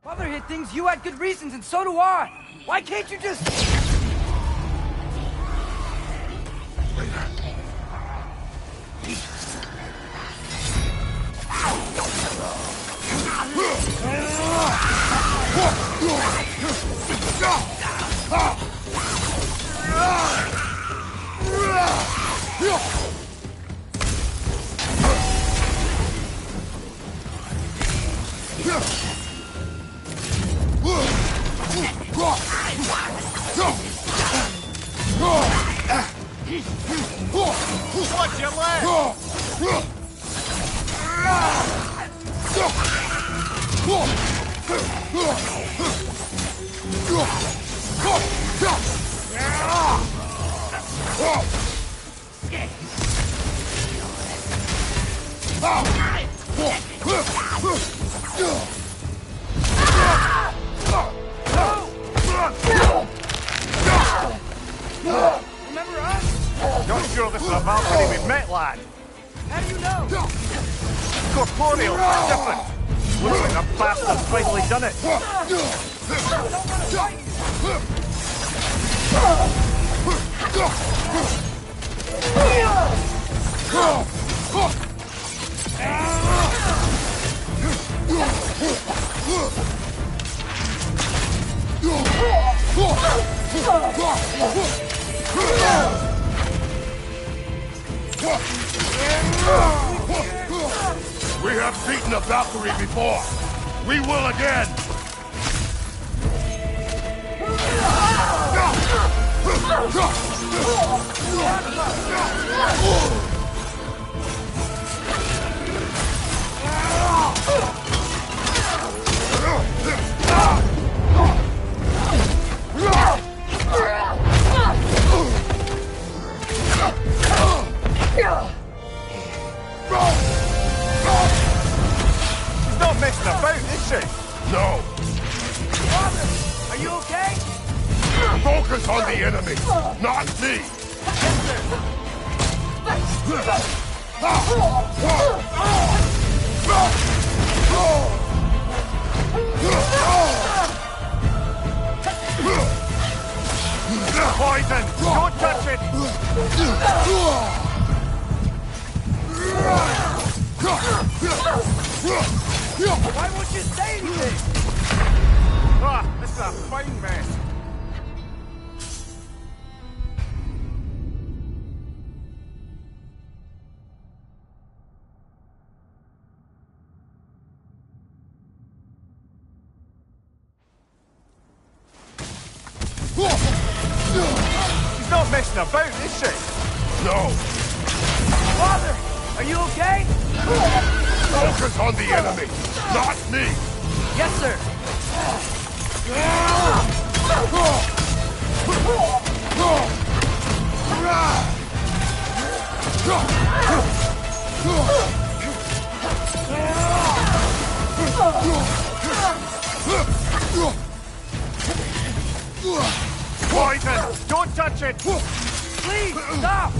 Mother hid things, you had good reasons, and so do I. Why can't you just... Later. Watch your leg! Remember us? Not sure this is a Valkyrie we've met, lad. How do you know? Corporeal, different. Looks like our bastard's finally done it. We have beaten a Valkyrie before. We will again. She's not messing about, is she? No. Father, are you okay? Focus on the enemy, not me. Poison! Don't touch it! Why won't you say anything? Ah, this is a fine mess. She's not messing about, is she? No. Father, are you okay? Focus on the enemy, not me. Yes, sir. Poison! Don't touch it! Please, stop!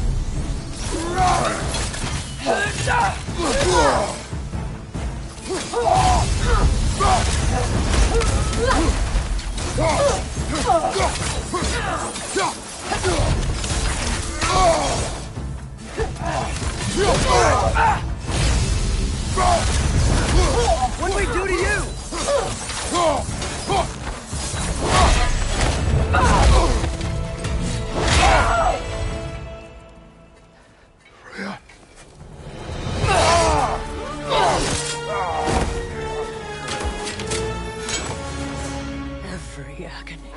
What do we do to you? Freya. Every agony.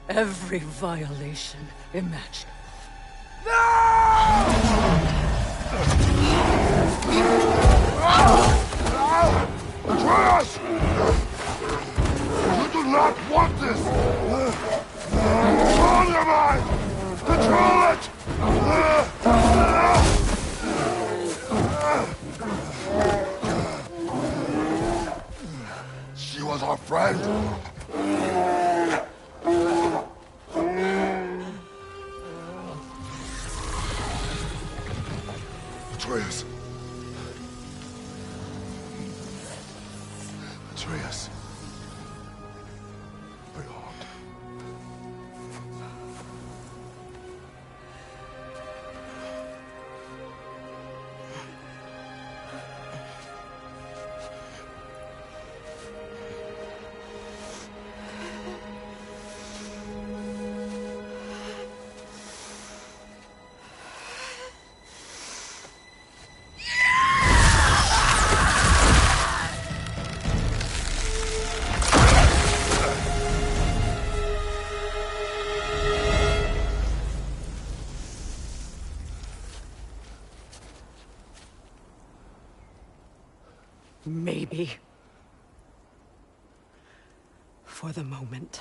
Every violation imaginable. Atreus! You do not want this! Control your mind! Control it! She was our friend. Atreus. Atreus. Maybe. For the moment.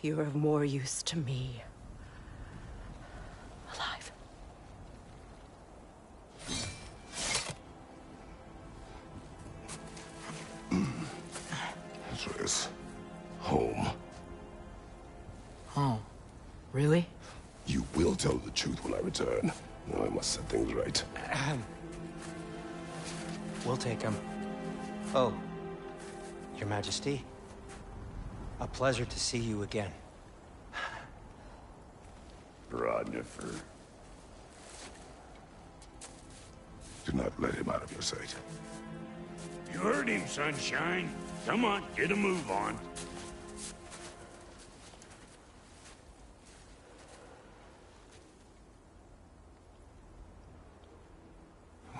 You're of more use to me. Alive. This is home. Oh, really? You will tell the truth when I return. Now I must set things right. We'll take him. Oh, Your Majesty. A pleasure to see you again. Rodnifer. Do not let him out of your sight. You heard him, Sunshine. Come on, get a move on.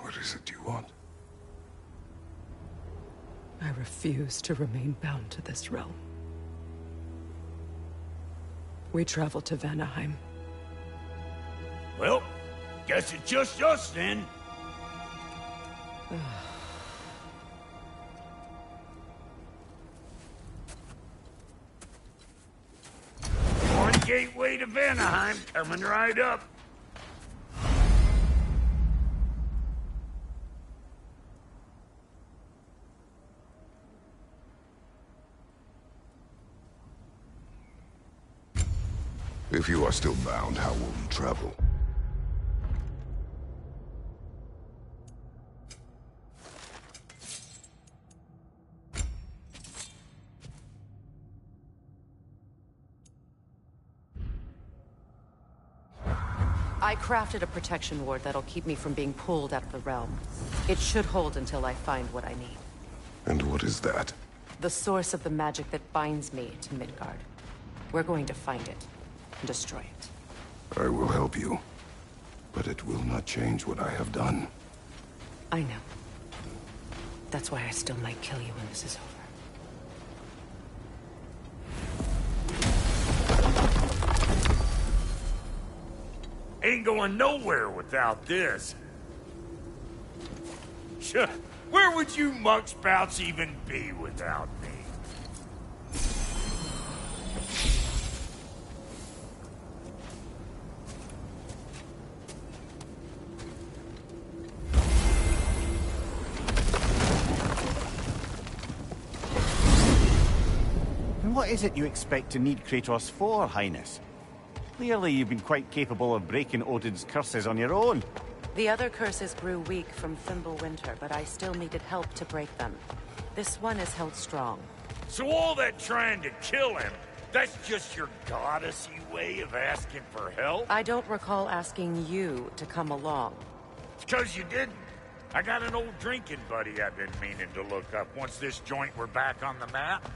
What is it you want? I refuse to remain bound to this realm. We travel to Vanaheim. Well, guess it's just us then. One gateway to Vanaheim coming right up. If you are still bound, how will you travel? I crafted a protection ward that'll keep me from being pulled out of the realm. It should hold until I find what I need. And what is that? The source of the magic that binds me to Midgard. We're going to find it and destroy it. I will help you. But it will not change what I have done. I know. That's why I still might kill you when this is over. Ain't going nowhere without this. Sure, where would you muckspouts even be without me? And what is it you expect to need Kratos for, Highness? Clearly you've been quite capable of breaking Odin's curses on your own. The other curses grew weak from Fimbulwinter, but I still needed help to break them. This one is held strong. So all that trying to kill him, that's just your goddessy way of asking for help? I don't recall asking you to come along. It's 'cause you didn't. I got an old drinking buddy I've been meaning to look up once this joint were back on the map.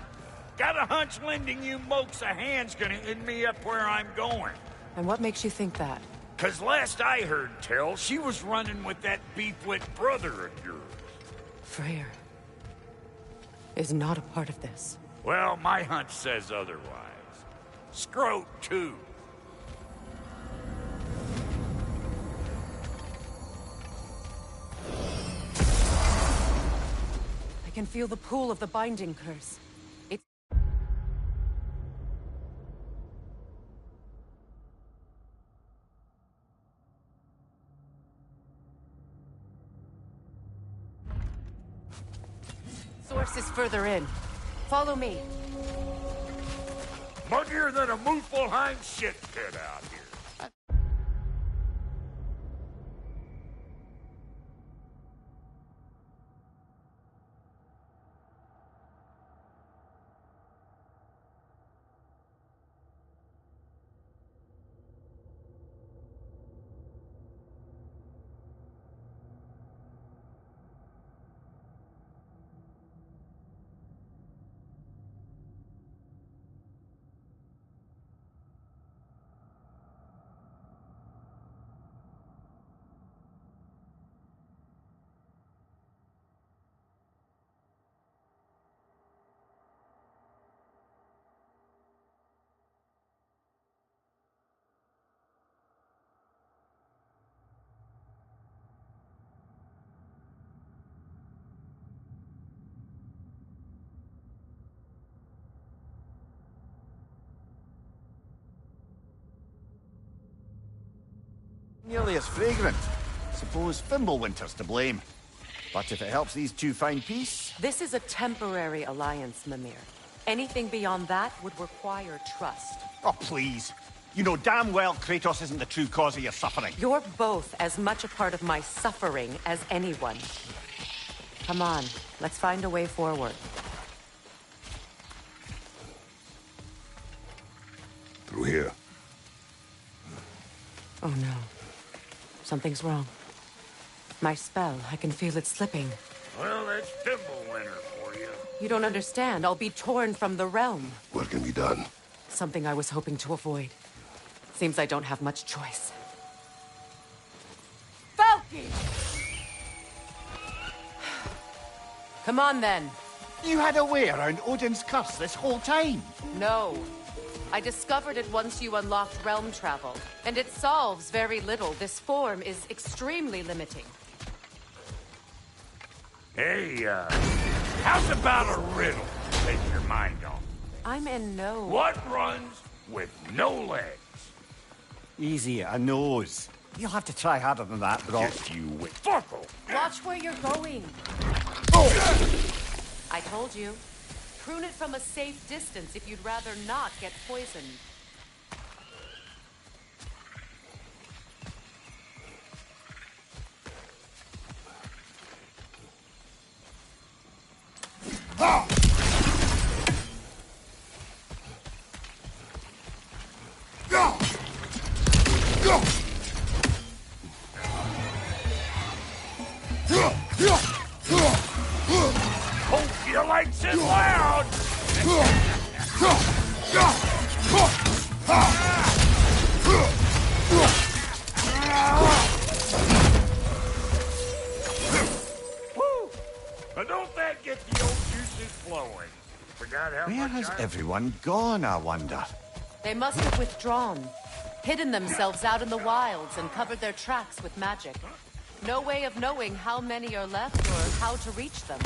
Got a hunch lending you mokes a hand's gonna end me up where I'm going. And what makes you think that? 'Cause last I heard tell, she was running with that beefwit brother of yours. Freyr is not a part of this. Well, my hunch says otherwise. Scroat, too. I can feel the pull of the binding curse. Source is further in. Follow me. Muggier than a Muspelheim shit pit out here. Nearly as fragrant. Suppose Fimbulwinter's to blame. But if it helps these two find peace... This is a temporary alliance, Mimir. Anything beyond that would require trust. Oh, please. You know damn well Kratos isn't the true cause of your suffering. You're both as much a part of my suffering as anyone. Come on, let's find a way forward. Through here. Oh no. Something's wrong. My spell, I can feel it slipping. Well, that's Fimbulwinter for you. You don't understand. I'll be torn from the realm. What can be done? Something I was hoping to avoid. Seems I don't have much choice. Falky! Come on, then. You had a way around Odin's curse this whole time? No. I discovered it once you unlocked realm travel, and it solves very little. This form is extremely limiting. Hey, how's about a riddle to take your mind off? I'm in no... What runs with no legs? Easy, a nose. You'll have to try harder than that, bro. Just you wait. Fuckle! Watch where you're going. I told you. Prune it from a safe distance if you'd rather not get poisoned. Hope you likes it loud! Woo! But don't that get the old juices flowing? Forgot how Where much has I... everyone gone, I wonder? They must have withdrawn, hidden themselves out in the wilds and covered their tracks with magic. No way of knowing how many are left or how to reach them.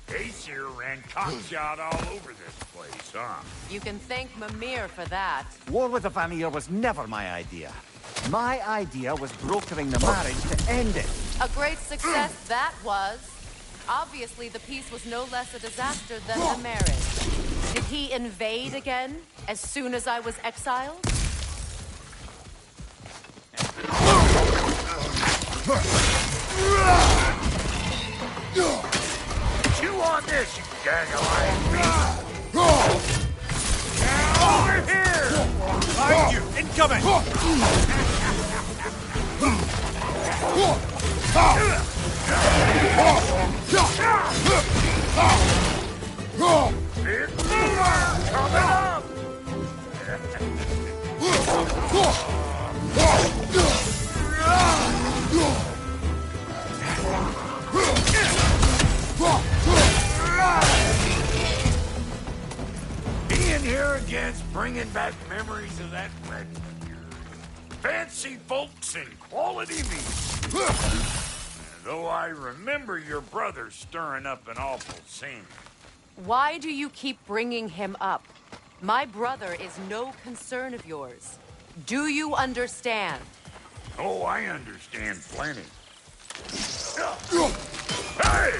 Aesir ran cockshot all over this place, huh? You can thank Mimir for that. War with the Vanir was never my idea. My idea was brokering the marriage to end it. A great success that was. Obviously, the peace was no less a disaster than the marriage. Did he invade again, as soon as I was exiled? Chew on this, you dang-a-lion beast! Over here! Behind you! Incoming! Big mover coming up! Being here again's bringing back memories of that wedding. Fancy folks and quality meat. Though I remember your brother stirring up an awful scene. Why do you keep bringing him up? My brother is no concern of yours. Do you understand? Oh, I understand plenty. Hey!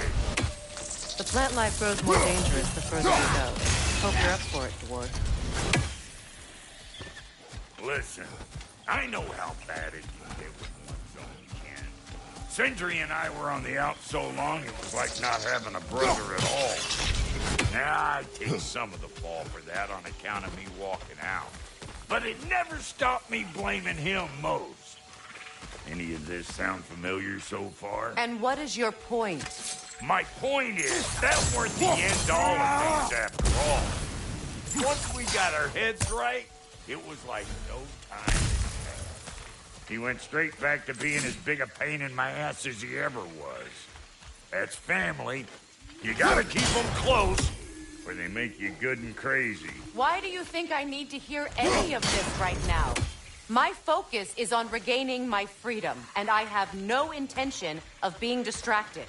The plant life grows more dangerous the further you go. Hope you're up for it, dwarf. Listen, I know how bad it can get with one's own kin. Sindri and I were on the out so long, it was like not having a brother at all. Now, I take some of the fall for that on account of me walking out. But it never stopped me blaming him most. Any of this sound familiar so far? And what is your point? My point is, that weren't the end all of things after all. Once we got our heads right, it was like no time in hell. He went straight back to being as big a pain in my ass as he ever was. That's family. You gotta keep them close, or they make you good and crazy. Why do you think I need to hear any of this right now? My focus is on regaining my freedom, and I have no intention of being distracted.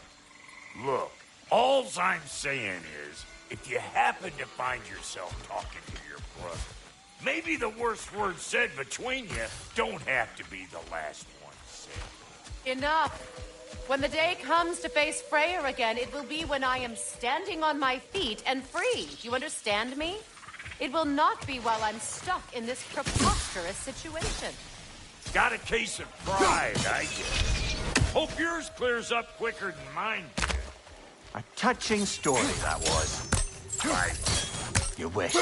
Look, all I'm saying is, if you happen to find yourself talking to your brother, maybe the worst word said between you don't have to be the last one. Enough! When the day comes to face Freyr again, it will be when I am standing on my feet and free. Do you understand me? It will not be while I'm stuck in this preposterous situation. Got a case of pride, I guess. Hope yours clears up quicker than mine did. A touching story, that was. Right. You wish.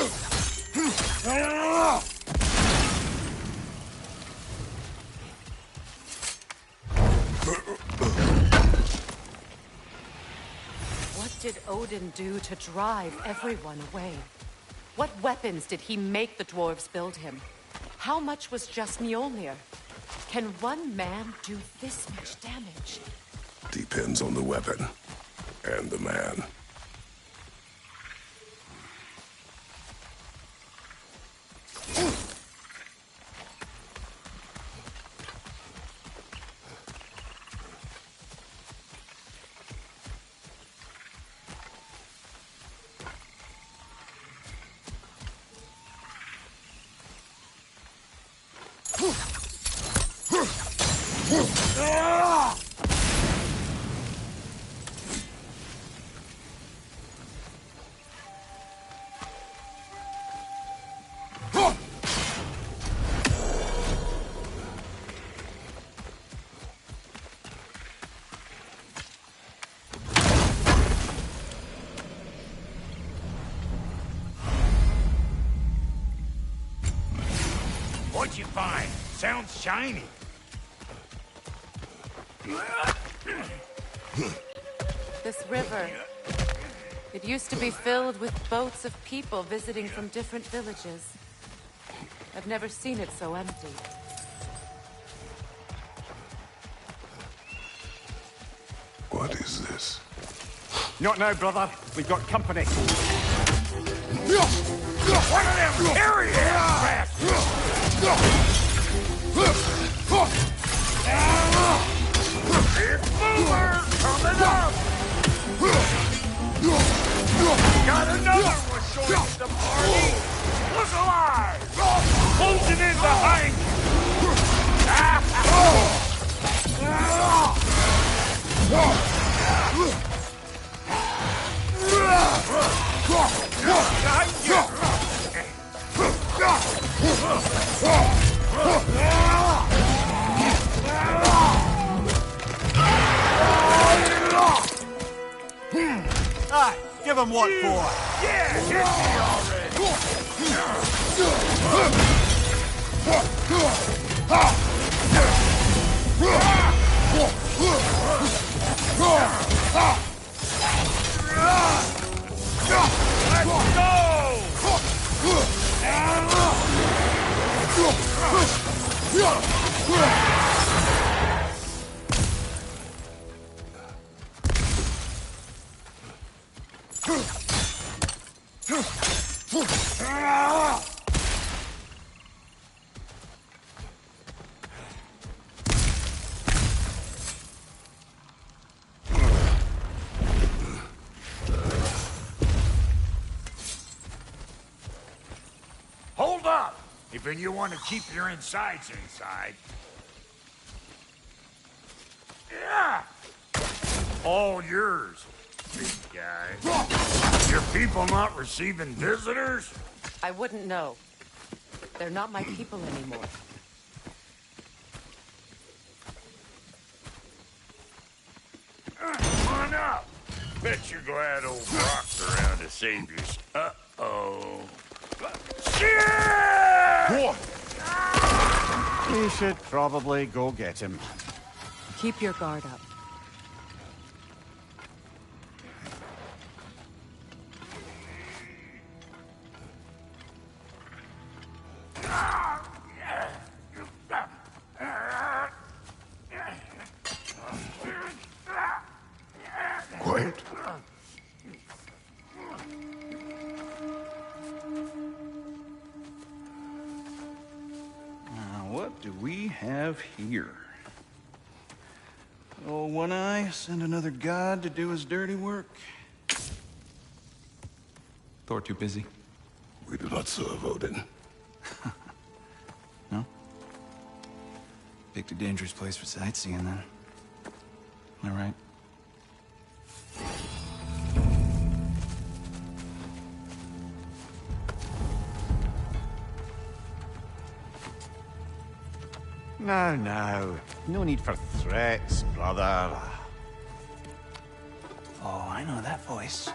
What did Odin do to drive everyone away? What weapons did he make the dwarves build him? How much was just Mjolnir? Can one man do this much damage? Depends on the weapon and the man. What'd you find? Sounds shiny. This river. It used to be filled with boats of people visiting from different villages. I've never seen it so empty. What is this? Not now, brother. We've got company. One of them carry ass Big boomer coming up! Got another one showing the party! Look alive! Closing in behind Aye, give him what for. Yeah, hit me Hold up! If you want to keep your insides inside. Yeah! All yours, big guy. Your people not receiving visitors? I wouldn't know. They're not my people anymore. Come on up. Bet you're glad old Brock's around to save you. Uh-oh. Shit! We should probably go get him. Keep your guard up. Quiet. Now, what do we have here? Oh, One Eye, send another god to do his dirty work. Thor too busy. We do not serve Odin. No? Picked a dangerous place for sightseeing, then. Am I right? Now, now. No need for threats, brother. Oh, I know that voice.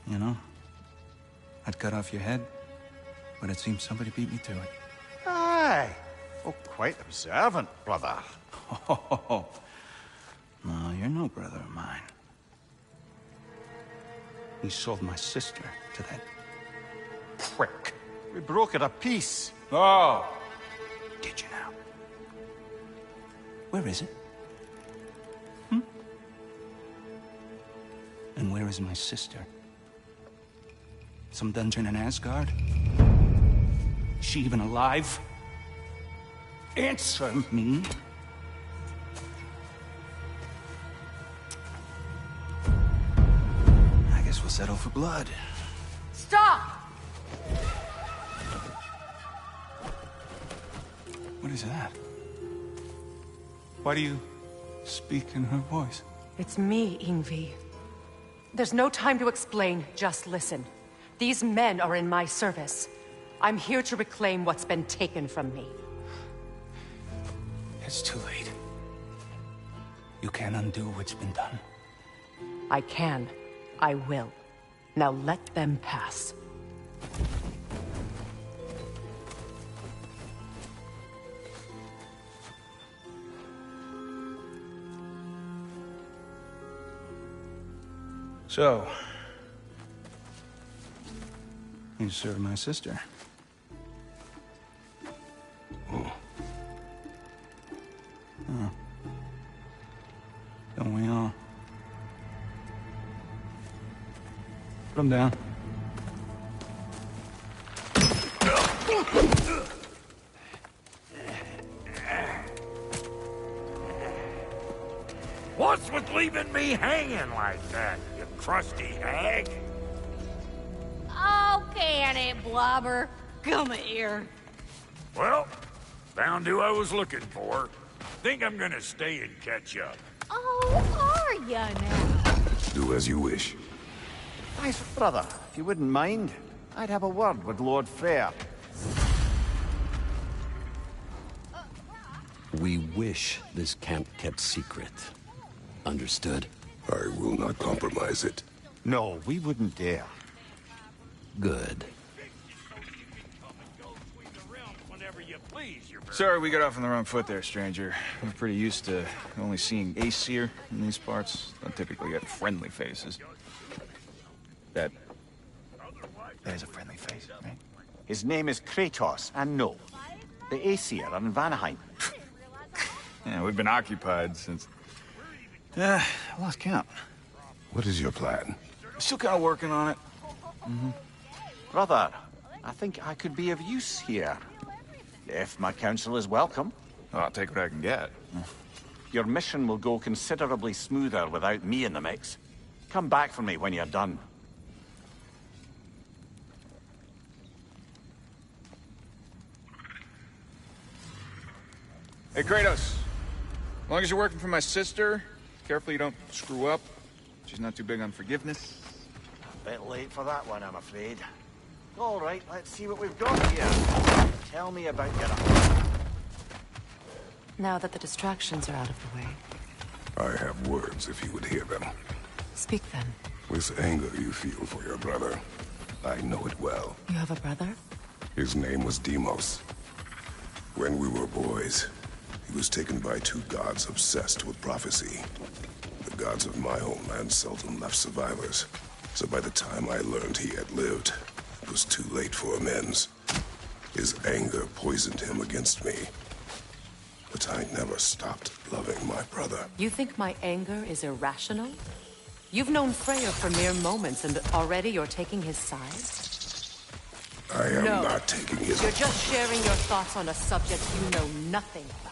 You know, I'd cut off your head, but it seems somebody beat me to it. Aye. Oh, quite observant, brother. Oh, no, you're no brother of mine. You sold my sister to that prick. We broke it a piece. Oh! Did you now? Where is it? And where is my sister? Some dungeon in Asgard? Is she even alive? Answer me. I guess we'll settle for blood. Stop! What is that? Why do you speak in her voice? It's me, Ingvi. There's no time to explain, just listen. These men are in my service. I'm here to reclaim what's been taken from me. It's too late. You can't undo what's been done. I can. I will. Now let them pass. So, you served my sister. Oh. Don't we all? Put him down. What's with leaving me hanging like that, you crusty hag? Oh, can it, Blobber? Come here. Well, found who I was looking for. Think I'm gonna stay and catch up. Oh, are ya now? Do as you wish. Nice, brother. If you wouldn't mind, I'd have a word with Lord Freyr. We wish this camp kept secret. Understood? I will not compromise it. No, we wouldn't dare. Good. Sorry we got off on the wrong foot there, stranger. We're pretty used to only seeing Aesir in these parts. Don't typically get friendly faces. That is a friendly face, right? His name is Kratos, and no, the Aesir are in Vanaheim. Yeah, we've been occupied since... I lost count. What is your plan? Still kind of working on it. Brother, I think I could be of use here. If my counsel is welcome. Oh, I'll take what I can get. Your mission will go considerably smoother without me in the mix. Come back for me when you're done. Hey, Kratos. As long as you're working for my sister, careful you don't screw up. She's not too big on forgiveness. Bit late for that one, I'm afraid. All right, let's see what we've got here. Tell me about your... Now that the distractions are out of the way, I have words if you would hear them. speak then. This anger you feel for your brother, I know it well. You have a brother? His name was Deimos. When we were boys, he was taken by two gods obsessed with prophecy. The gods of my homeland seldom left survivors, so by the time I learned he had lived, it was too late for amends. His anger poisoned him against me. But I never stopped loving my brother. You think my anger is irrational? You've known Freyr for mere moments, and already you're taking his side? I am No. not taking his... You're just sharing your thoughts on a subject you know nothing about.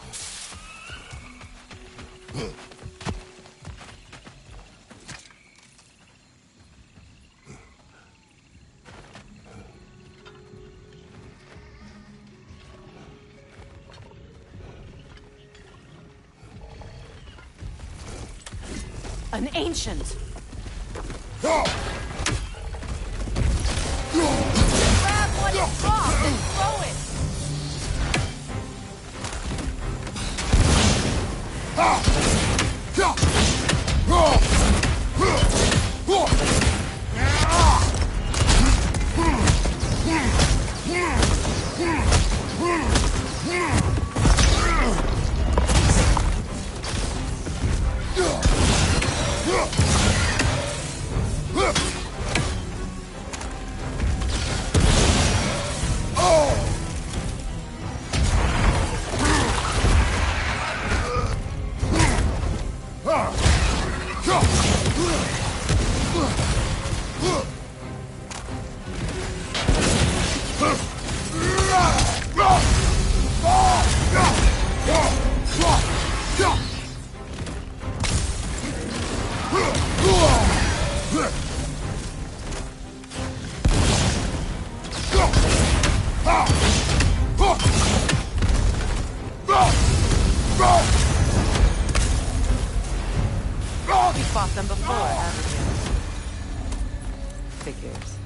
An ancient. Grab what it dropped and throw it. You fought them before, haven't you? Figures.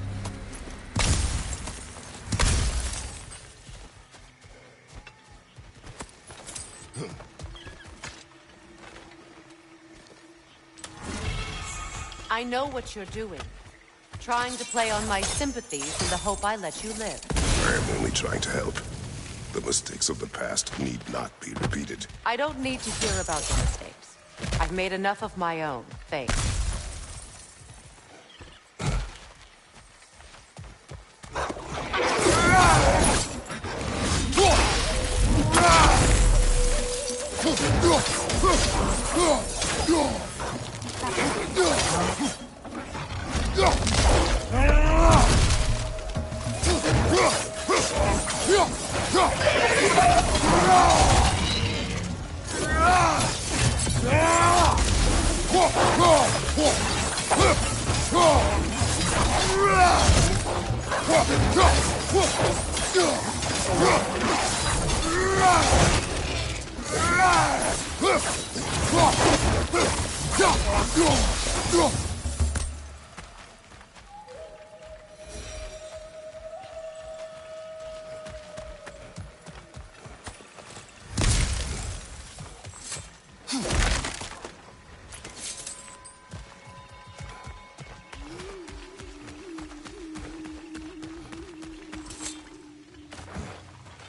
I know what you're doing. Trying to play on my sympathies in the hope I let you live. I am only trying to help. The mistakes of the past need not be repeated. I don't need to hear about your mistakes. I've made enough of my own, thanks.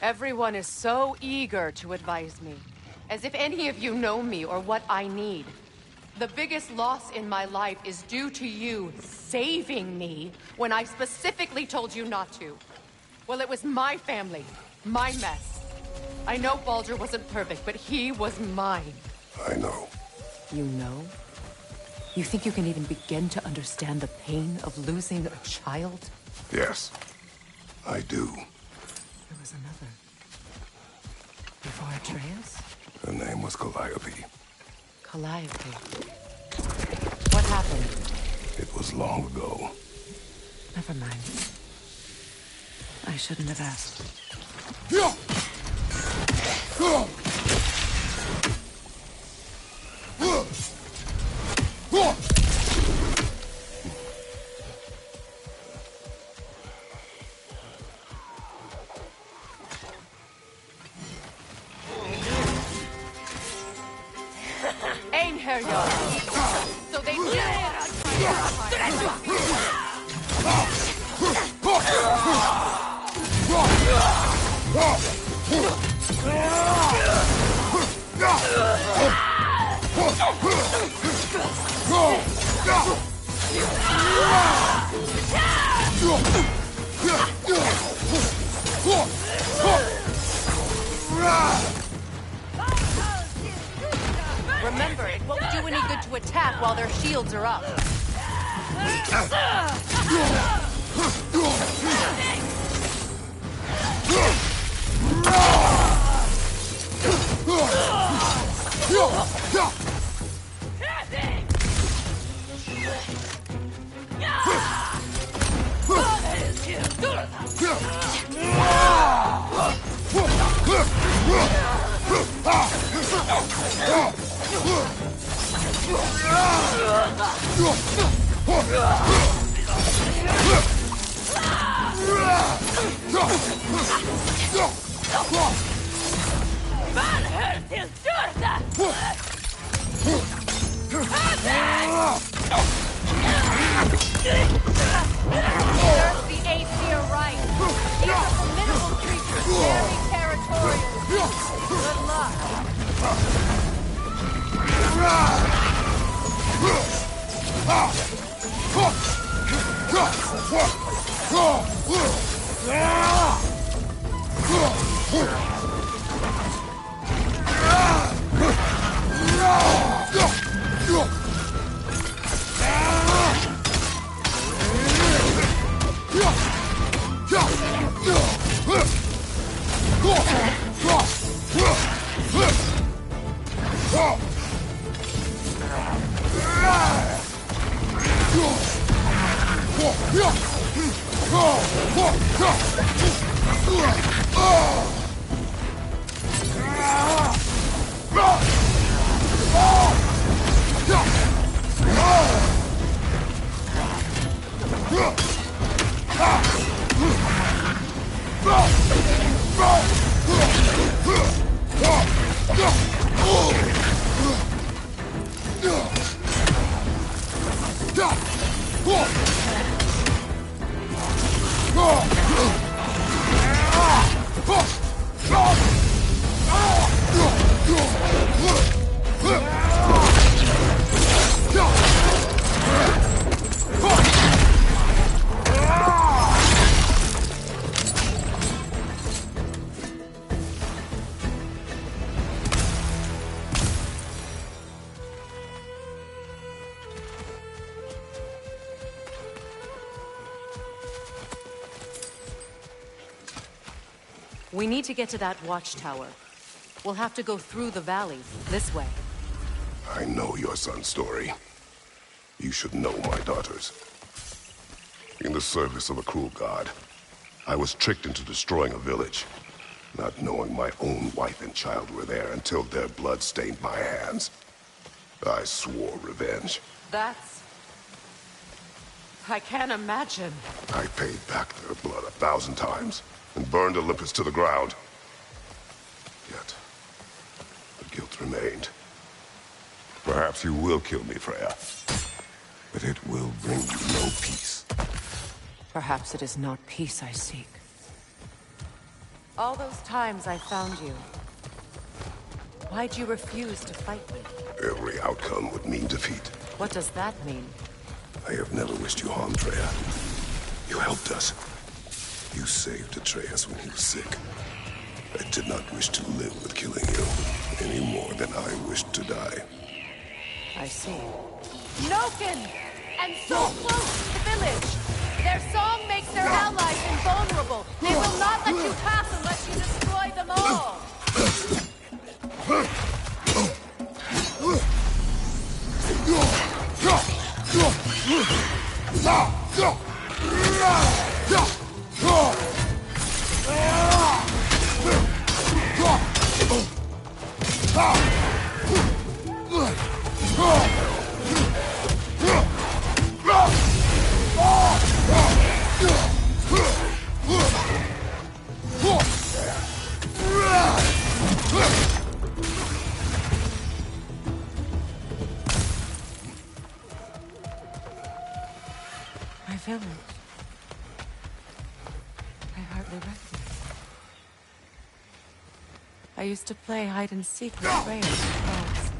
Everyone is so eager to advise me, as if any of you know me or what I need. The biggest loss in my life is due to you saving me when I specifically told you not to. Well, it was my family, my mess. I know Baldur wasn't perfect, but he was mine. I know. You know? You think you can even begin to understand the pain of losing a child? Yes, I do. There was another. Before Atreus? Her name was Calliope. Calliope. What happened? It was long ago. Never mind. I shouldn't have asked. So they remember, it won't do any good to attack while their shields are up. Serves the Aesir right. These are formidable creatures, very territorial. Good luck. We need to get to that watchtower. We'll have to go through the valley, this way. I know your son's story. You should know my daughter's. In the service of a cruel god, I was tricked into destroying a village, not knowing my own wife and child were there until their blood stained my hands. I swore revenge. That's... I can't imagine. I paid back their blood 1,000 times and burned Olympus to the ground. Yet, the guilt remained. Perhaps you will kill me, Freya, but it will bring you no peace. Perhaps it is not peace I seek. All those times I found you, why'd you refuse to fight me? Every outcome would mean defeat. What does that mean? I have never wished you harm, Freya. You helped us. You saved Atreus when he was sick. I did not wish to live with killing you, any more than I wished to die. I see. Noken! And so close to the village! Their song makes their allies invulnerable. They will not let you pass unless you destroy them all! My village. I hardly recognize it. I used to play hide and seek with Freya and friends.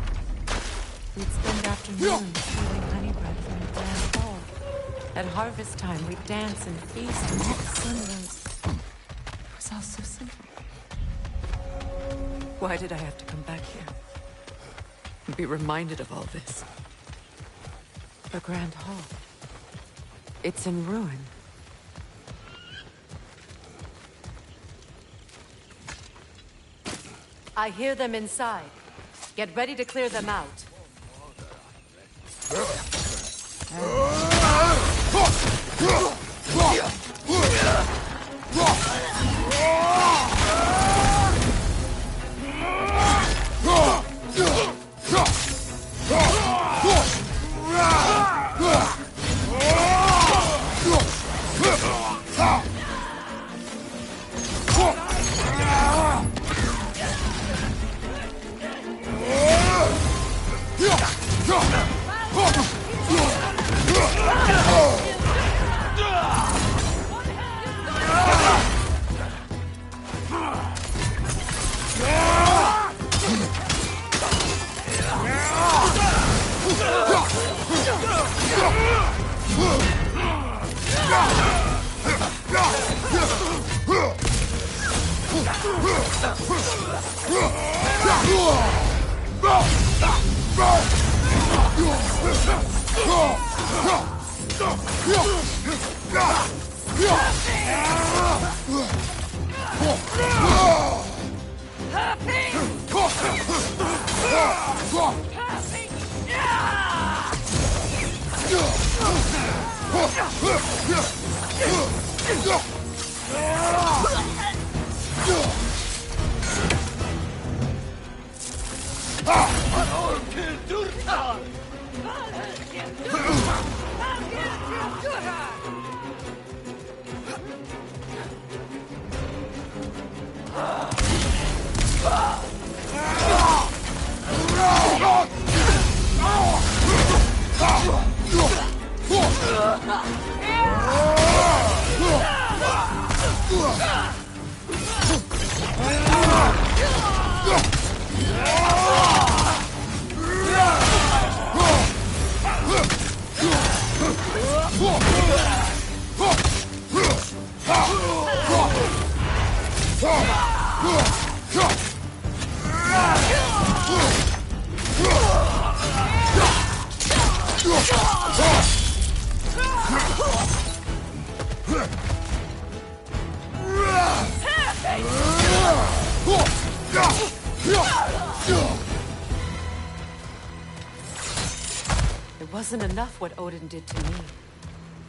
We'd spend afternoons stealing honey bread from the grand hall. At harvest time, we'd dance and feast until the sun rose. It was all so simple. Why did I have to come back here? And be reminded of all this? The grand hall. It's in ruin. I hear them inside. Get ready to clear them out. It wasn't enough what Odin did to me.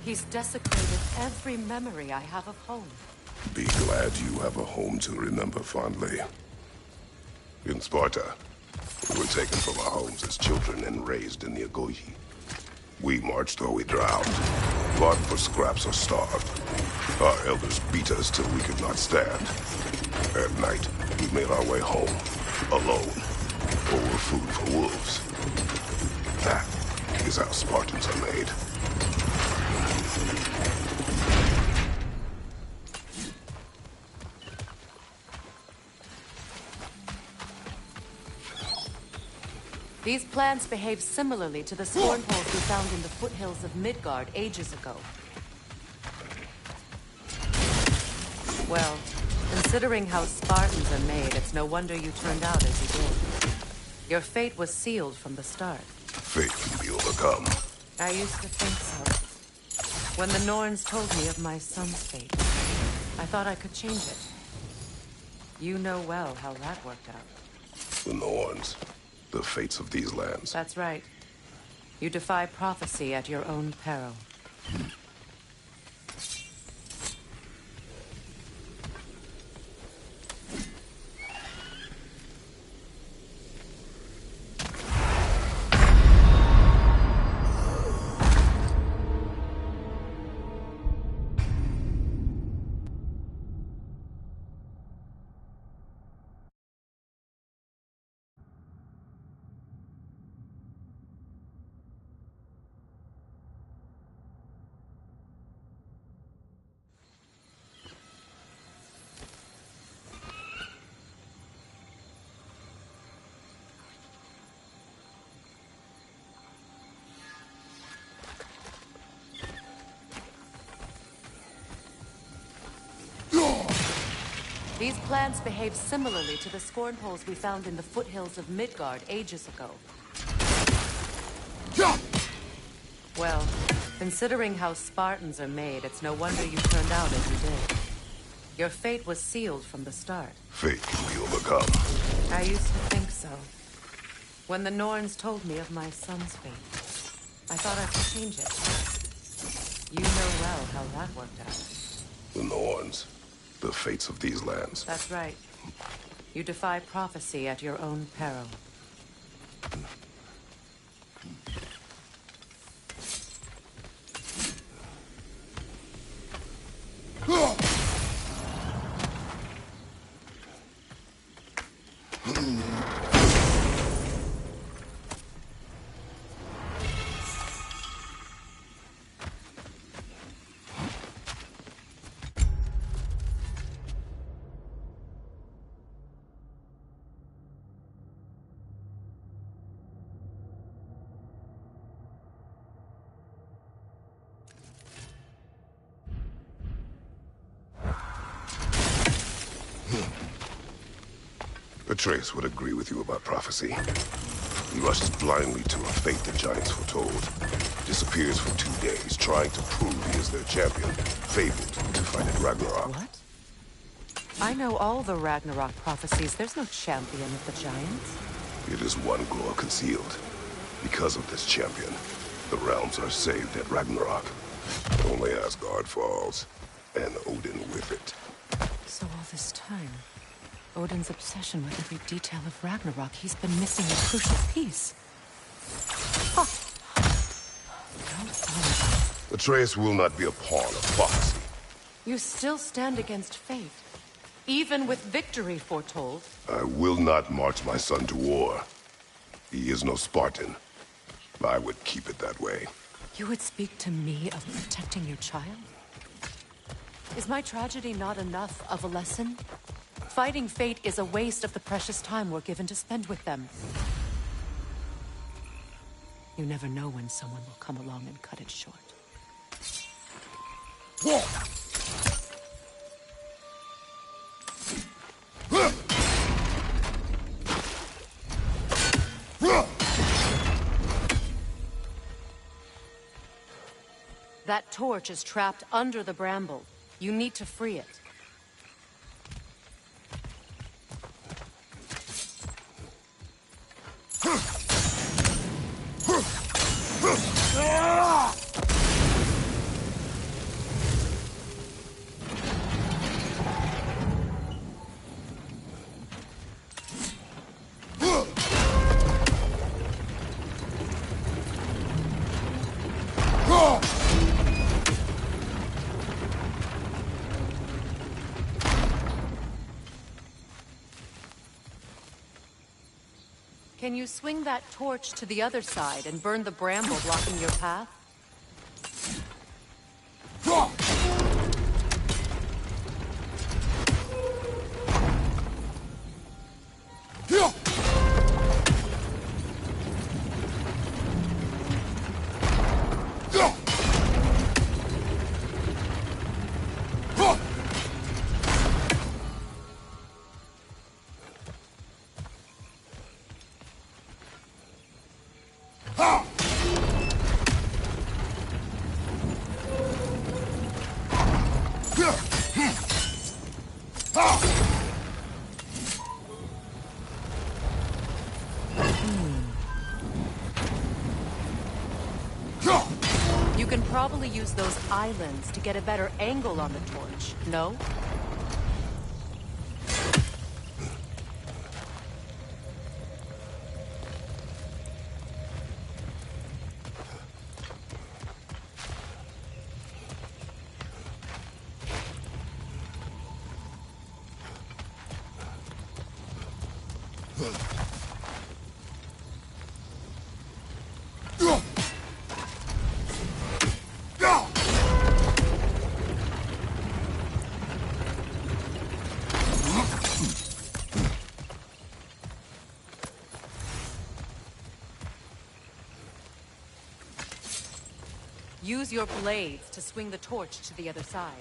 He's desecrated every memory I have of home. Be glad you have a home to remember fondly. In Sparta, we were taken from our homes as children and raised in the Agogi. We marched or we drowned, fought for scraps or starved. Our elders beat us till we could not stand. At night, we made our way home, alone, over food for wolves. That is how Spartans are made. These plants behave similarly to the scorn poles we found in the foothills of Midgard ages ago. Well, considering how Spartans are made, it's no wonder you turned out as you did. Your fate was sealed from the start. Fate can be overcome. I used to think so. When the Norns told me of my son's fate, I thought I could change it. You know well how that worked out. The Norns. The fates of these lands. That's right. You defy prophecy at your own peril. These plants behave similarly to the scorn poles we found in the foothills of Midgard ages ago. Well, considering how Spartans are made, it's no wonder you turned out as you did. Your fate was sealed from the start. Fate can be overcome. I used to think so. When the Norns told me of my son's fate, I thought I could change it. You know well how that worked out. The Norns. The fates of these lands. That's right. You defy prophecy at your own peril. Atreus would agree with you about prophecy. He rushes blindly to a fate the Giants foretold. Disappears for 2 days, trying to prove he is their champion. Fabled to fight at Ragnarok. What? I know all the Ragnarok prophecies. There's no champion of the Giants. It is one glow concealed. Because of this champion, the realms are saved at Ragnarok. Only Asgard falls, and Odin with it. So all this time, Odin's obsession with every detail of Ragnarok, he's been missing a crucial piece. Huh. Atreus will not be a pawn of prophecy. You still stand against fate, even with victory foretold. I will not march my son to war. He is no Spartan. I would keep it that way. You would speak to me of protecting your child? Is my tragedy not enough of a lesson? Fighting fate is a waste of the precious time we're given to spend with them. You never know when someone will come along and cut it short. That torch is trapped under the bramble. You need to free it. Can you swing that torch to the other side and burn the bramble blocking your path? You can probably use those islands to get a better angle on the torch, no? Use your blades to swing the torch to the other side.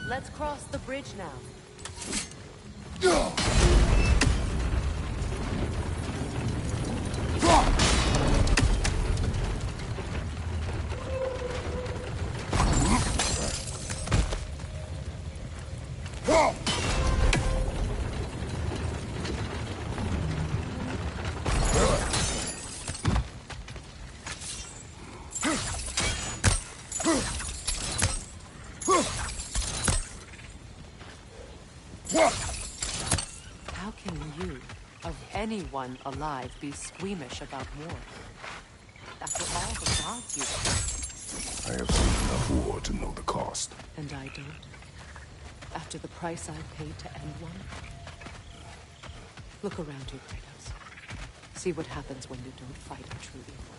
Let's cross the bridge now. How can you, of anyone alive, be squeamish about war? After all the gods you've I have seen enough war to know the cost. and I don't. After the price I paid to end one. Look around you, Kratos. See what happens when you don't fight a true evil.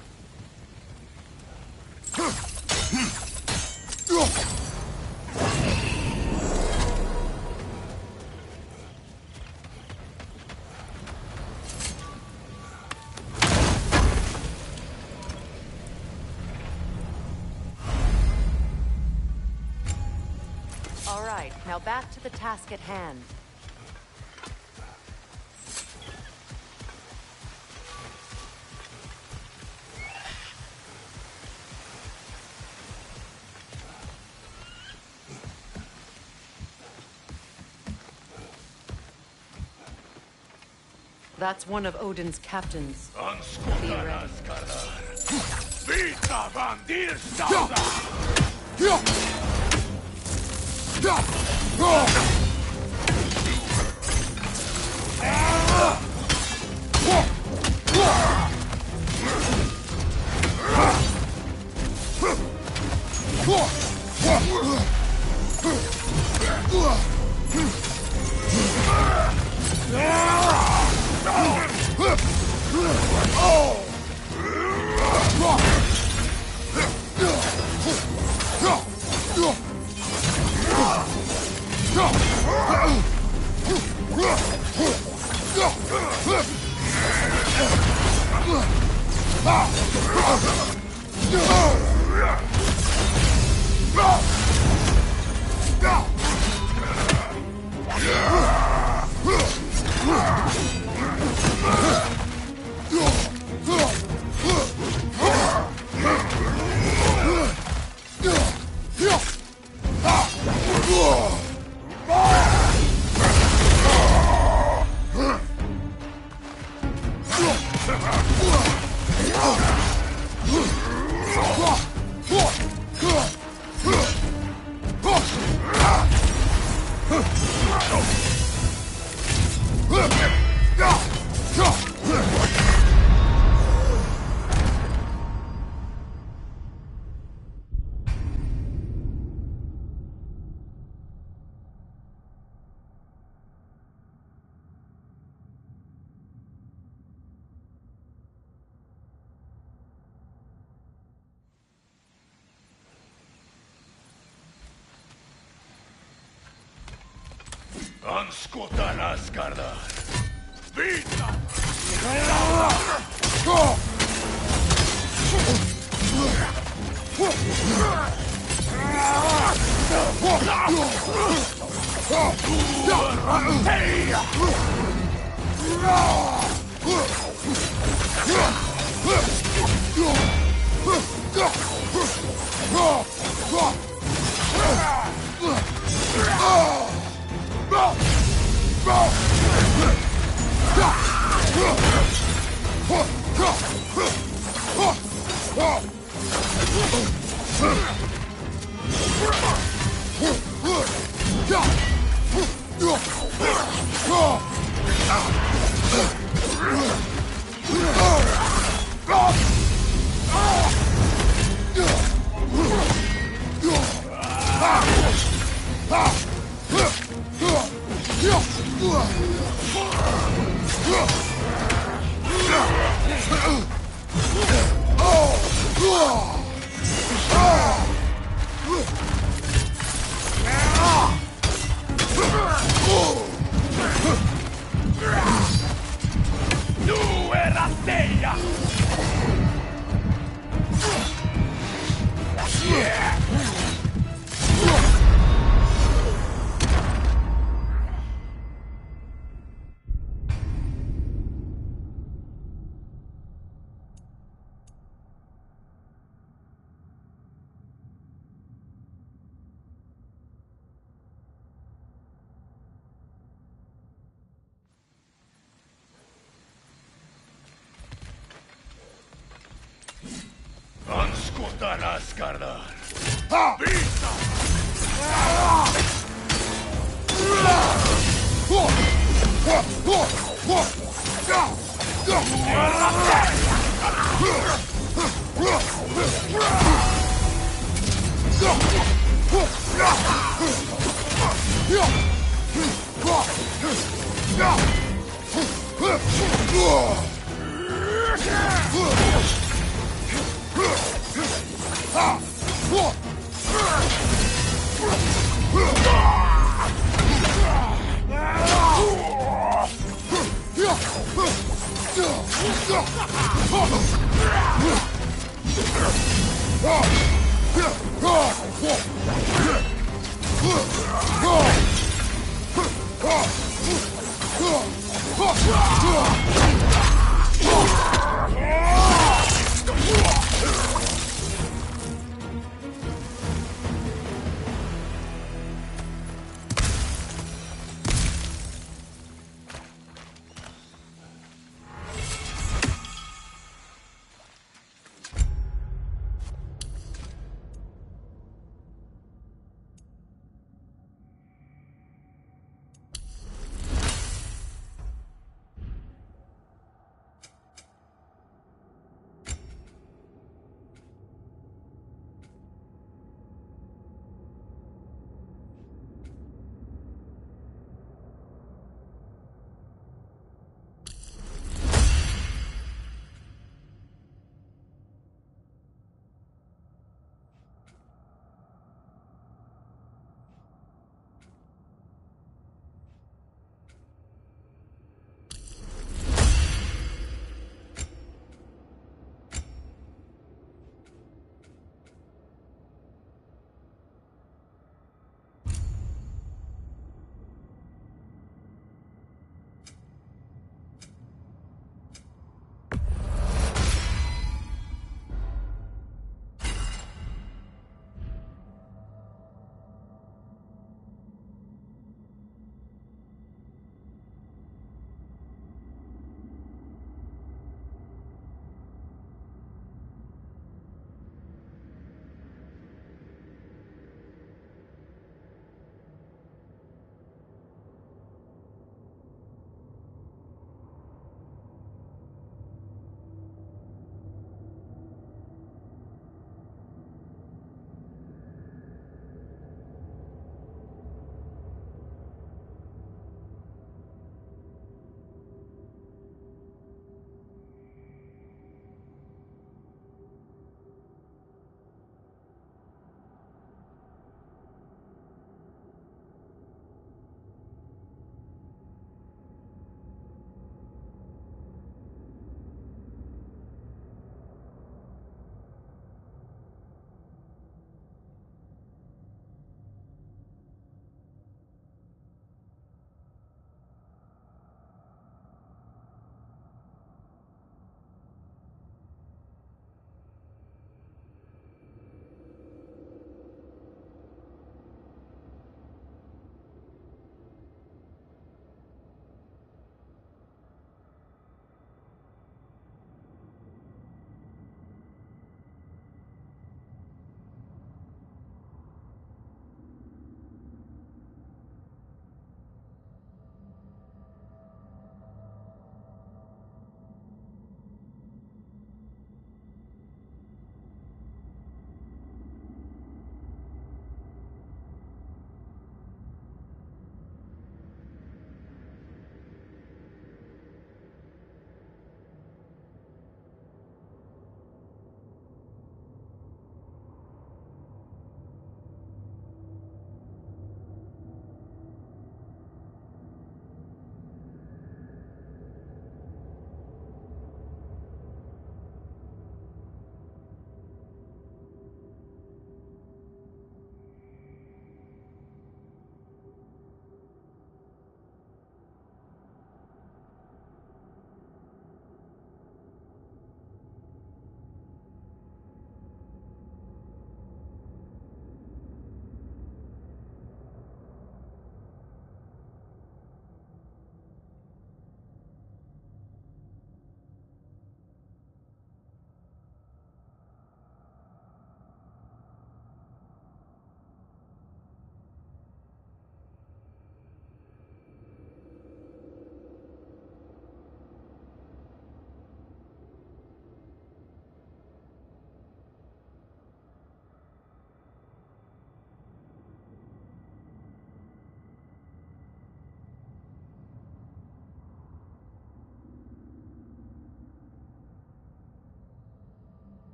All right, now back to the task at hand. That's one of Odin's captains. Be ready. Anskutan Asgardar. Vita! Anskutan Asgardar. Vita!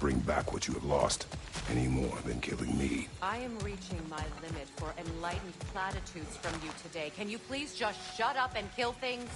bring back what you have lost, any more than killing me. I am reaching my limit for enlightened platitudes from you today. Can you please just shut up and kill things?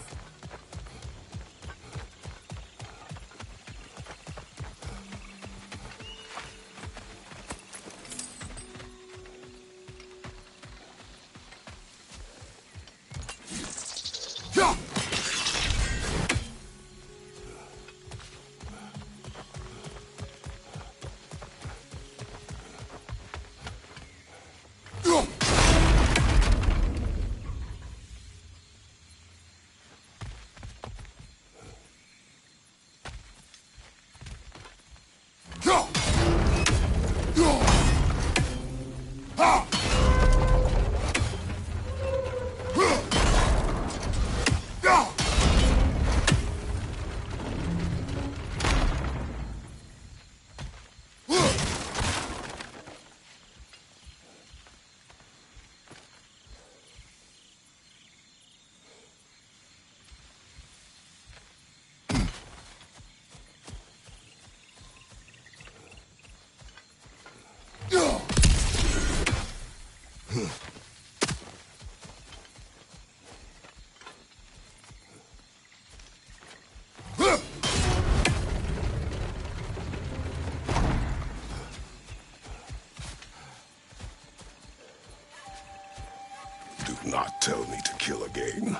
Do not tell me to kill again.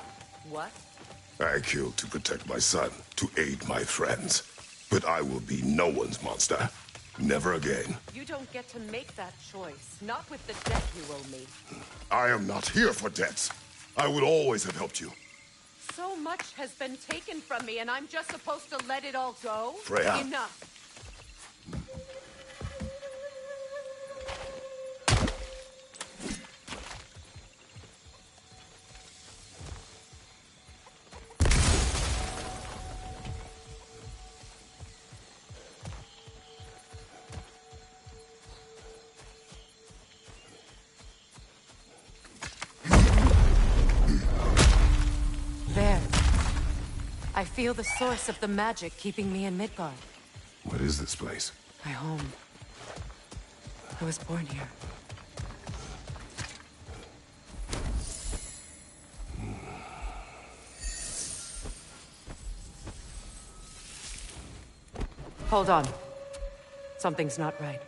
What? I killed to protect my son, to aid my friends. But I will be no one's monster. Never again. You don't get to make that choice. Not with the debt you owe me. I am not here for debts. I would always have helped you. So much has been taken from me, and I'm just supposed to let it all go? Freya. Enough. There. I feel the source of the magic keeping me in Midgard. What is this place? My home. I was born here. Hold on. Something's not right.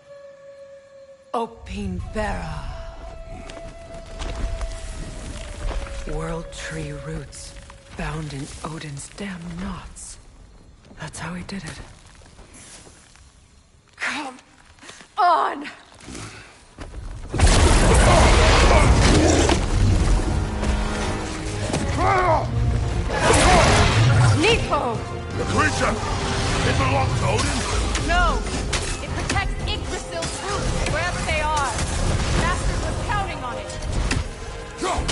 Opin Bera. World tree roots, bound in Odin's damn knots. That's how he did it. Come on! Nepo! The creature! It belongs to Odin? No! It protects Yggdrasil's roots, wherever they are. Master was counting on it. Good!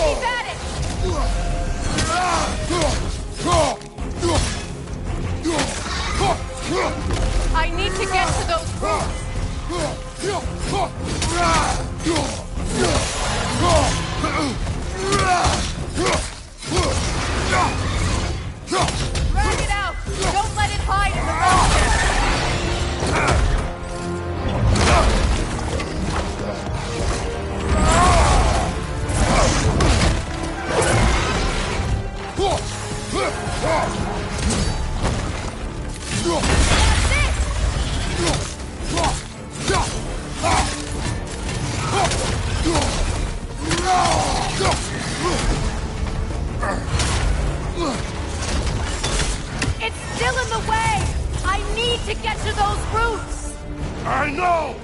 Keep at it! I need to get to those Drag it out! Don't let it hide in the mountains! It's still in the way! I need to get to those roots! I know!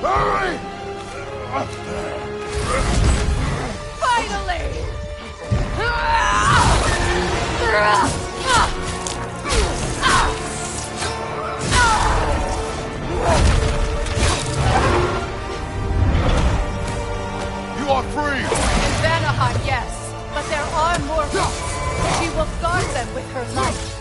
Hurry! Finally! You are free! In Vanaheim, yes. But there are more routes. She will guard them with her light.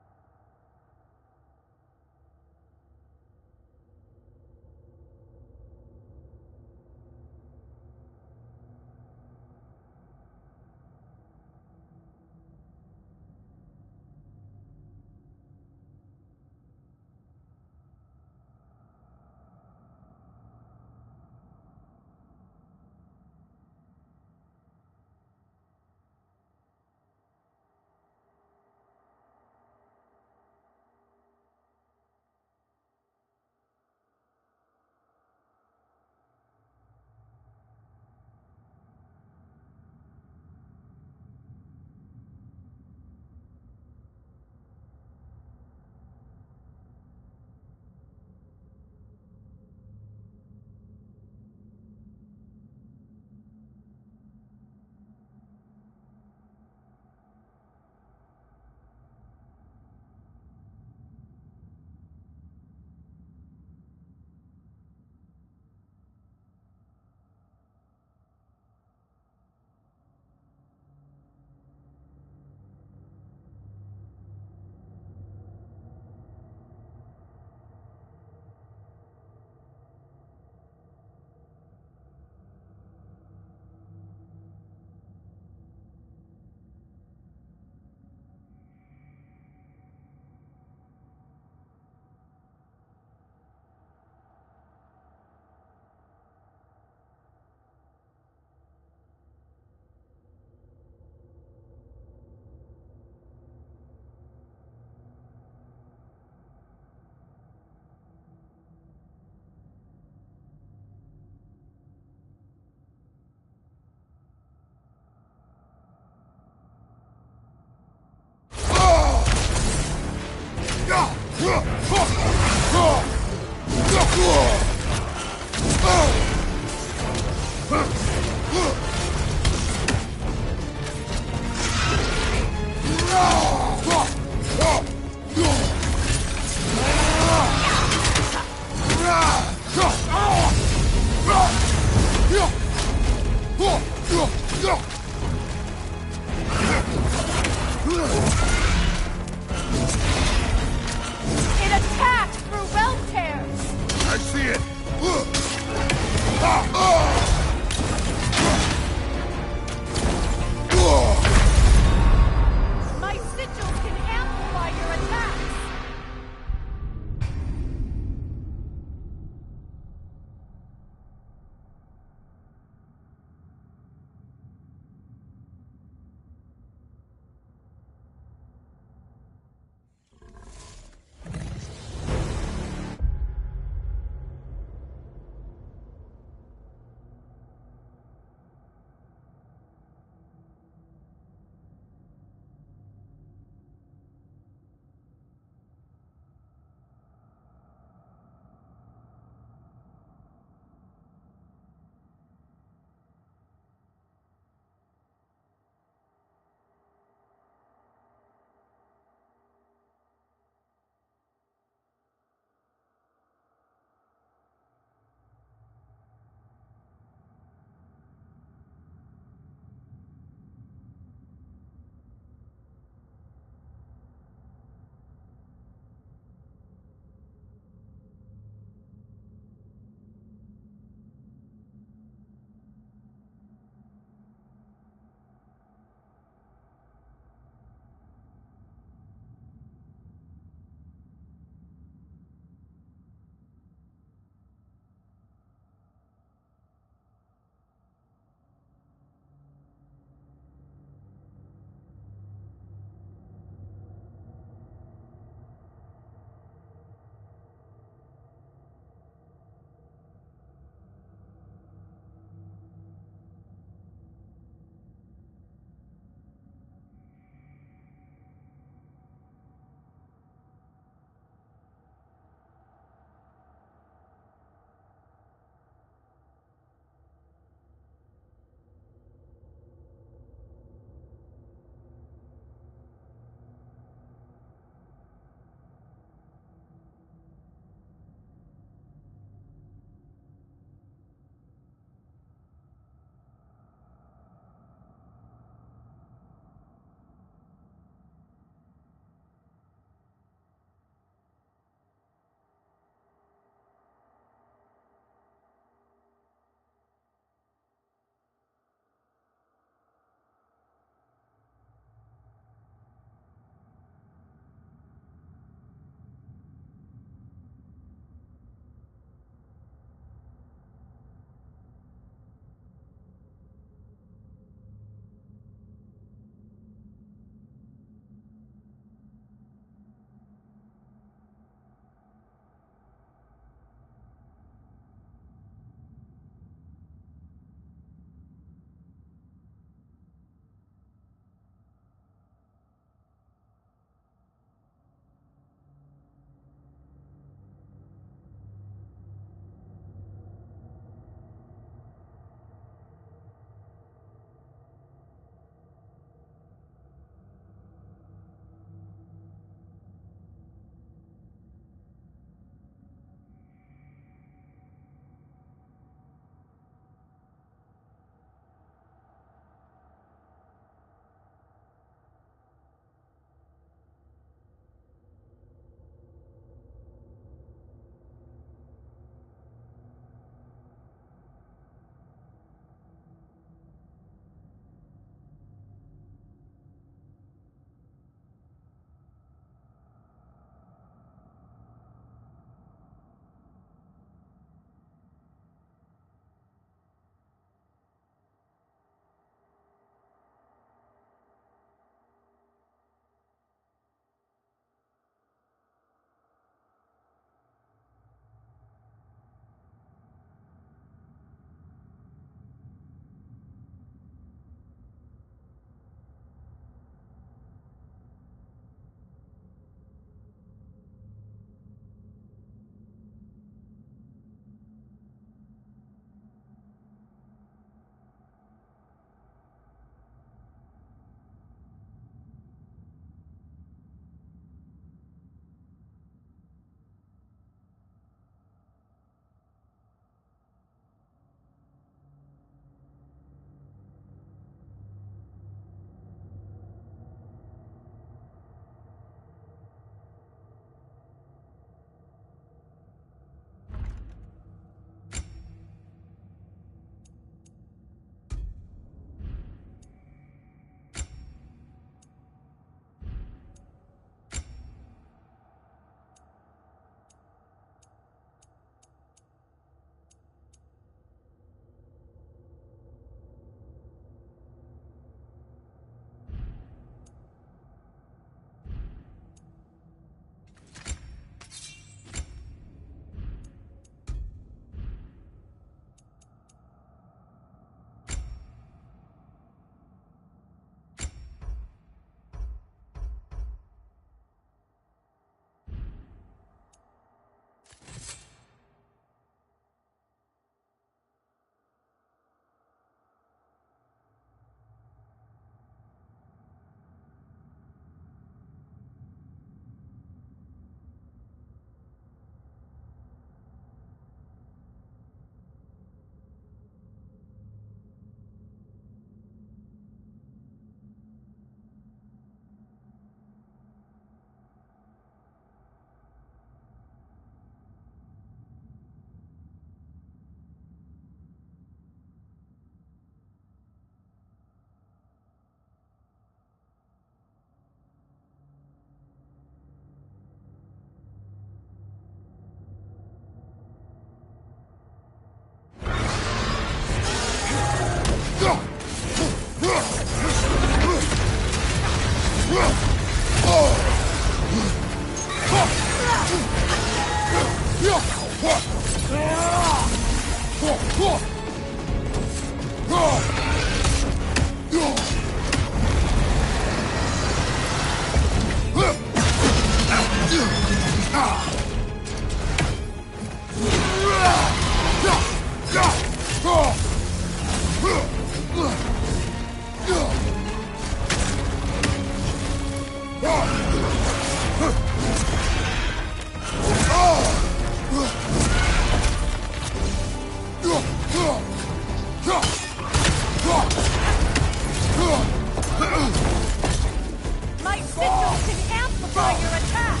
My sigil can amplify your attack!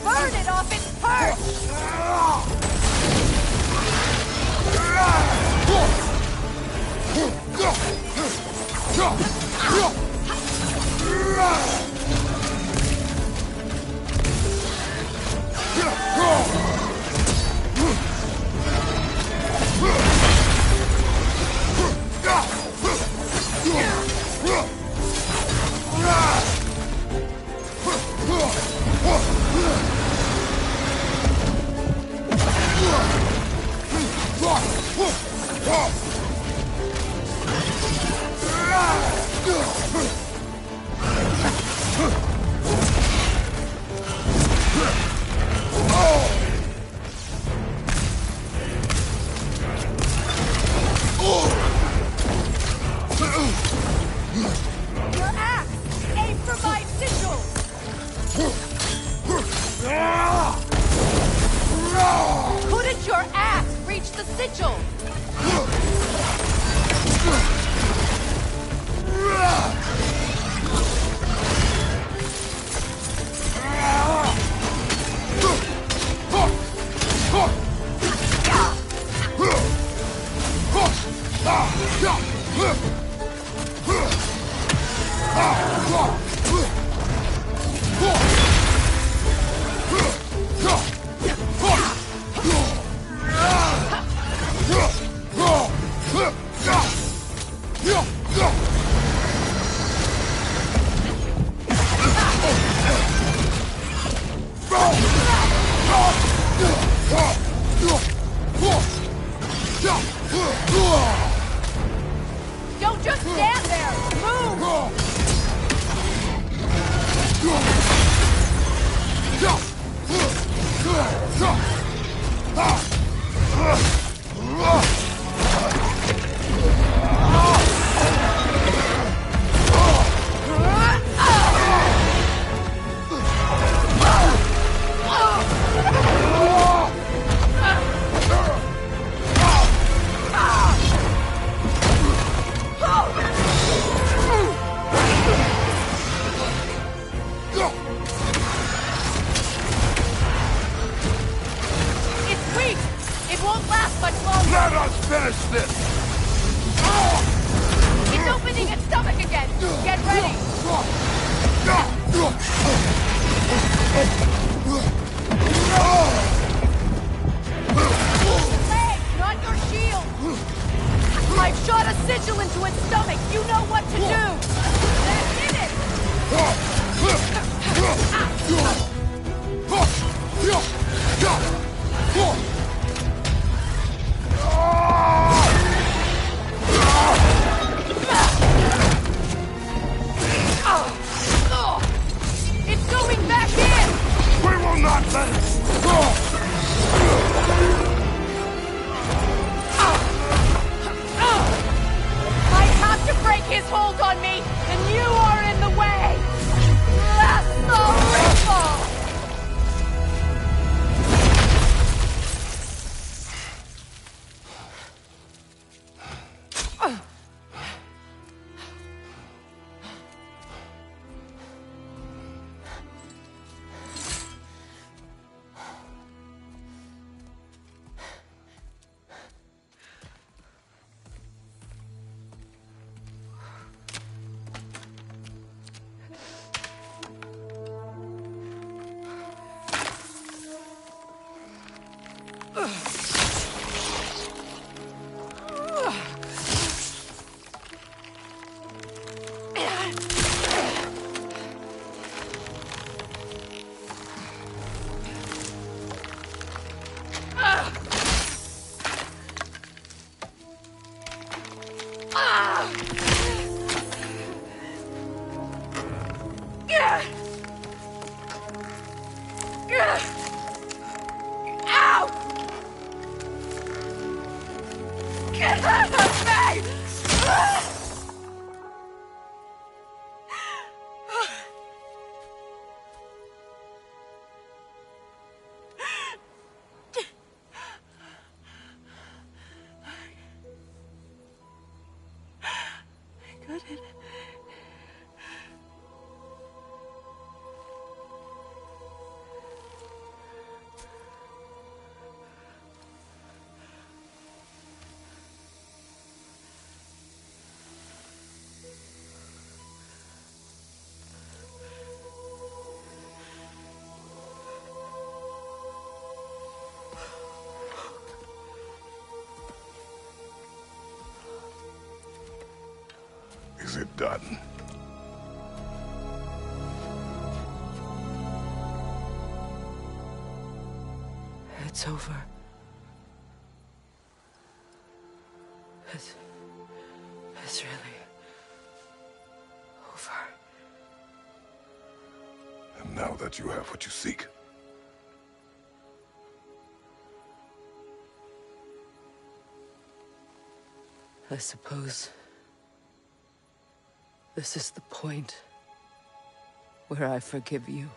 Burn it off its perch! Your axe! Aim for my sigil! Couldn't your axe reach the sigil? Don't just stand there! Move! It's weak! It won't last much longer! Let us finish this! It's opening its stomach again! Get ready! Leg, not your shield! I've shot a sigil into its stomach! You know what to do! That did it! It's going back in! We will not let it! I have to break his hold on me, and you are in the way! Lasso rifle! Get out of me! I couldn't. Is it done? It's over. It's really over. And now that you have what you seek, I suppose this is the point where I forgive you,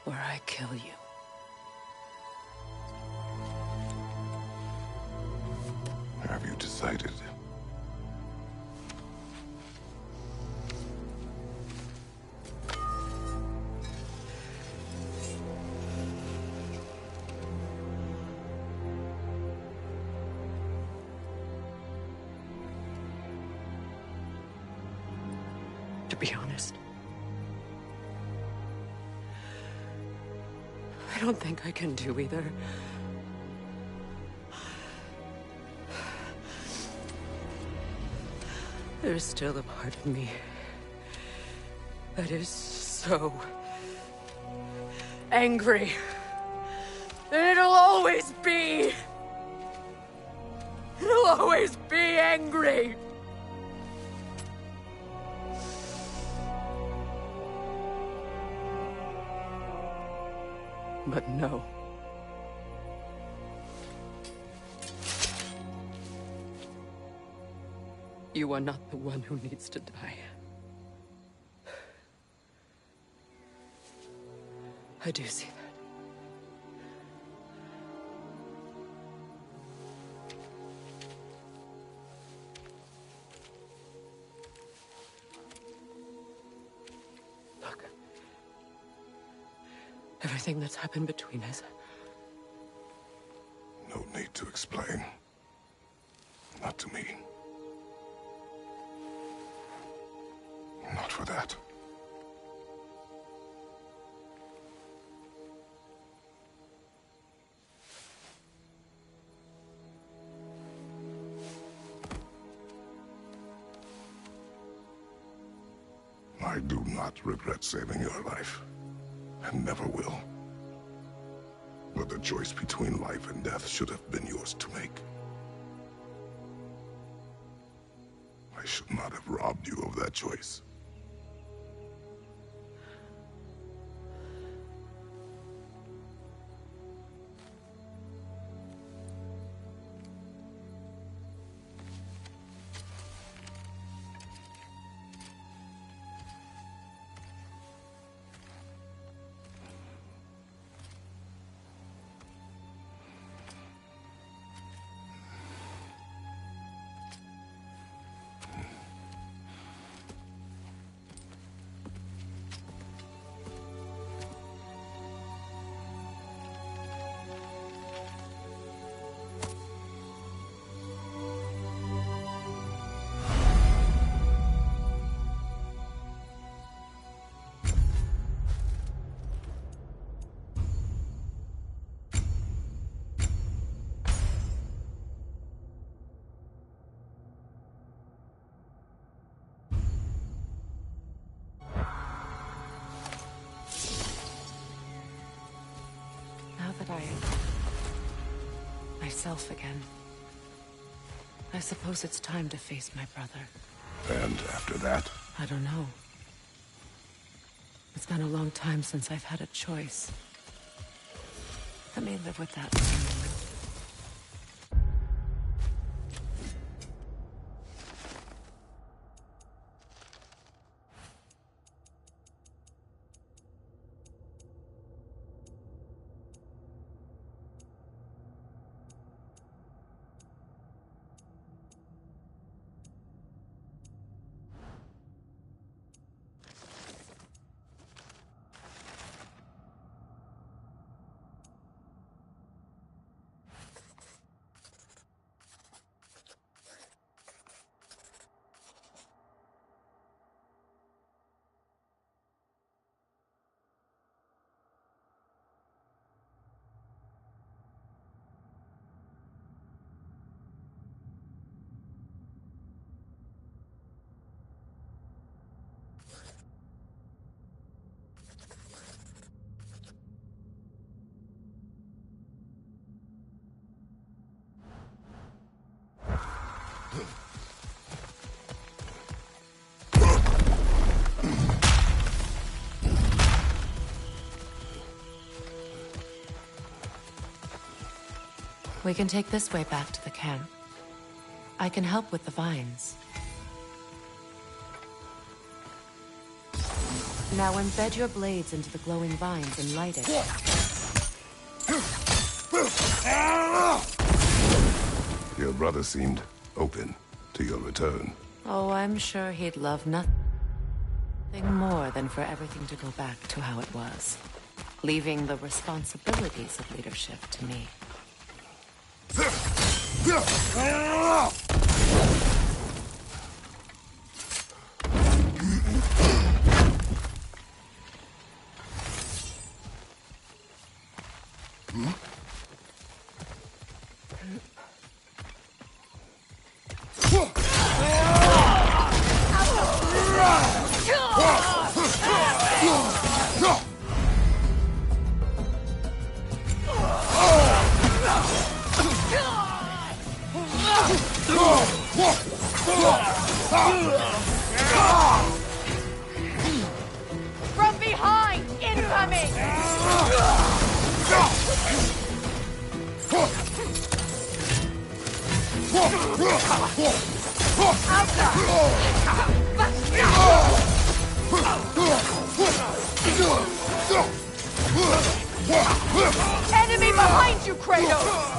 where I kill you. have you decided? To be honest, I don't think I can do either. There's still a part of me that is so angry. And it'll always be. It'll always be angry. But no. You are not the one who needs to die. I do see that. Look. Everything that's happened between us. No need to explain. Not to me. Not for that. I do not regret saving your life, and never will. But the choice between life and death should have been yours to make. I should not have robbed you of that choice. That I am myself again. I suppose it's time to face my brother. And after that? I don't know. It's been a long time since I've had a choice. Let me live with that for a moment. We can take this way back to the camp. I can help with the vines. Now embed your blades into the glowing vines and light it. Your brother seemed open to your return. Oh, I'm sure he'd love nothing more than for everything to go back to how it was, leaving the responsibilities of leadership to me. From behind! Incoming! Enemy behind you, Kratos!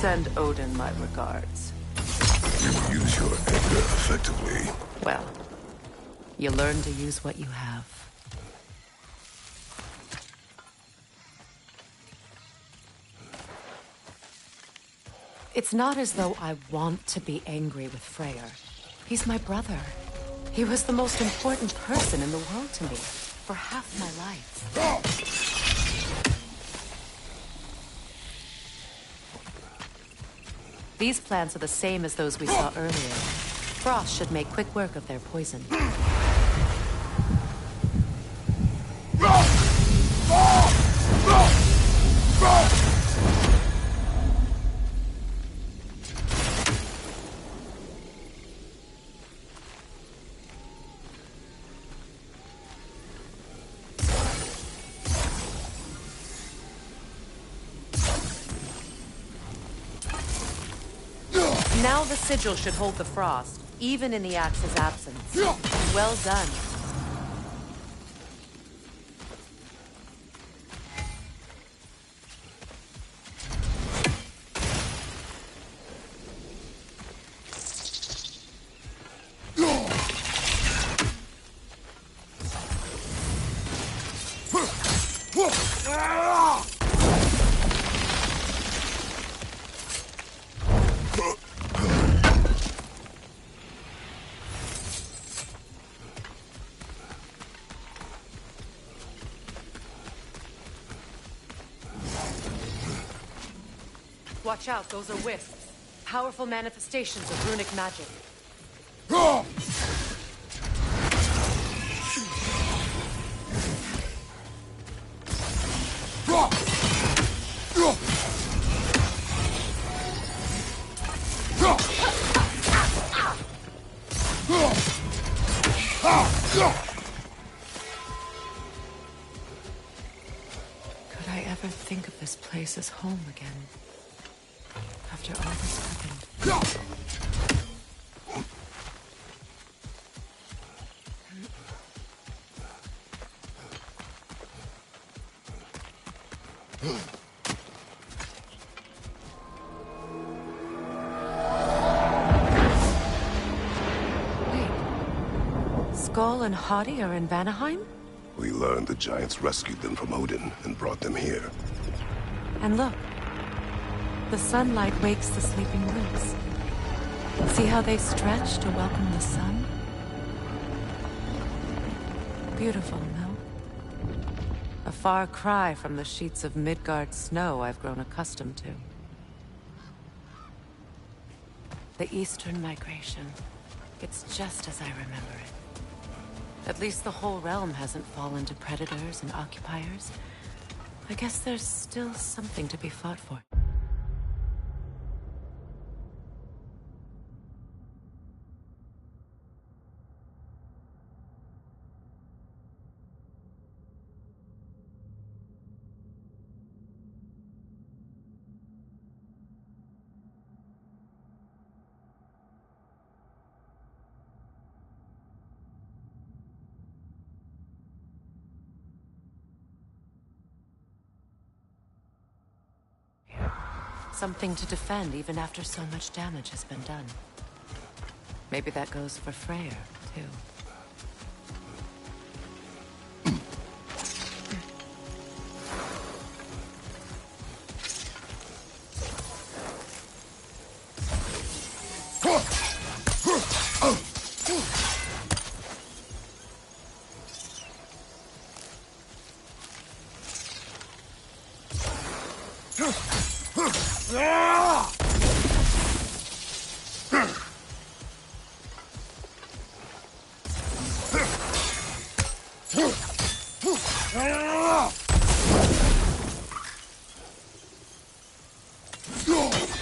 Send Odin my regards. You use your anger effectively. Well, you learn to use what you have. It's not as though I want to be angry with Freyr. He's my brother. He was the most important person in the world to me for half my life. These plants are the same as those we saw earlier. Frost should make quick work of their poison. Now the sigil should hold the frost, even in the axe's absence. Well done. Watch out, those are wisps. Powerful manifestations of runic magic. Could I ever think of this place as home again? After all this happened. Wait. Skull and Hati are in Vanaheim? We learned the giants rescued them from Odin and brought them here. And look. The sunlight wakes the sleeping roots. See how they stretch to welcome the sun? Beautiful, no? A far cry from the sheets of Midgard snow I've grown accustomed to. The Eastern Migration. It's just as I remember it. At least the whole realm hasn't fallen to predators and occupiers. I guess there's still something to be fought for. Something to defend even after so much damage has been done. Maybe that goes for Freyr, too.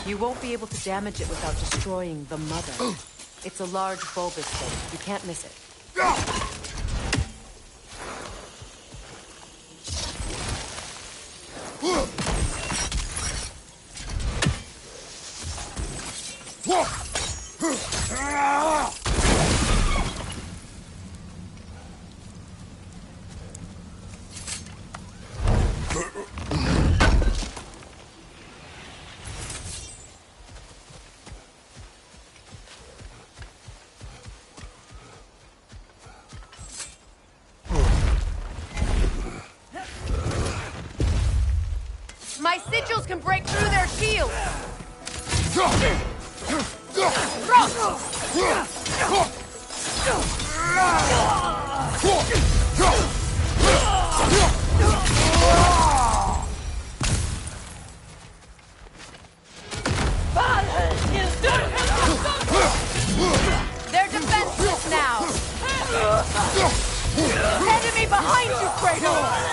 You won't be able to damage it without destroying the mother. It's a large bulbous thing. You can't miss it. My sigils can break through their shields! They're defenseless now! Enemy behind you, Kratos!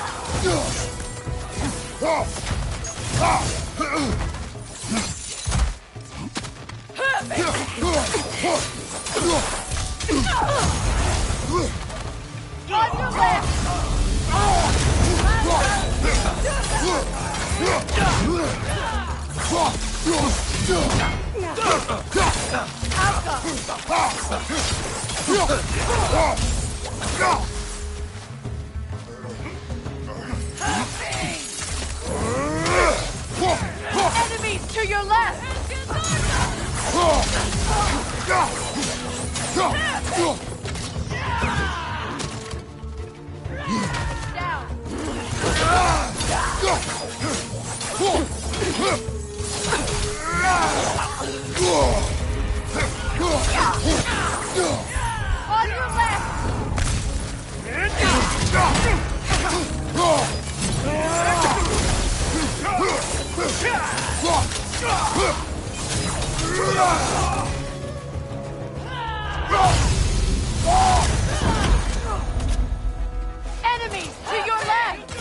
On your left! Enemies to your left! On your enemies to your left!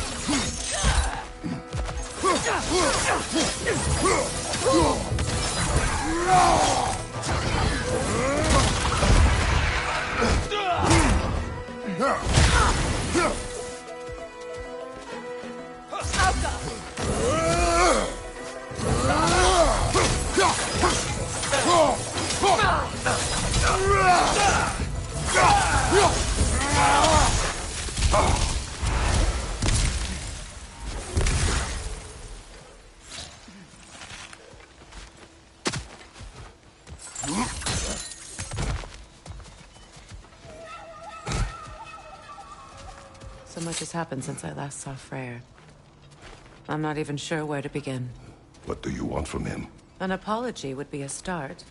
So much has happened since I last saw Freyr. I'm not even sure where to begin. What do you want from him? An apology would be a start.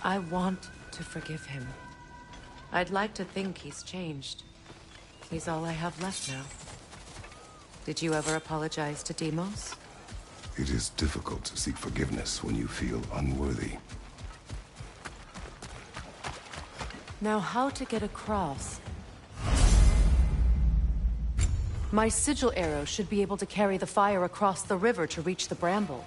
I want to forgive him. I'd like to think he's changed. He's all I have left now. Did you ever apologize to Deimos? It is difficult to seek forgiveness when you feel unworthy. Now, how to get across? My sigil arrow should be able to carry the fire across the river to reach the bramble.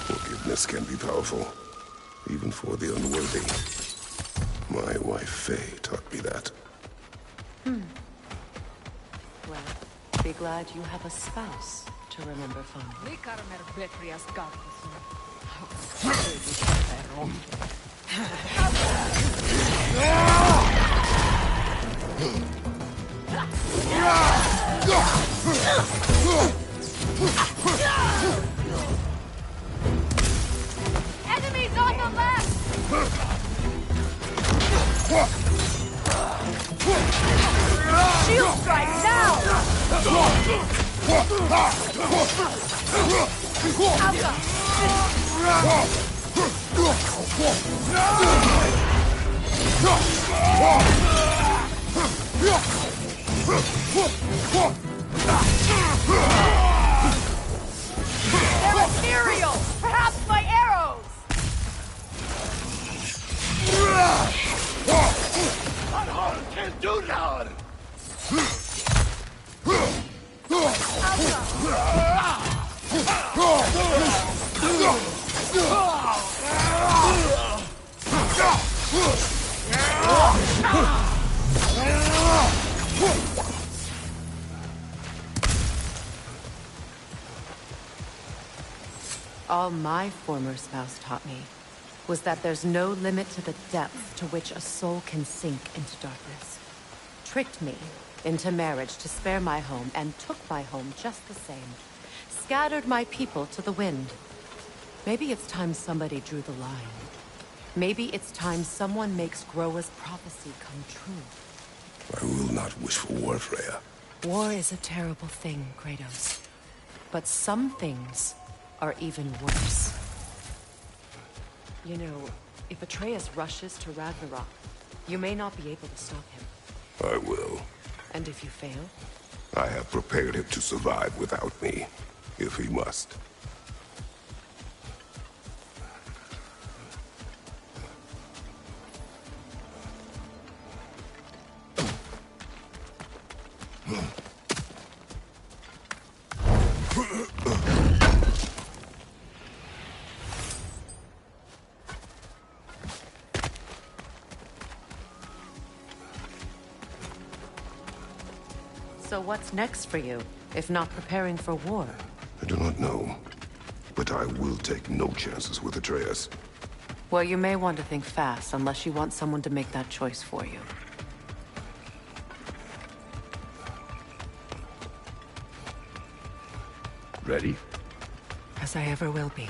Forgiveness can be powerful, even for the unworthy. My wife, Faye, taught me that. Well, be glad you have a spouse to remember fondly. Enemies on the left! Shield strike now! They're ethereal! Perhaps my arrows! Can't do that! All my former spouse taught me was that there's no limit to the depth to which a soul can sink into darkness. Tricked me into marriage to spare my home, and took my home just the same. Scattered my people to the wind. Maybe it's time somebody drew the line. Maybe it's time someone makes Groa's prophecy come true. I will not wish for war, Freya. War is a terrible thing, Kratos. But some things are even worse. You know, if Atreus rushes to Ragnarok, you may not be able to stop him. I will. And if you fail? I have prepared him to survive without me, if he must. So what's next for you, if not preparing for war? I do not know, but I will take no chances with Atreus. Well, you may want to think fast, unless you want someone to make that choice for you. Ready? As I ever will be.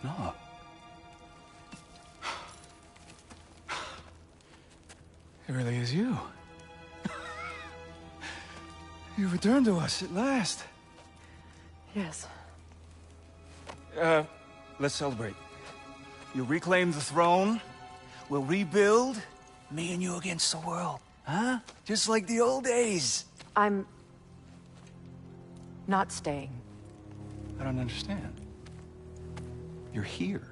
No. It really is you. You returned to us at last. Yes. Let's celebrate. You reclaim the throne. We'll rebuild. Me and you against the world. Huh? Just like the old days. I'm not staying. I don't understand. You're here.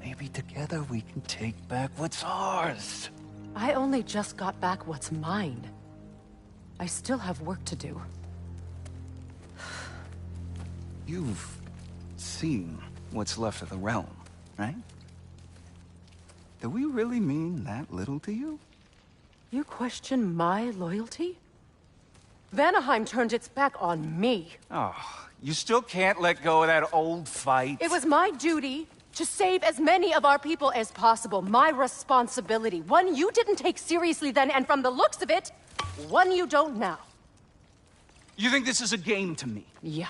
Maybe together we can take back what's ours. I only just got back what's mine. I still have work to do. You've seen what's left of the realm, right? Do we really mean that little to you? You question my loyalty? Vanaheim turned its back on me. Oh, you still can't let go of that old fight? It was my duty to save as many of our people as possible. My responsibility. One you didn't take seriously then, and from the looks of it, one you don't now. You think this is a game to me? Yeah.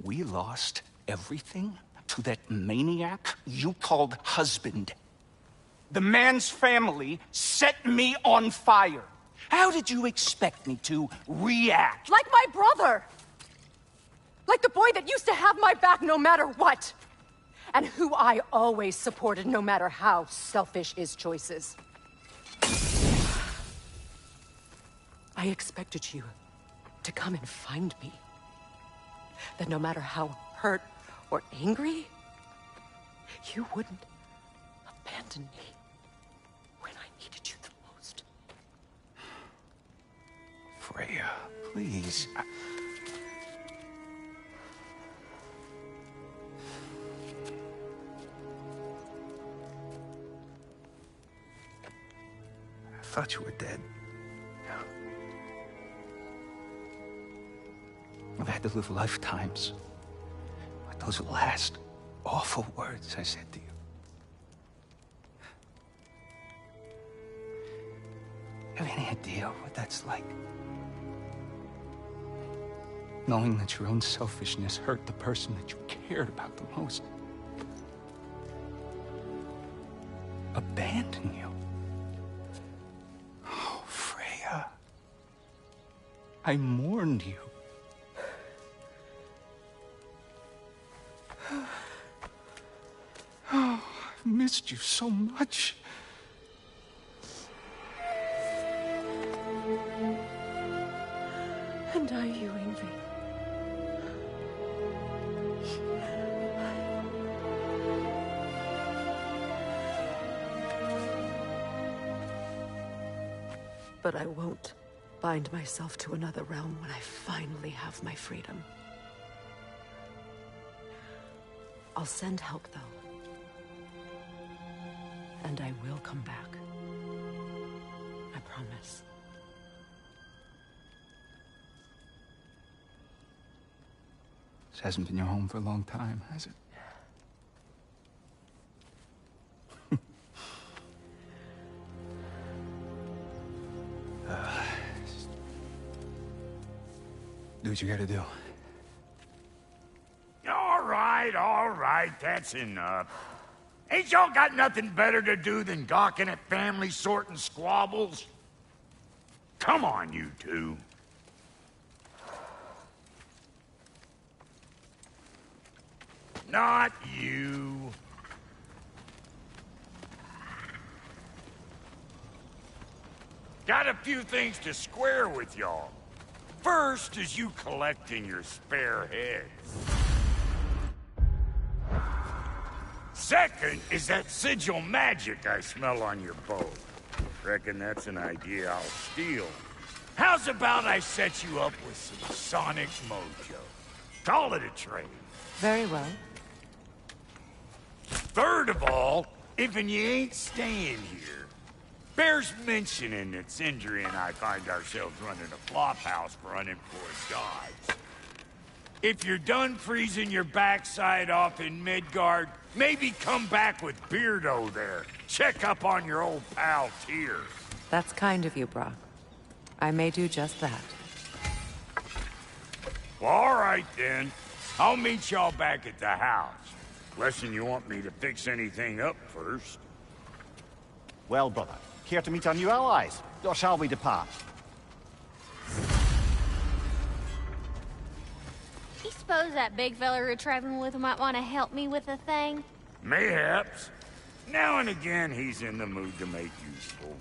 We lost everything to that maniac you called husband. The man's family set me on fire. How did you expect me to react? Like my brother! Like the boy that used to have my back no matter what! And who I always supported no matter how selfish his choices. I expected you to come and find me. That no matter how hurt or angry, you wouldn't abandon me when I needed you the most. Freya, please. I thought you were dead. I've had to live lifetimes with those last awful words I said to you. Have any idea what that's like? Knowing that your own selfishness hurt the person that you cared about the most. Abandon you. Oh, Freya. I mourned you. Oh, I've missed you so much. And are you, Ingrid? But I won't bind myself to another realm when I finally have my freedom. I'll send help, though. And I will come back. I promise. This hasn't been your home for a long time, has it? Do what you gotta do. All right, that's enough. Ain't y'all got nothing better to do than gawking at family sorting squabbles? Come on, you two. Not you. Got a few things to square with y'all. First is you collecting your spare heads. Second is that sigil magic I smell on your boat. Reckon that's an idea I'll steal. How's about I set you up with some sonic mojo? Call it a trade. Very well. Third of all, if you ain't staying here, bears mentioning that Sindri and I find ourselves running a flop house for unemployed gods. If you're done freezing your backside off in Midgard, maybe come back with Beardo there. Check up on your old pal Tyr. That's kind of you, Brock. I may do just that. Well, all right then. I'll meet y'all back at the house. Lesson you want me to fix anything up first. Well, brother, care to meet our new allies? Or shall we depart? You suppose that big fella we're traveling with might want to help me with a thing? Mayhaps. Now and again, he's in the mood to make useful.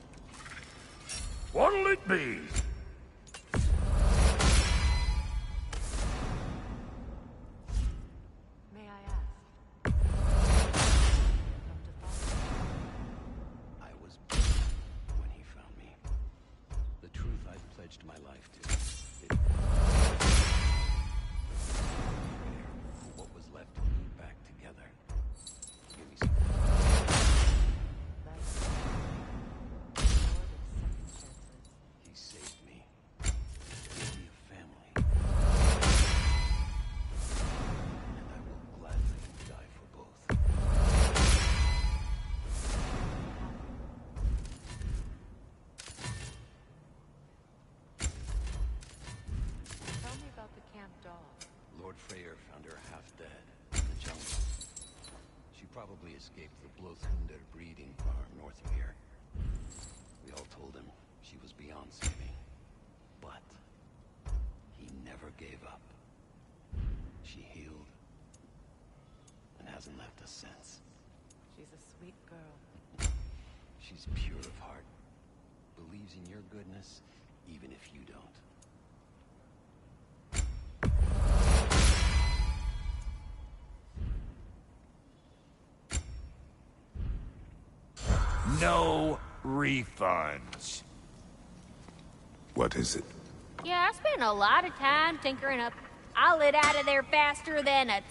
What'll it be? May I ask? I was when he found me. The truth I've pledged my life to. What was left to put back together. Give me some. He saved me. Gave me a family. And I will gladly die for both. Tell me about the camp dog. Lord Freyr found her half dead in the jungle. She probably escaped the Blothhunder breeding farm north of here. We all told him she was beyond saving. But he never gave up. She healed and hasn't left us since. She's a sweet girl. She's pure of heart. Believes in your goodness, even if you don't. No refunds. What is it? Yeah, I spent a lot of time tinkering up. I lit out of there faster than a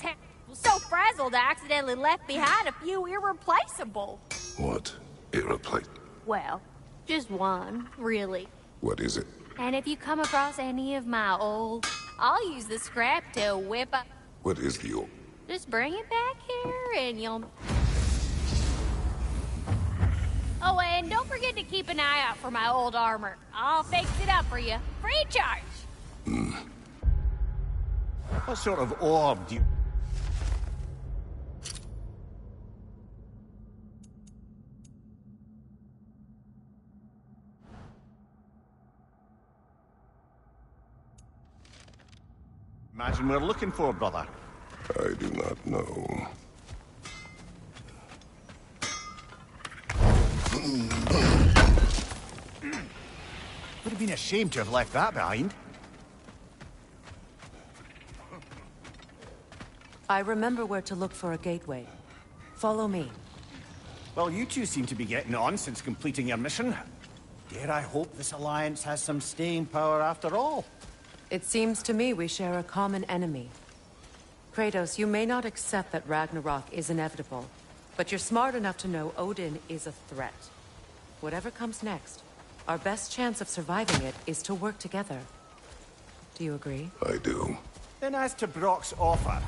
was so frazzled I accidentally left behind a few irreplaceable. What? Irreplaceable? Well, just one, really. What is it? And if you come across any of my old, I'll use the scrap to whip up. What is the old? Just bring it back here and you'll... Oh, and don't forget to keep an eye out for my old armor. I'll fix it up for you. Free charge. What sort of orb do you... imagine we're looking for, brother? I do not know. Would have been a shame to have left that behind. I remember where to look for a gateway. Follow me. Well, you two seem to be getting on since completing your mission. Dare I hope this alliance has some staying power after all? It seems to me we share a common enemy. Kratos, you may not accept that Ragnarok is inevitable, but you're smart enough to know Odin is a threat. Whatever comes next, our best chance of surviving it is to work together. Do you agree? I do. Then as to Brock's offer,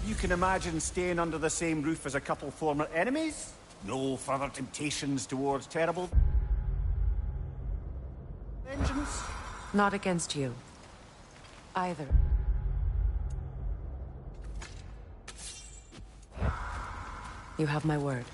you can imagine staying under the same roof as a couple former enemies? No further temptations towards terrible... vengeance? Not against you. Either. You have my word.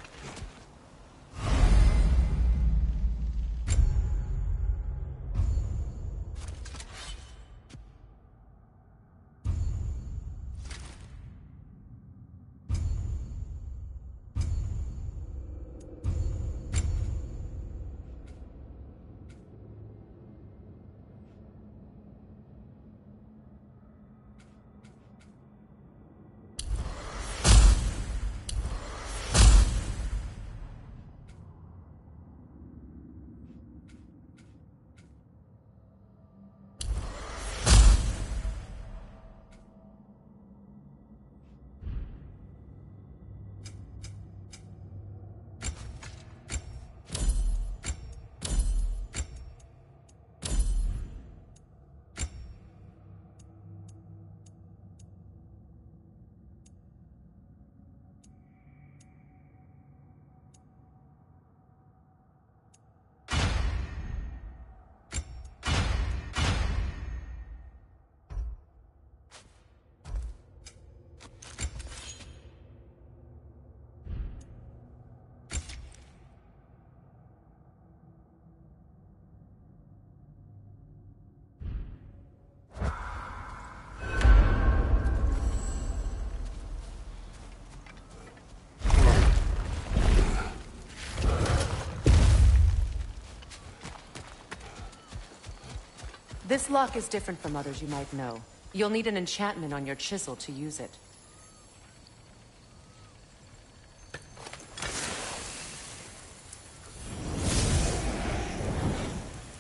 This lock is different from others you might know. You'll need an enchantment on your chisel to use it.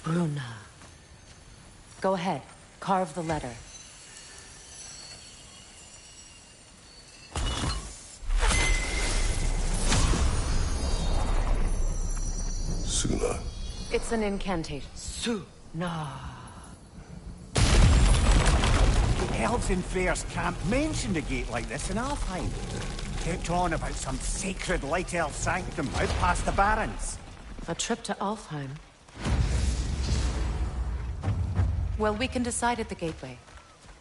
Bruna. Go ahead. Carve the letter. Suna. It's an incantation. Suna. The elves in Freyr's camp mentioned a gate like this in Alfheim. Kept on about some sacred light elf sanctum out past the barrens. A trip to Alfheim. Well, we can decide at the gateway.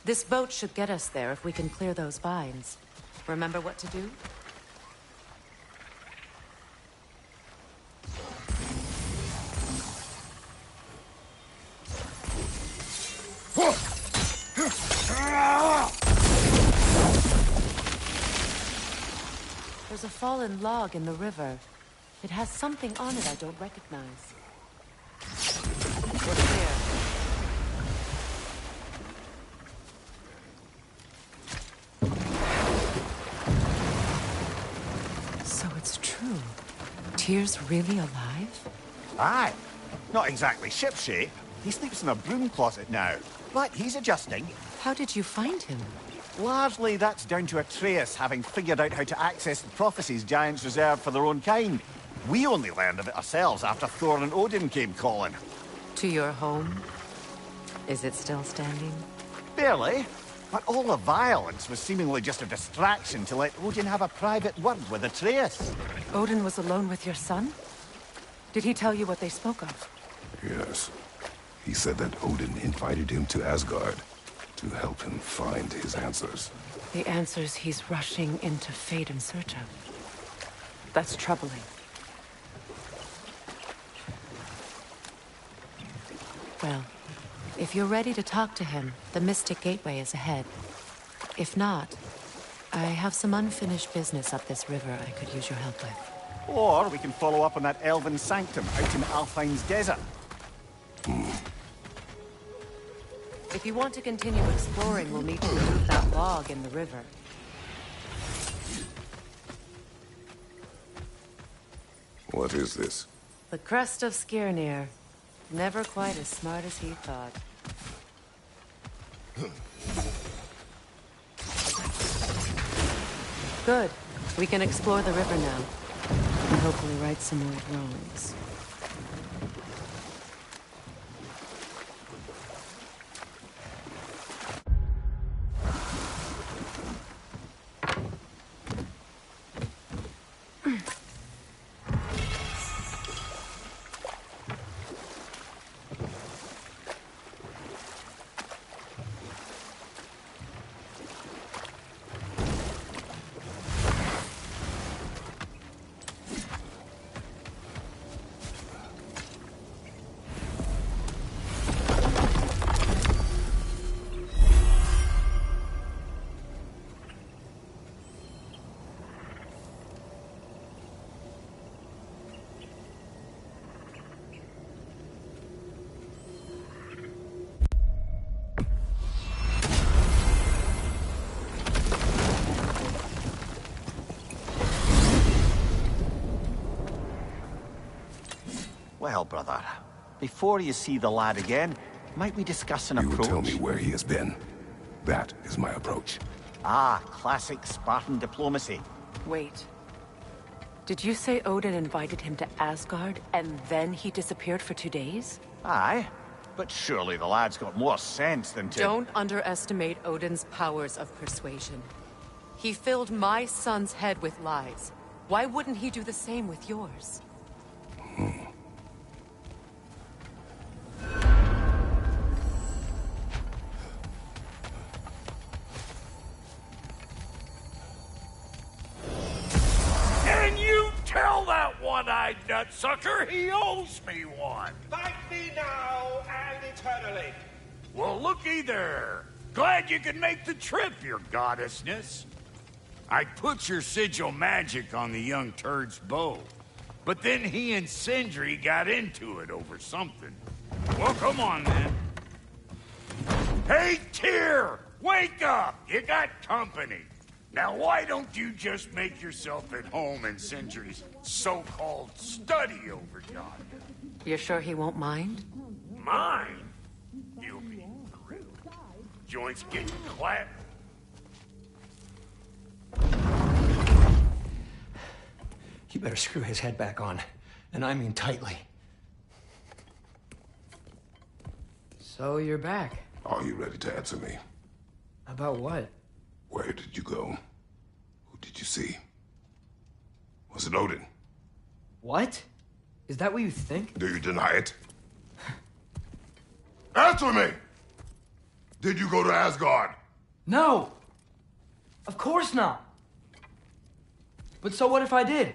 This boat should get us there if we can clear those vines. Remember what to do? There's a fallen log in the river. It has something on it I don't recognize. What's there? So it's true. Tyr's really alive? Aye. Not exactly shipshape. He sleeps in a broom closet now. But he's adjusting. How did you find him? Largely, that's down to Atreus having figured out how to access the prophecies giants reserved for their own kind. We only learned of it ourselves after Thor and Odin came calling. To your home? Is it still standing? Barely. But all the violence was seemingly just a distraction to let Odin have a private word with Atreus. Odin was alone with your son? Did he tell you what they spoke of? Yes. He said that Odin invited him to Asgard to help him find his answers. The answers he's rushing into fate in search of. That's troubling. Well, if you're ready to talk to him, the Mystic Gateway is ahead. If not, I have some unfinished business up this river I could use your help with. Or we can follow up on that elven sanctum out in Alfheim's desert. If you want to continue exploring, we'll need to remove that log in the river. What is this? The crest of Skirnir. Never quite as smart as he thought. Good. We can explore the river now. And hopefully right some old wrongs. Well, brother, before you see the lad again, might we discuss an You will approach? tell me where he has been. That is my approach. Ah, classic Spartan diplomacy. Wait. Did you say Odin invited him to Asgard, and then he disappeared for 2 days? Aye, but surely the lad's got more sense than to... Don't underestimate Odin's powers of persuasion. He filled my son's head with lies. Why wouldn't he do the same with yours? And you tell that one-eyed nutsucker he owes me one. Thank me now and eternally. Well, looky there. Glad you could make the trip, your goddessness. I put your sigil magic on the young turd's bow, but then he and Sindri got into it over something. Well, come on, then. Hey, Tyr! Wake up! You got company. Now, why don't you just make yourself at home in Sindri's so-called study over yonder? You're sure he won't mind? Mine? You'll be thrilled. Joints getting clapped. You better screw his head back on. And I mean tightly. So you're back. Are you ready to answer me? About what? Where did you go? Who did you see? Was it Odin? What? Is that what you think? Do you deny it? Answer me! Did you go to Asgard? No! Of course not! But so what if I did?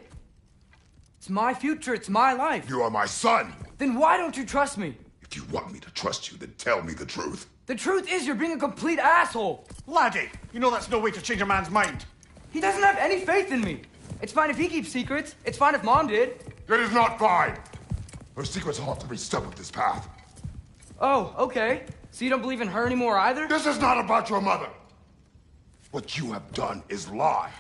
It's my future, it's my life. You are my son! Then why don't you trust me? If you want me to trust you, then tell me the truth. The truth is you're being a complete asshole. Laddie, you know that's no way to change a man's mind. He doesn't have any faith in me. It's fine if he keeps secrets. It's fine if Mom did. It is not fine. Her secrets will have to be step of this path. Oh, okay. So you don't believe in her anymore either? This is not about your mother. What you have done is lie.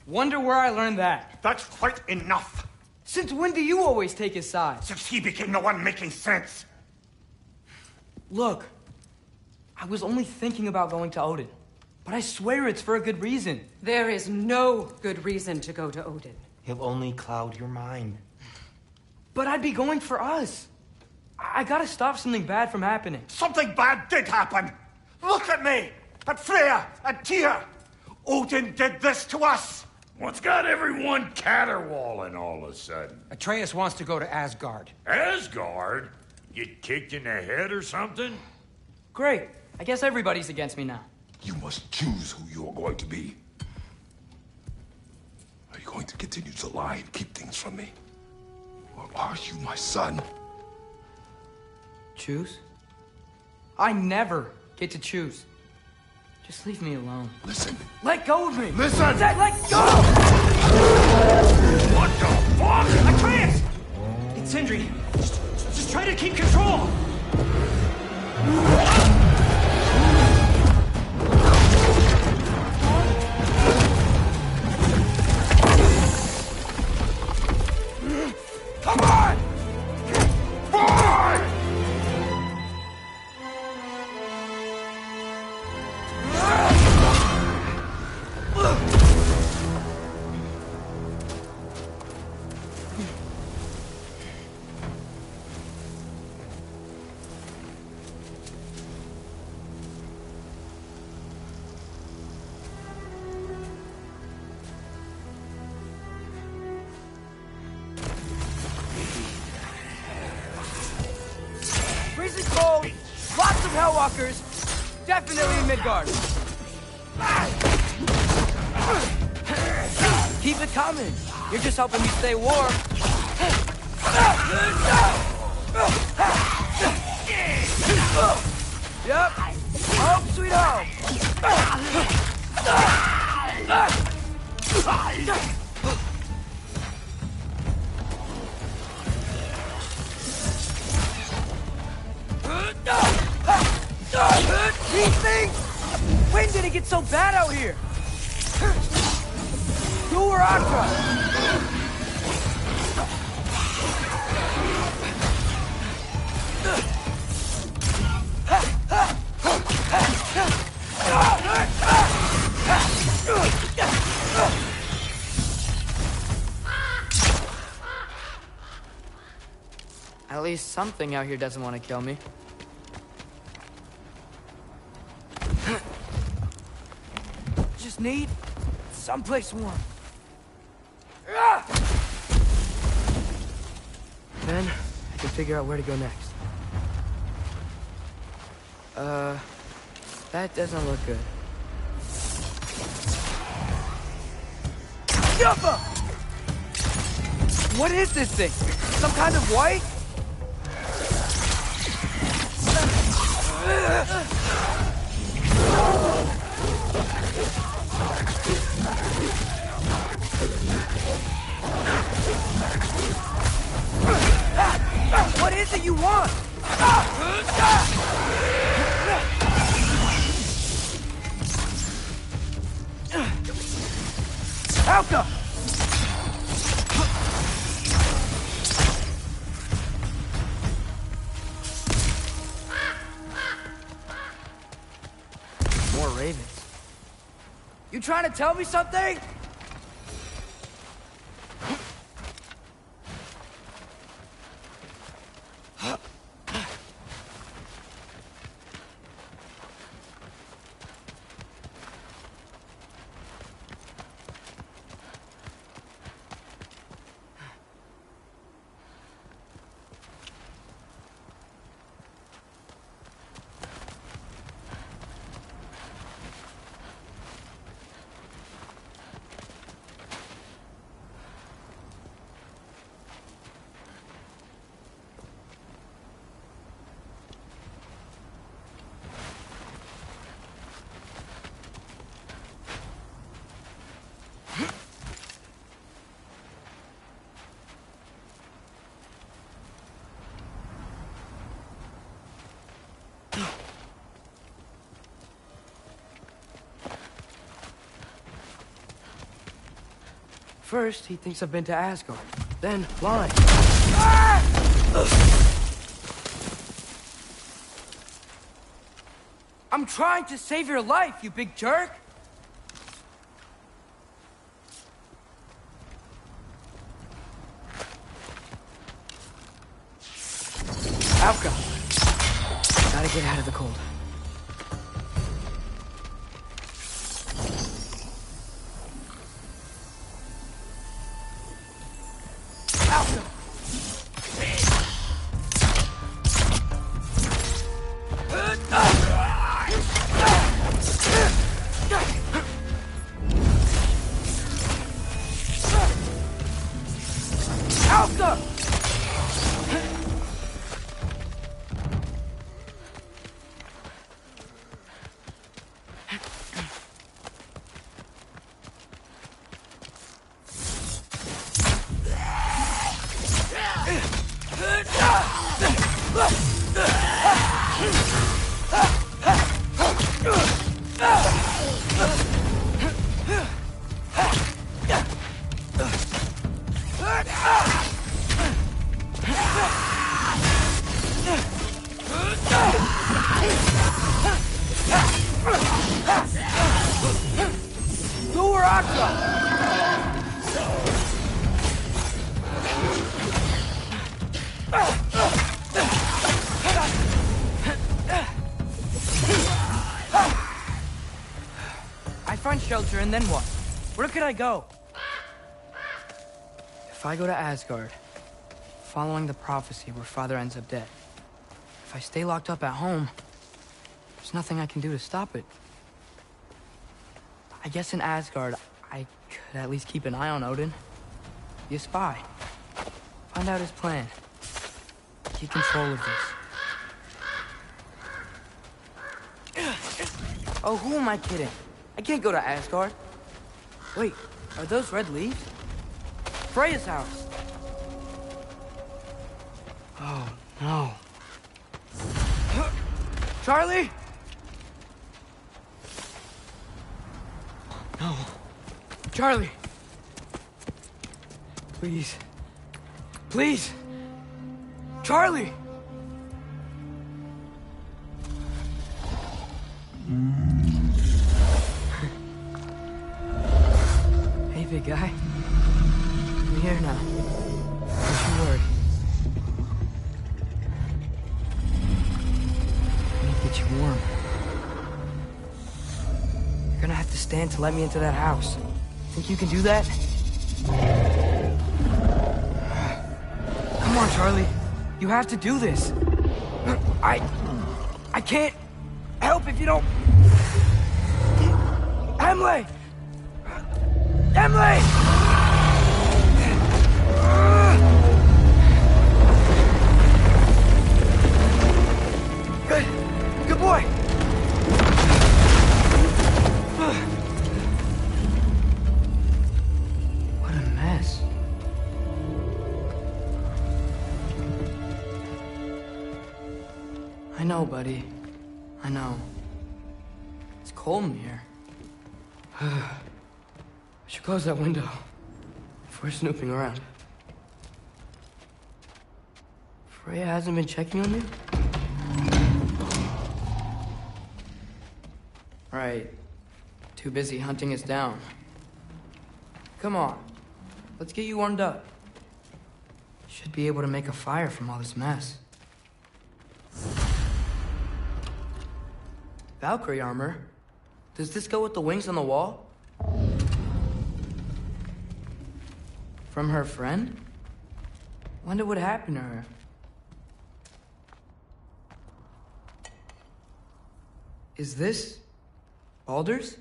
Wonder where I learned that. That's quite enough. Since when do you always take his side? Since he became the one making sense. Look, I was only thinking about going to Odin. But I swear it's for a good reason. There is no good reason to go to Odin. He'll only cloud your mind. But I'd be going for us. I gotta stop something bad from happening. Something bad did happen. Look at me, at Freya, at Tyr. Odin did this to us. What's got everyone caterwauling all of a sudden? Atreus wants to go to Asgard. Asgard? Get kicked in the head or something? Great. I guess everybody's against me now. You must choose who you are going to be. Are you going to continue to lie and keep things from me? Or are you my son? Choose? I never get to choose. Just leave me alone. Listen. Let go of me! Listen! Dad, let go! What the fuck? Atreus! It's Sindri. Just try to keep control! Come on! Fine! Freezing cold, lots of Hellwalkers, definitely in Midgard. Keep it coming. You're just helping me stay warm. Yep. Home sweet home. These things! When did it get so bad out here? You or Aqua? At least something out here doesn't want to kill me. Just need someplace warm. Then I can figure out where to go next. That doesn't look good. Yuppa! What is this thing? Some kind of white? What is it you want? Helka! More ravens. You trying to tell me something? First, he thinks I've been to Asgard. Then, lying. I'm trying to save your life, you big jerk! Alka! Gotta get out of the cold. Shelter, and then what? Where could I go? If I go to Asgard, following the prophecy where Father ends up dead, if I stay locked up at home, there's nothing I can do to stop it. I guess in Asgard, I could at least keep an eye on Odin. Be a spy. Find out his plan. Keep control of this. Oh, who am I kidding? I can't go to Asgard. Wait, are those red leaves? Freya's house. Oh, no. Charlie? No. Charlie. Please. Please. Charlie! Hey, big guy. I'm here now. Don't you worry. I need to get you warm. You're gonna have to stand to let me into that house. Think you can do that? Come on, Charlie. You have to do this. I can't help if you don't... Emily! Emily! Good. Good boy. What a mess. I know, buddy. I know. It's cold in here. should close that window if we're snooping around. Freya hasn't been checking on you? Right. Too busy hunting us down. Come on. Let's get you warmed up. Should be able to make a fire from all this mess. Valkyrie armor? Does this go with the wings on the wall? From her friend? Wonder what happened to her. Is this Baldur's?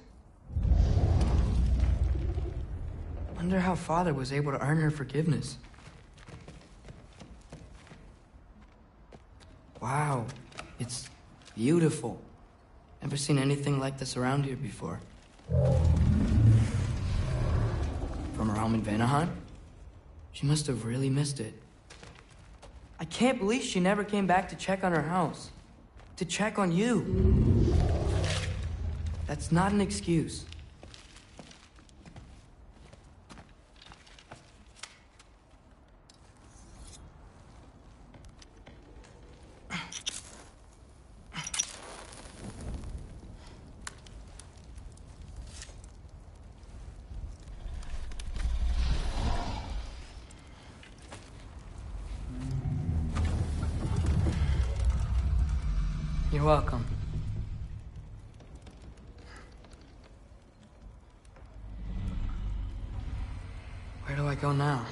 Wonder how Father was able to earn her forgiveness. Wow, it's beautiful. Never seen anything like this around here before. From her home in Vanaheim? She must have really missed it. I can't believe she never came back to check on her house. To check on you. That's not an excuse. You're welcome. Where do I go now?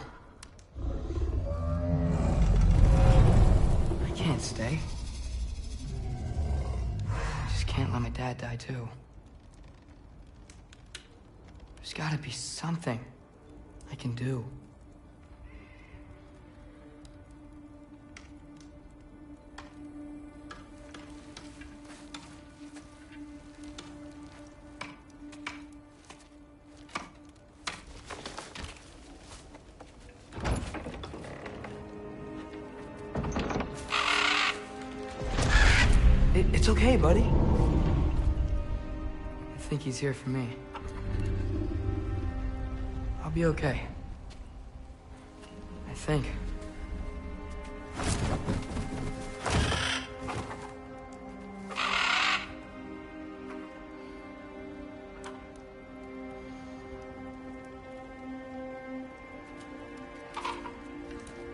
I can't stay. I just can't let my dad die too. There's gotta be something I can do. It's okay, buddy. I think he's here for me. I'll be okay. I think.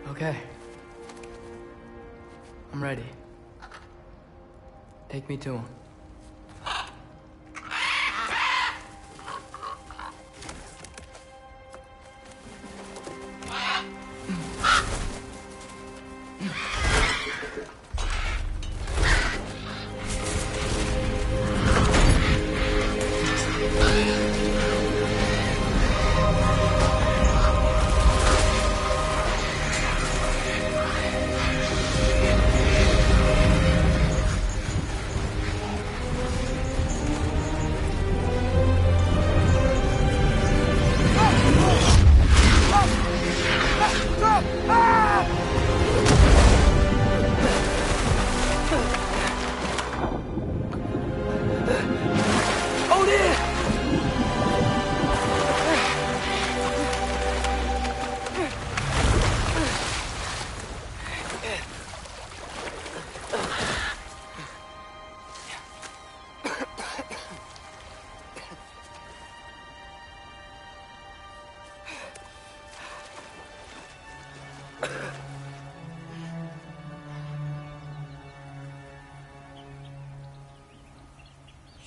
Okay. I'm ready. Take me to him.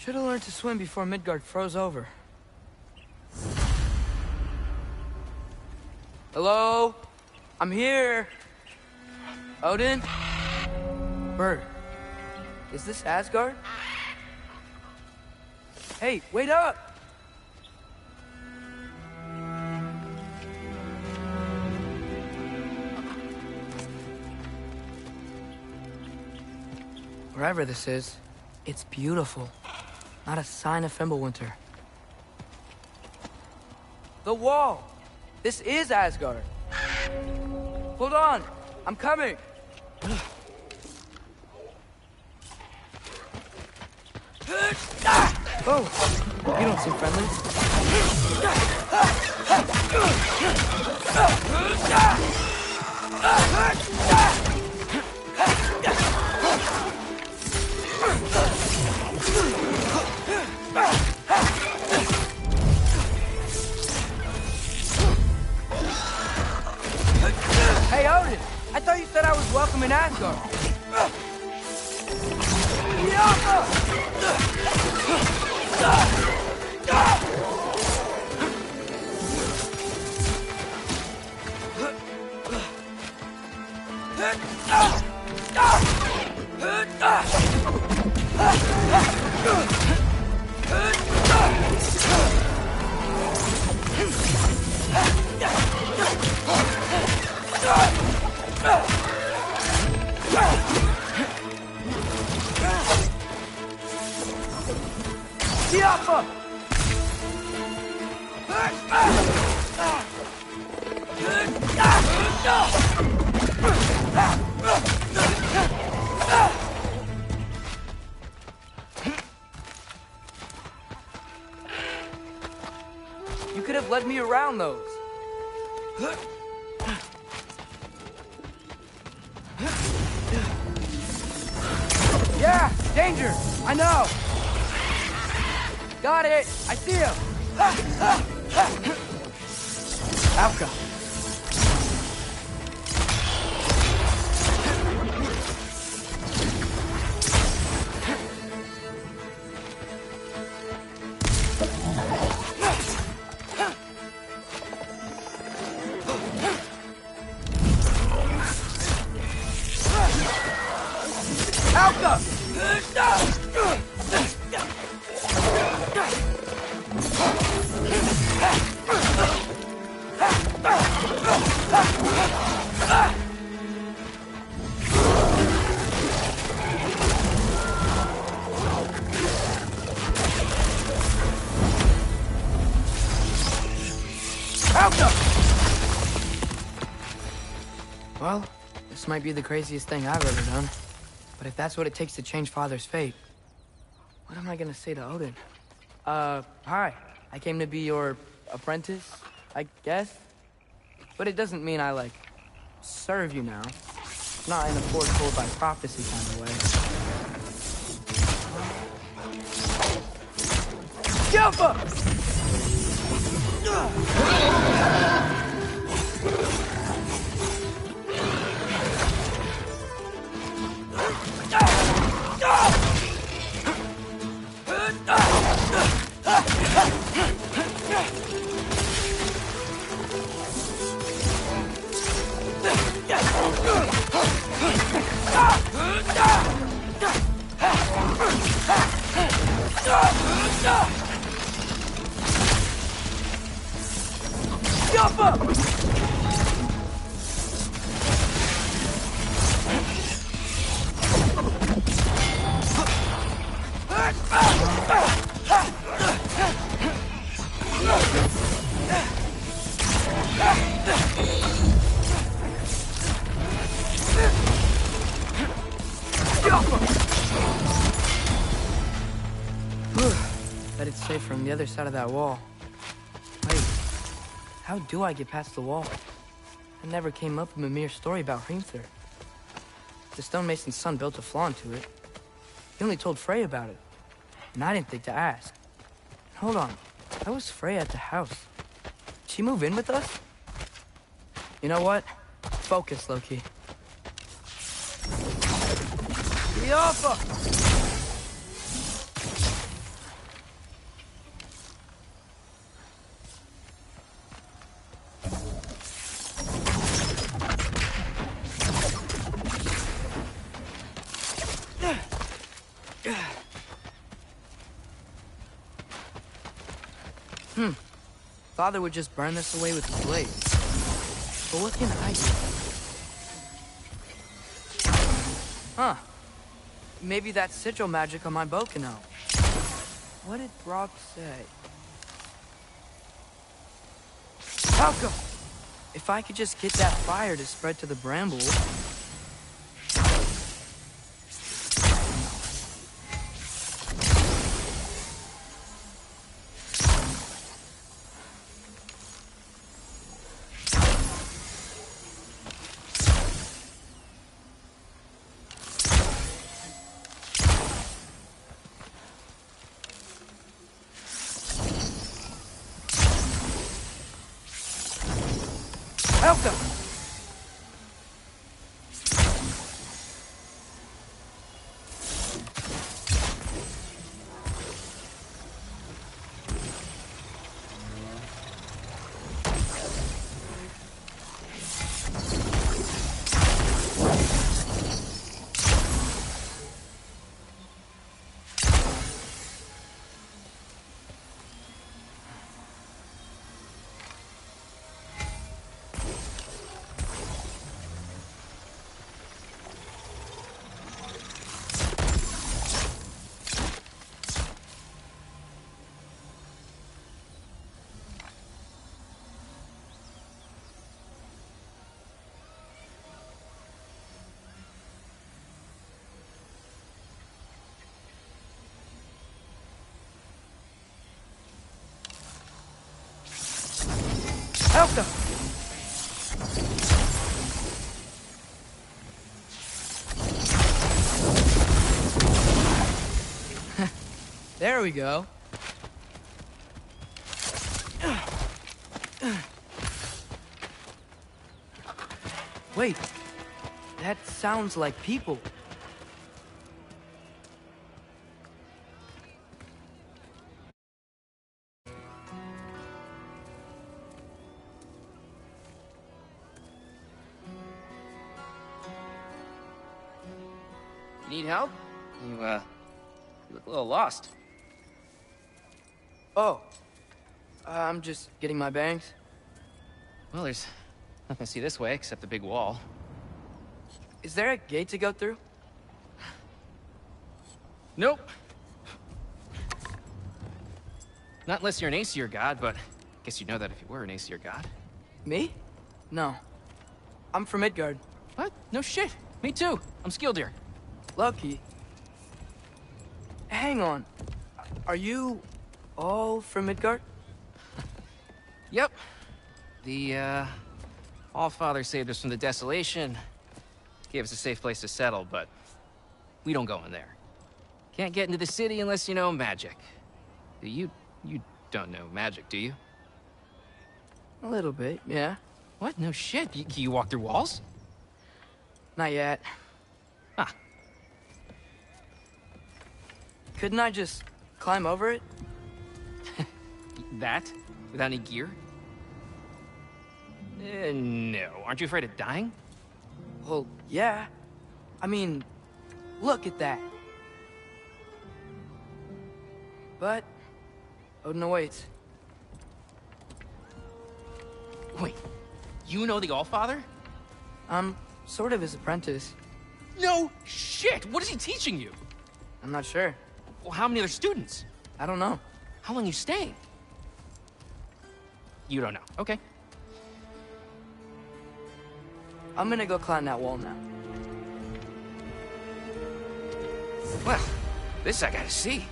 Should have learned to swim before Midgard froze over. Hello? I'm here. Odin? Bird. Is this Asgard? Hey, wait up! Wherever this is, it's beautiful. Not a sign of Fimbulwinter. The wall! This is Asgard! Hold on! I'm coming! Oh, you don't seem friendly. Hey, Odin! I thought you said I was welcome in Asgard. You could have led me around those. Yeah, danger! I know! Got it! I see him! Alka. Well, this might be the craziest thing I've ever done. But if that's what it takes to change Father's fate, what am I gonna say to Odin? Hi. I came to be your apprentice, I guess? But it doesn't mean I, like, serve you now. Not in a foretold by prophecy kind of way. Jump up! Jump up! Bet it's safe from the other side of that wall. Wait, how do I get past the wall? I never came up with a mere story about Hrimthur. The stonemason's son built a flaw into it. He only told Frey about it, and I didn't think to ask. Hold on, how was Frey at the house? Did she move in with us? You know what? Focus, Loki. Yoppa! Father would just burn this away with his blade. But what can I do? Huh. Maybe that sigil magic on my bow can help. What did Brock say? Malcolm! If I could just get that fire to spread to the brambles... Help them! Help them! There we go. Wait, that sounds like people. Need help? You look a little lost. Oh, I'm just getting my bangs. Well, there's nothing to see this way except the big wall. Is there a gate to go through? Nope. Not unless you're an Aesir god, but I guess you'd know that if you were an Aesir god. Me? No. I'm from Midgard. What? No shit. Me too. I'm Skildir. Lucky. Hang on. Are you all from Midgard? Yep. The, Allfather saved us from the desolation. Gave us a safe place to settle, but we don't go in there. Can't get into the city unless you know magic. You don't know magic, do you? A little bit, yeah. What? No shit. Can you walk through walls? Not yet. Huh. Couldn't I just climb over it? That? Without any gear? No. Aren't you afraid of dying? Well, yeah. I mean, look at that. But Odin awaits. Wait, you know the Allfather? I'm sort of his apprentice. No shit! What is he teaching you? I'm not sure. Well, how many other students? I don't know. How long you staying? You don't know. Okay. I'm gonna go climb that wall now. Well, this I gotta see.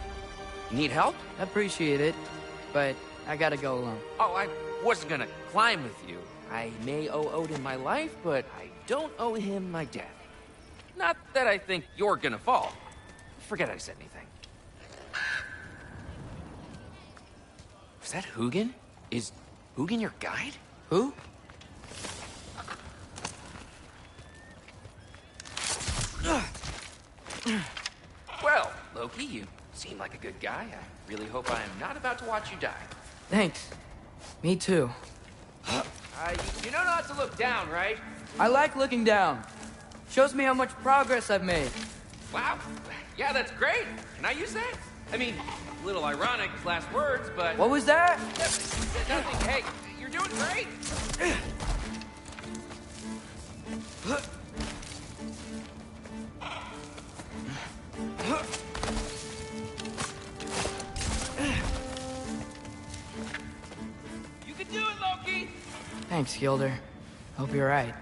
You need help? Appreciate it, but I gotta go alone. Oh, I wasn't gonna climb with you. I may owe Odin my life, but I don't owe him my death. Not that I think you're gonna fall. Forget I said anything. Was that Hugin? Is Hugin your guide? Who? Well, Loki, you seem like a good guy. I really hope I am not about to watch you die. Thanks. Me too. You know not to look down, right? I like looking down. Shows me how much progress I've made. Wow. Yeah, that's great. Can I use that? I mean, a little ironic, his last words, but... What was that? Nothing. Hey, you're doing great. You can do it, Loki! Thanks, Gilder. Hope you're right.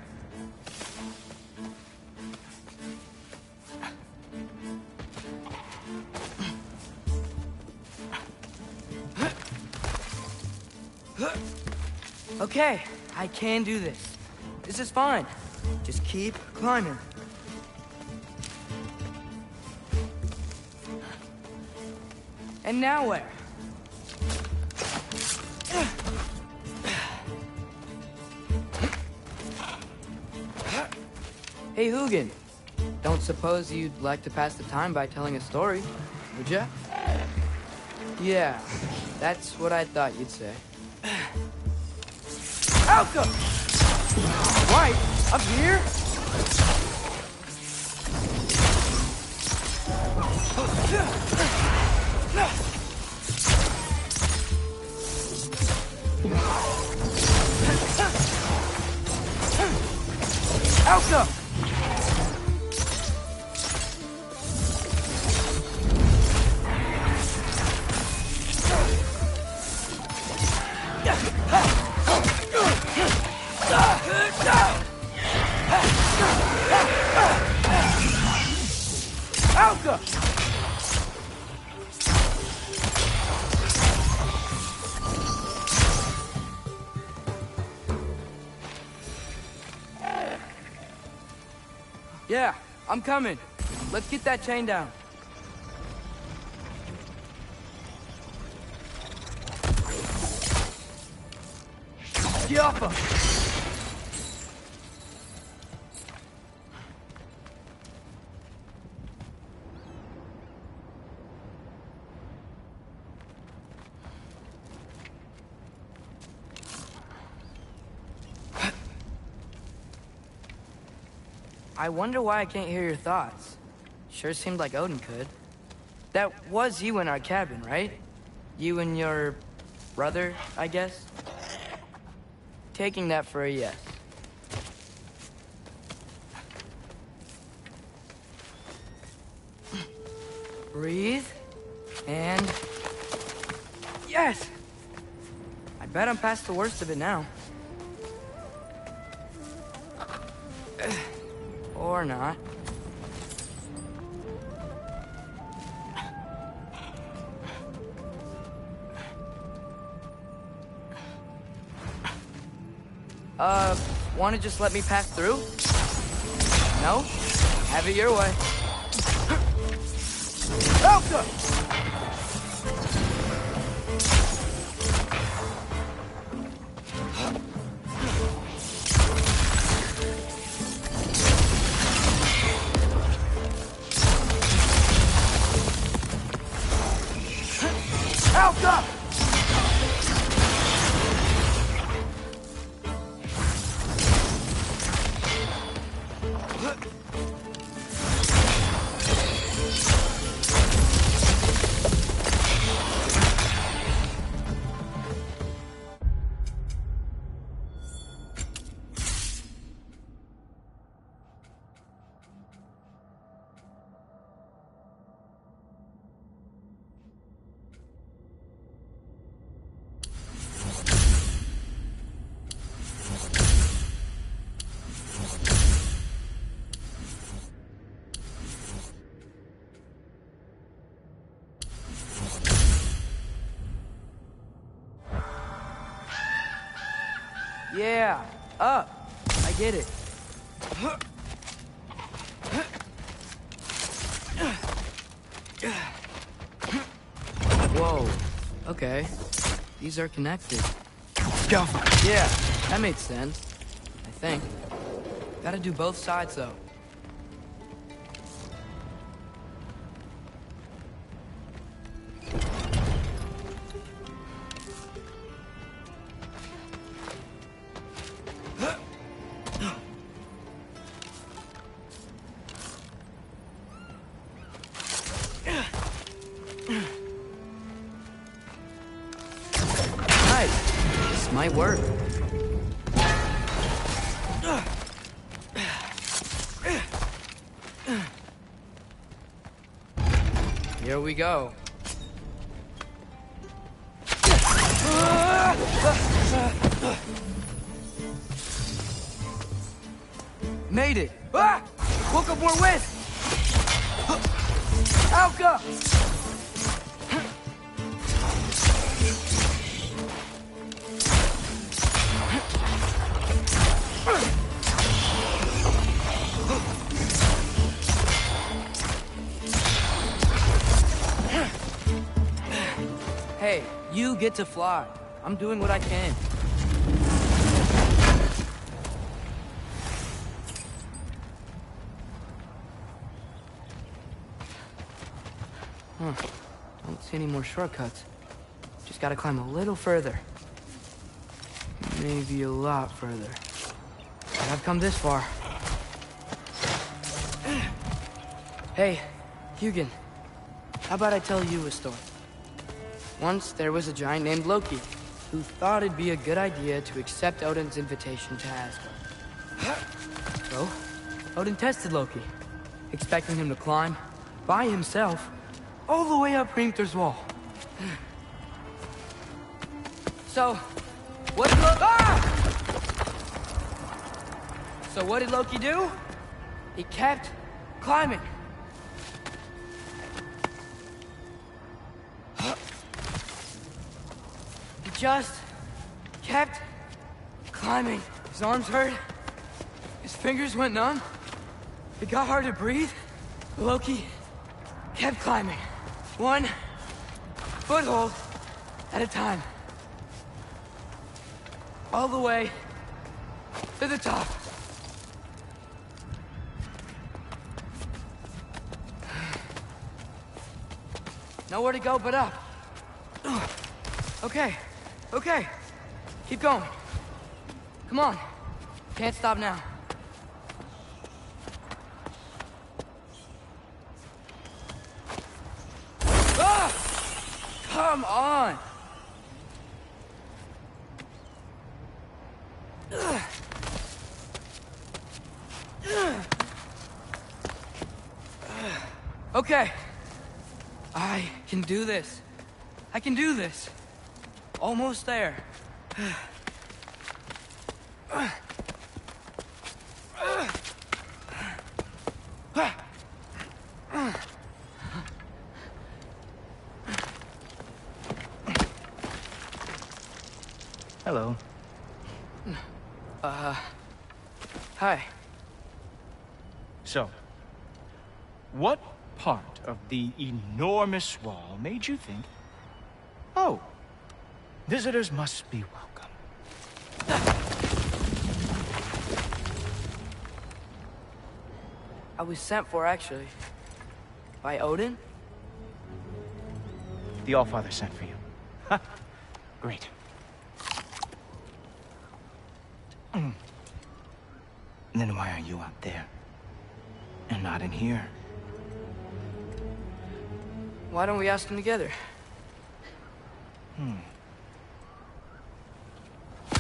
Okay, I can do this. This is fine. Just keep climbing. And now where? Hey, Hugin. Don't suppose you'd like to pass the time by telling a story, would ya? Yeah, that's what I thought you'd say. Alka! Right, up here? Alka! Alka! Yeah, I'm coming. Let's get that chain down. Giaffa! I wonder why I can't hear your thoughts. Sure seemed like Odin could. That was you in our cabin, right? You and your brother, I guess? Taking that for a yes. Breathe. And... yes! I bet I'm past the worst of it now. Or not. Wanna just let me pass through? No? Have it your way. Alka! Alka! Yeah, up. I get it. Whoa. Okay. These are connected. Go. Yeah, that made sense. I think. Gotta do both sides, though. Might work. Here we go. Made it. Ah! Woke up more wind. Alka! Hey, you get to fly. I'm doing what I can. Huh. Don't see any more shortcuts. Just gotta climb a little further. Maybe a lot further. But I've come this far. Hey, Hugin. How about I tell you a story? Once there was a giant named Loki, who thought it'd be a good idea to accept Odin's invitation to Asgard. So, Odin tested Loki, expecting him to climb, by himself, all the way up Hrimthur's wall. So, what did Loki do? He kept climbing. He just kept climbing. His arms hurt. His fingers went numb. It got hard to breathe. Loki kept climbing. One foothold at a time. All the way to the top. Nowhere to go but up. Okay, okay. Keep going. Come on. Can't stop now. Ah! Come on! Okay. I can do this. I can do this. Almost there. Hello. Hi. So, what part of the enormous wall made you think, oh, visitors must be welcome? I was sent for, actually. By Odin? The Allfather sent for you. Ha! Great. Then why are you out there? And not in here? Why don't we ask them together?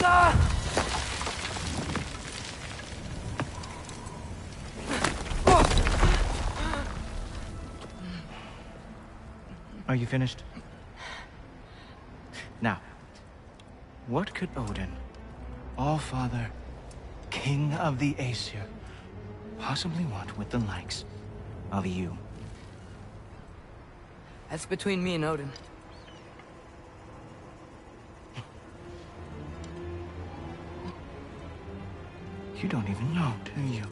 Ah! Are you finished? Now, what could Odin, Allfather, King of the Aesir, possibly want with the likes of you? That's between me and Odin. You don't even know, do you?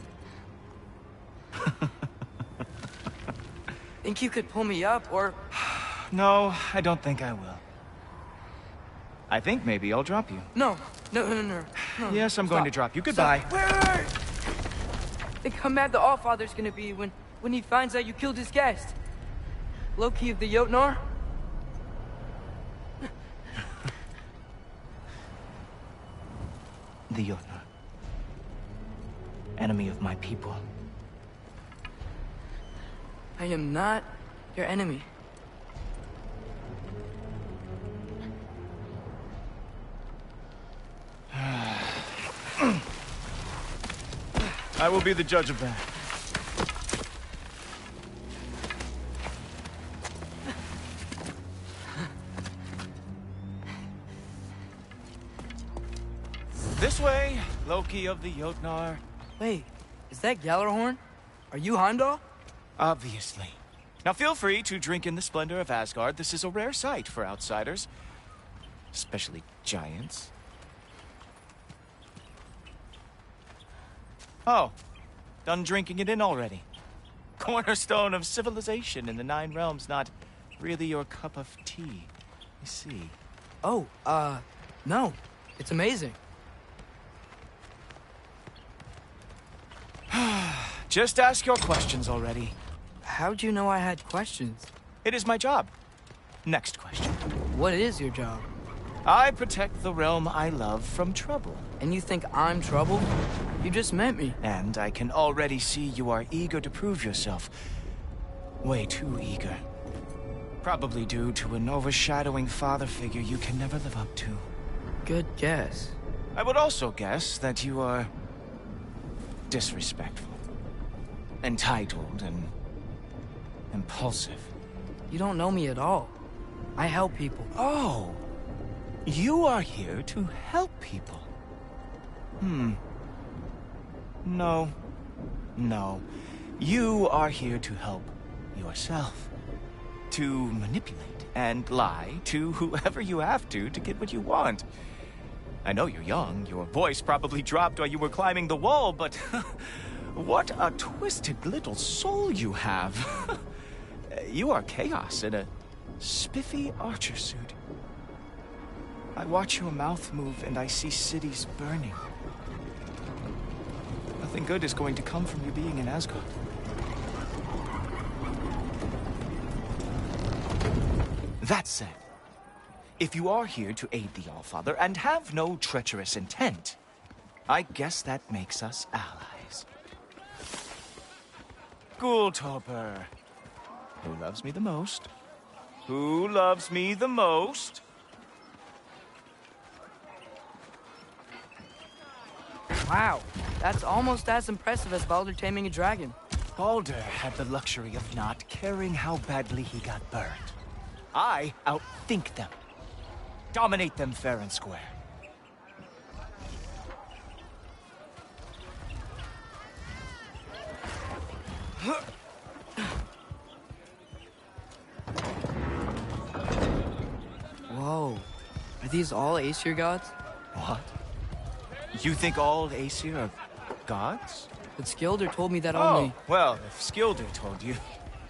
Think you could pull me up, or... No, I don't think I will. I think maybe I'll drop you. No. Yes, I'm going to drop you. Goodbye. Wait! Think how mad the Allfather's gonna be when he finds out you killed his guest. Loki of the Jotnar? The Jotnar. Enemy of my people. I am not your enemy. I will be the judge of that. This way, Loki of the Jotnar. Wait, is that Gjallarhorn? Are you Heimdall? Obviously. Now feel free to drink in the splendor of Asgard. This is a rare sight for outsiders. Especially giants. Oh, done drinking it in already. Cornerstone of civilization in the Nine Realms, not really your cup of tea, I see. Oh, no. It's amazing. Just ask your questions already. How'd you know I had questions? It is my job. Next question. What is your job? I protect the realm I love from trouble. And you think I'm trouble? You just met me. And I can already see you are eager to prove yourself. Way too eager. Probably due to an overshadowing father figure you can never live up to. Good guess. I would also guess that you are disrespectful, entitled, and impulsive. You don't know me at all. I help people. Oh, you are here to help people. No. You are here to help yourself. To manipulate and lie to whoever you have to get what you want. I know you're young, your voice probably dropped while you were climbing the wall, but what a twisted little soul you have. You are chaos in a spiffy archer suit. I watch your mouth move and I see cities burning. Nothing good is going to come from you being in Asgard. That said, if you are here to aid the Allfather and have no treacherous intent, I guess that makes us allies. Ghoultoper. Who loves me the most? Who loves me the most? Wow, that's almost as impressive as Baldur taming a dragon. Baldur had the luxury of not caring how badly he got burned. I outthink them. Dominate them fair and square. Whoa. Are these all Aesir gods? What? You think all Aesir are gods? But Skilder told me that only... Oh, well, if Skilder told you,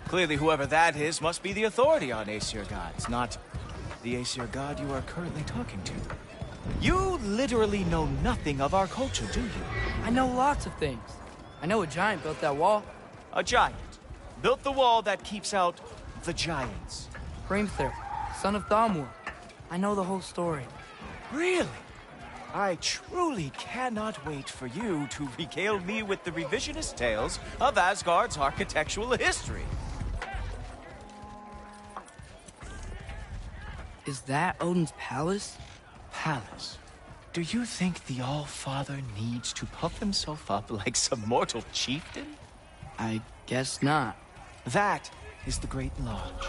clearly whoever that is must be the authority on Aesir gods, not the Aesir god you are currently talking to. You literally know nothing of our culture, do you? I know lots of things. I know a giant built that wall. A giant built the wall that keeps out the giants. Hrimthur, son of Thamur. I know the whole story. Really? I truly cannot wait for you to regale me with the revisionist tales of Asgard's architectural history. Is that Odin's palace? Palace? Do you think the All-Father needs to puff himself up like some mortal chieftain? I guess not. That is the Great Lodge,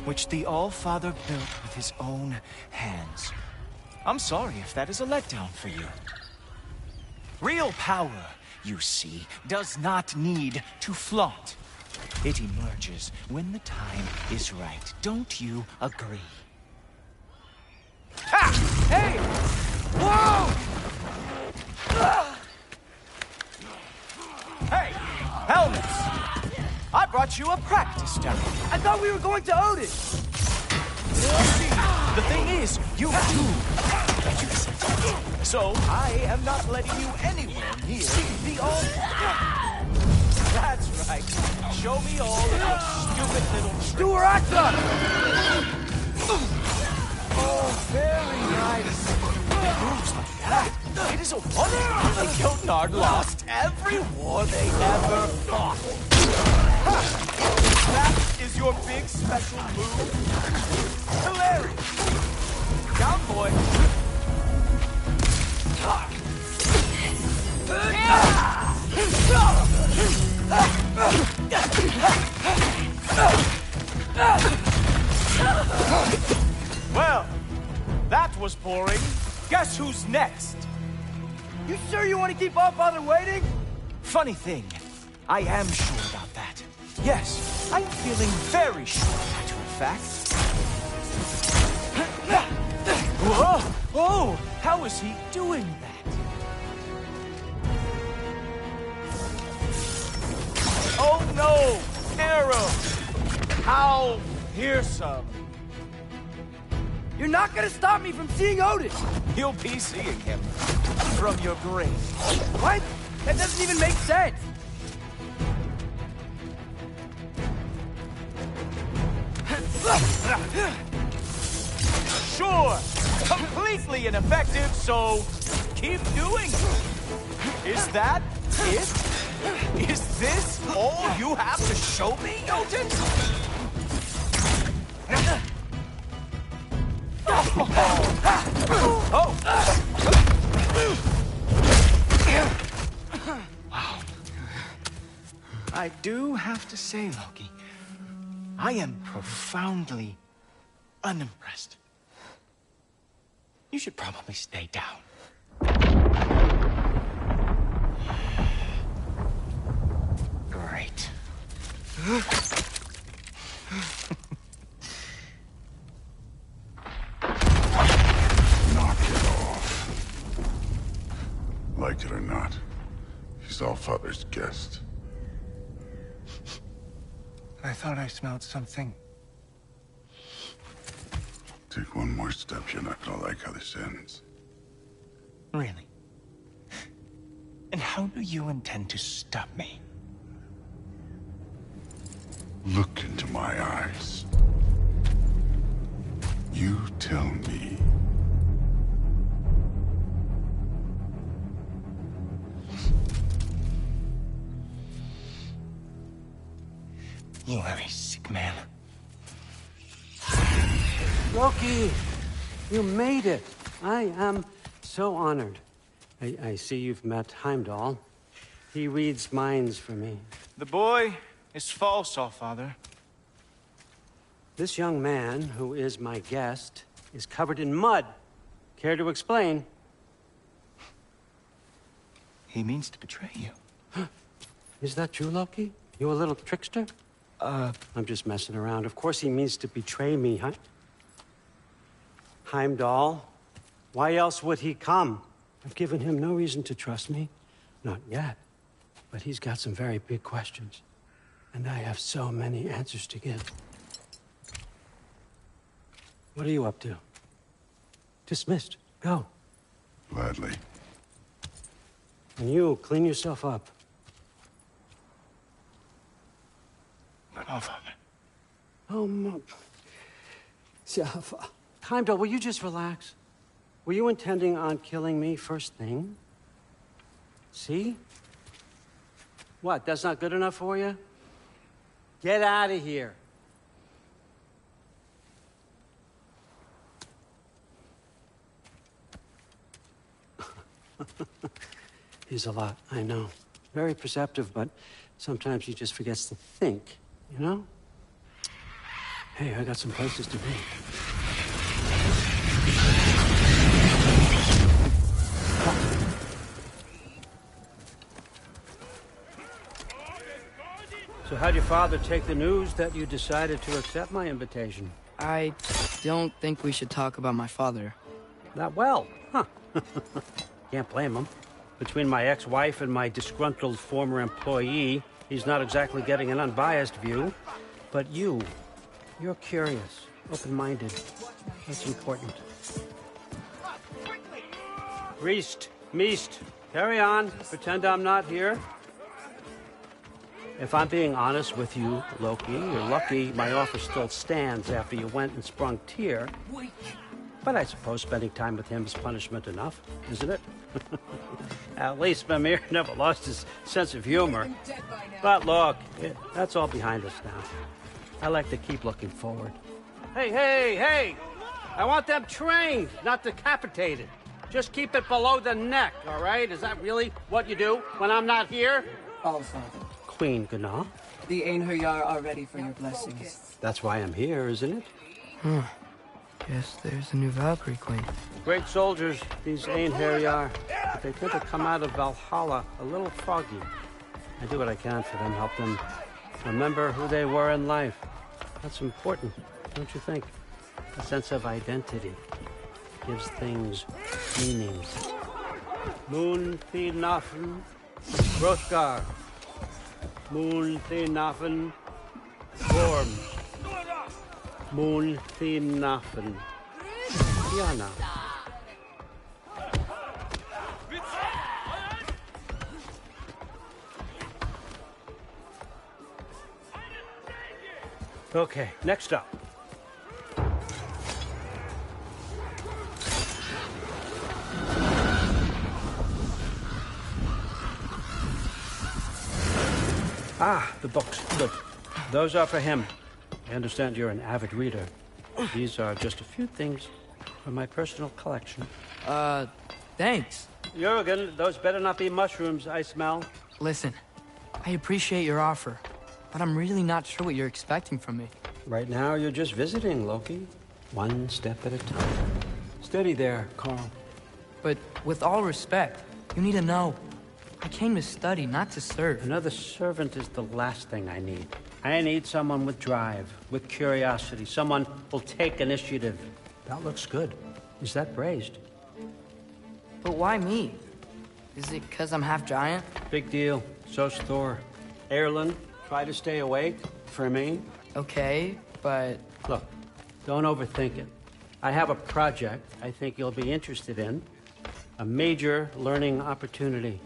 which the All-Father built with his own hands. I'm sorry if that is a letdown for you. Real power, you see, does not need to flaunt. It emerges when the time is right. Don't you agree? Ha! Hey! Whoa! Hey! Helmets! I brought you a practice demo. I thought we were going to Odin! The thing is, you too. So I am not letting you anywhere near the all. That's right. Show me all of your stupid little tricks. Durakta! Oh, very nice. It moves like that. It is a wonder the Jotnar lost every war they ever fought. Ha! That is your big special move? Hilarious! Down, boy! Well, that was boring. Guess who's next? You sure you want to keep All-Father waiting? Funny thing, I am sure about that. Yes, I'm feeling very sure, matter of fact. Whoa! Oh, how is he doing that? Oh no! Arrow! How fearsome! You're not gonna stop me from seeing Odin! You'll be seeing him from your grave. What? That doesn't even make sense! Sure, completely ineffective, so keep doing it. Is that it? Is this all you have to show me, Odin? Oh! Wow. I do have to say, Loki, I am profoundly unimpressed. You should probably stay down. Great. Knock it off. Like it or not, he's Allfather's guest. I thought I smelled something. Take one more step, you're not gonna like how this ends. Really? And how do you intend to stop me? Look into my eyes. You tell me. You are a sick man. Loki, you made it. I am so honored. I see you've met Heimdall. He reads minds for me. The boy is false, Allfather. This young man, who is my guest, is covered in mud. Care to explain? He means to betray you. Is that true, Loki? You a little trickster? I'm just messing around. Of course he means to betray me, huh? Heimdall, why else would he come? I've given him no reason to trust me. Not yet. But he's got some very big questions. And I have so many answers to give. What are you up to? Dismissed. Go. Gladly. And you, clean yourself up. But Allfather. Oh, no. Yeah, Heimdall, will you just relax? Were you intending on killing me first thing? See? What, that's not good enough for you? Get out of here. He's a lot, I know. Very perceptive, but sometimes he just forgets to think, you know? Hey, I got some places to be. So how'd your father take the news that you decided to accept my invitation? I don't think we should talk about my father. Not well, huh? Can't blame him. Between my ex-wife and my disgruntled former employee, he's not exactly getting an unbiased view. But you're curious, open-minded. That's important. Reist, Meest, carry on. Pretend I'm not here. If I'm being honest with you, Loki, you're lucky my offer still stands after you went and sprung Tyr. But I suppose spending time with him is punishment enough, isn't it? At least Mimir never lost his sense of humor. But look, that's all behind us now. I like to keep looking forward. Hey! I want them trained, not decapitated. Just keep it below the neck, all right? Is that really what you do when I'm not here? Allfather. Queen Gná. The Einherjar are ready for your blessings. That's why I'm here, isn't it? Guess there's a new Valkyrie Queen. Great soldiers, these Einherjar. But they tend to come out of Valhalla a little foggy. I do what I can for them, help them remember who they were in life. That's important, don't you think? A sense of identity gives things meaning. Moon Thinafen, Hrothgar. Moon Thinafen, Gorm. Moon Thinafen, Diana. Okay, next up. Ah, the books. Good. Those are for him. I understand you're an avid reader. These are just a few things from my personal collection. Thanks. Jurgen, those better not be mushrooms I smell. Listen, I appreciate your offer, but I'm really not sure what you're expecting from me. Right now, you're just visiting, Loki. One step at a time. Steady there, Carl. But with all respect, you need to know, I came to study, not to serve. Another servant is the last thing I need. I need someone with drive, with curiosity, someone who'll take initiative. That looks good. Is that praised? But why me? Is it because I'm half giant? Big deal. So's Thor. Erlen, try to stay awake for me. Okay, but... Look, don't overthink it. I have a project I think you'll be interested in. A major learning opportunity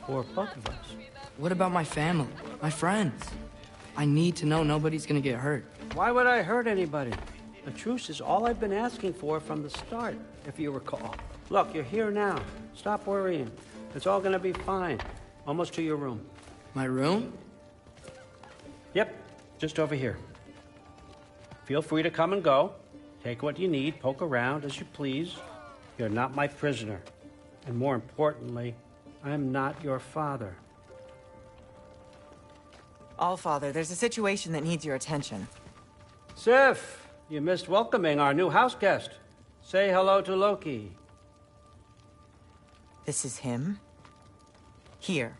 for both of us. What about my family? My friends? I need to know nobody's gonna get hurt. Why would I hurt anybody? A truce is all I've been asking for from the start, if you recall. Look, you're here now. Stop worrying. It's all gonna be fine. Almost to your room. My room? Yep, just over here. Feel free to come and go. Take what you need, poke around as you please. You're not my prisoner. And more importantly, I'm not your father. Allfather, there's a situation that needs your attention. Sif, you missed welcoming our new house guest. Say hello to Loki. This is him? Here.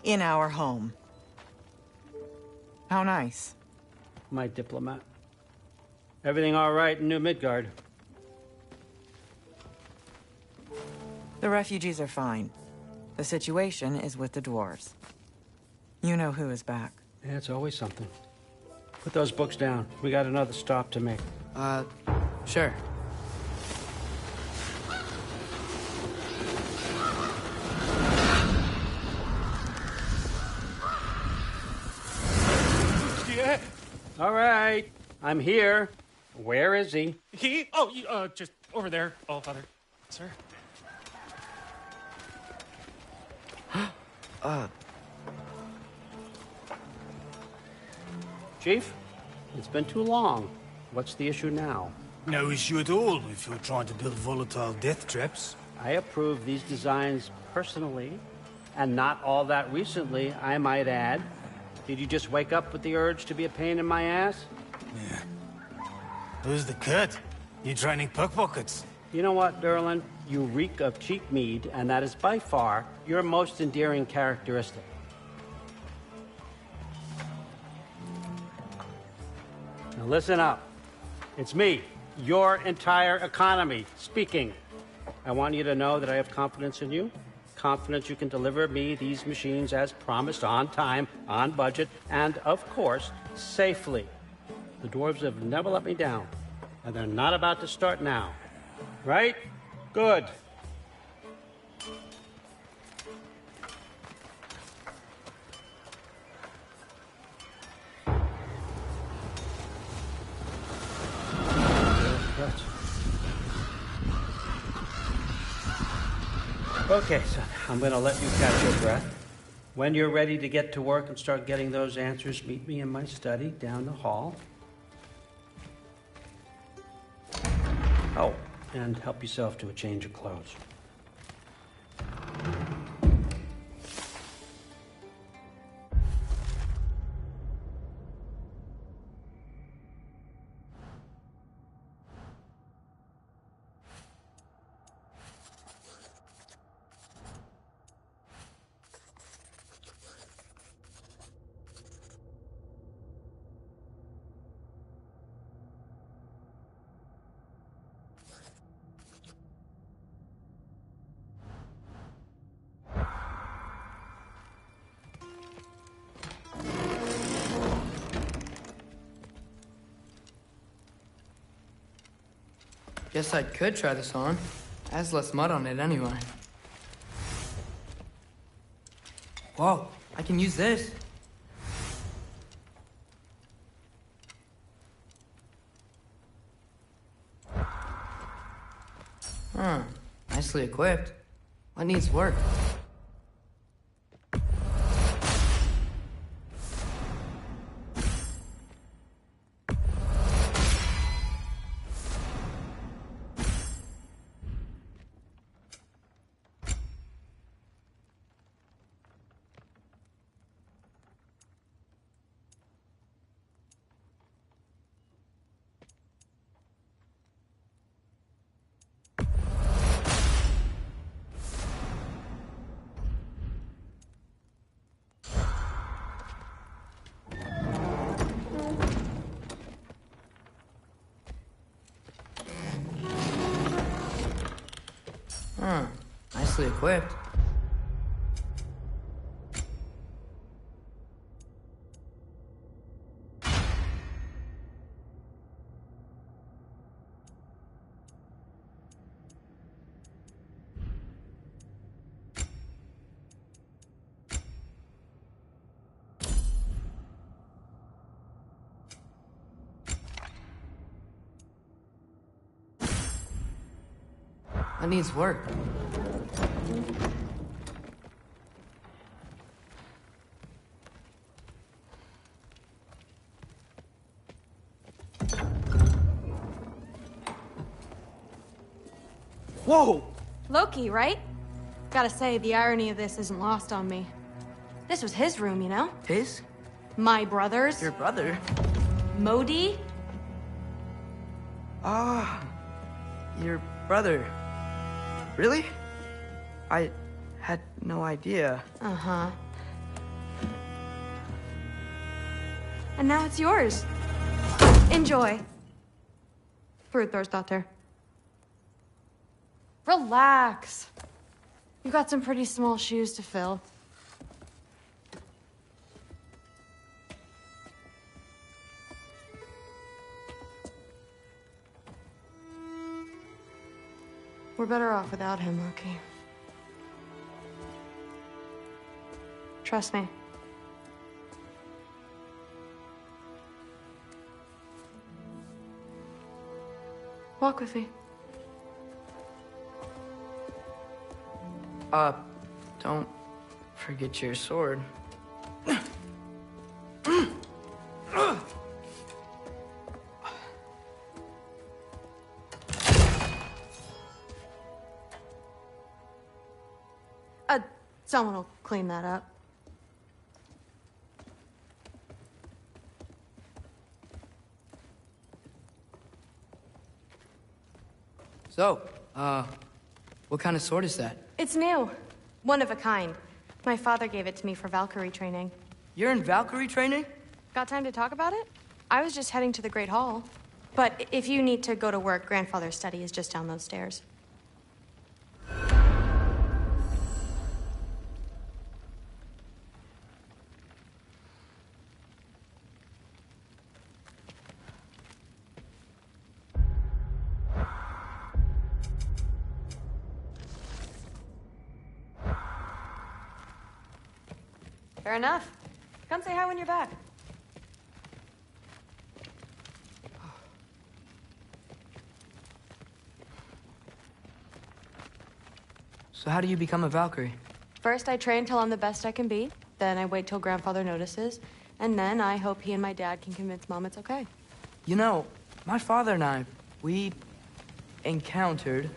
In our home. How nice. My diplomat. Everything all right in New Midgard? The refugees are fine. The situation is with the dwarves. You know who is back. Yeah, it's always something. Put those books down. We got another stop to make. Sure. Yeah. All right. I'm here. Where is he? He? Oh, just over there, Allfather. Sir? Chief, it's been too long. What's the issue now? No issue at all if you're trying to build volatile death traps. I approve these designs personally, and not all that recently, I might add. Did you just wake up with the urge to be a pain in my ass? Yeah. Who's the cut? You training pickpockets? You know what, Derlin? You reek of cheap mead, and that is by far your most endearing characteristic. Now listen up. It's me, your entire economy, speaking. I want you to know that I have confidence in you. Confidence you can deliver me these machines as promised, on time, on budget, and, of course, safely. The dwarves have never let me down, and they're not about to start now. Right? Good. Okay, son, I'm gonna let you catch your breath. When you're ready to get to work and start getting those answers, meet me in my study down the hall. Oh, and help yourself to a change of clothes. Guess I could try this on. Has less mud on it anyway. Whoa, I can use this. Huh, nicely equipped. What needs work? Huh. Nicely equipped. That needs work. Whoa! Loki, right? Gotta say, the irony of this isn't lost on me. This was his room, you know? His? My brother's. Your brother? Modi? Ah, your brother. Really? I had no idea. Uh-huh. And now it's yours. Enjoy. Fruthdóttir. Relax. You've got some pretty small shoes to fill. We're better off without him, Loki. Trust me. Walk with me. Don't forget your sword. Someone will clean that up. So, what kind of sword is that? It's new. One of a kind. My father gave it to me for Valkyrie training. You're in Valkyrie training? Got time to talk about it? I was just heading to the Great Hall. But if you need to go to work, Grandfather's study is just down those stairs. Fair enough. Come say hi when you're back. So how do you become a Valkyrie? First, I train till I'm the best I can be. Then I wait till Grandfather notices. And then I hope he and my dad can convince Mom it's okay. You know, my father and I, we encountered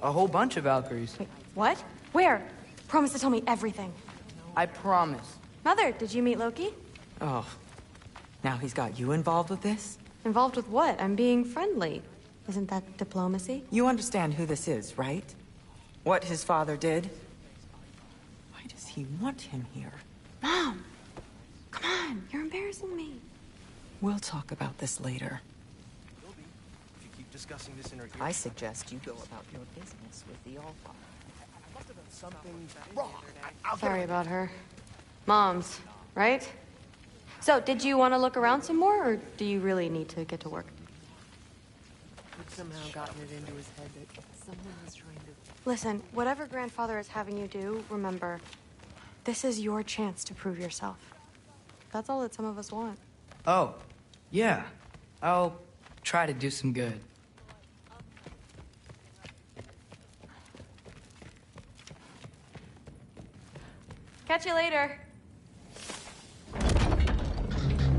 a whole bunch of Valkyries. Wait, what? Where? Promise to tell me everything. I promise. Mother, did you meet Loki? Oh. Now he's got you involved with this? Involved with what? I'm being friendly. Isn't that diplomacy? You understand who this is, right? What his father did? Why does he want him here? Mom! Come on, you're embarrassing me. We'll talk about this later. If you keep discussing this in her ear, I suggest you go about your business with the Allfather. I must have done something wrong. Sorry about her. Mom's, right? So, did you want to look around some more, or do you really need to get to work? He'd somehow gotten it into his head that someone was trying to... Listen, whatever Grandfather is having you do, remember, this is your chance to prove yourself. That's all that some of us want. Oh, yeah. I'll try to do some good. Catch you later.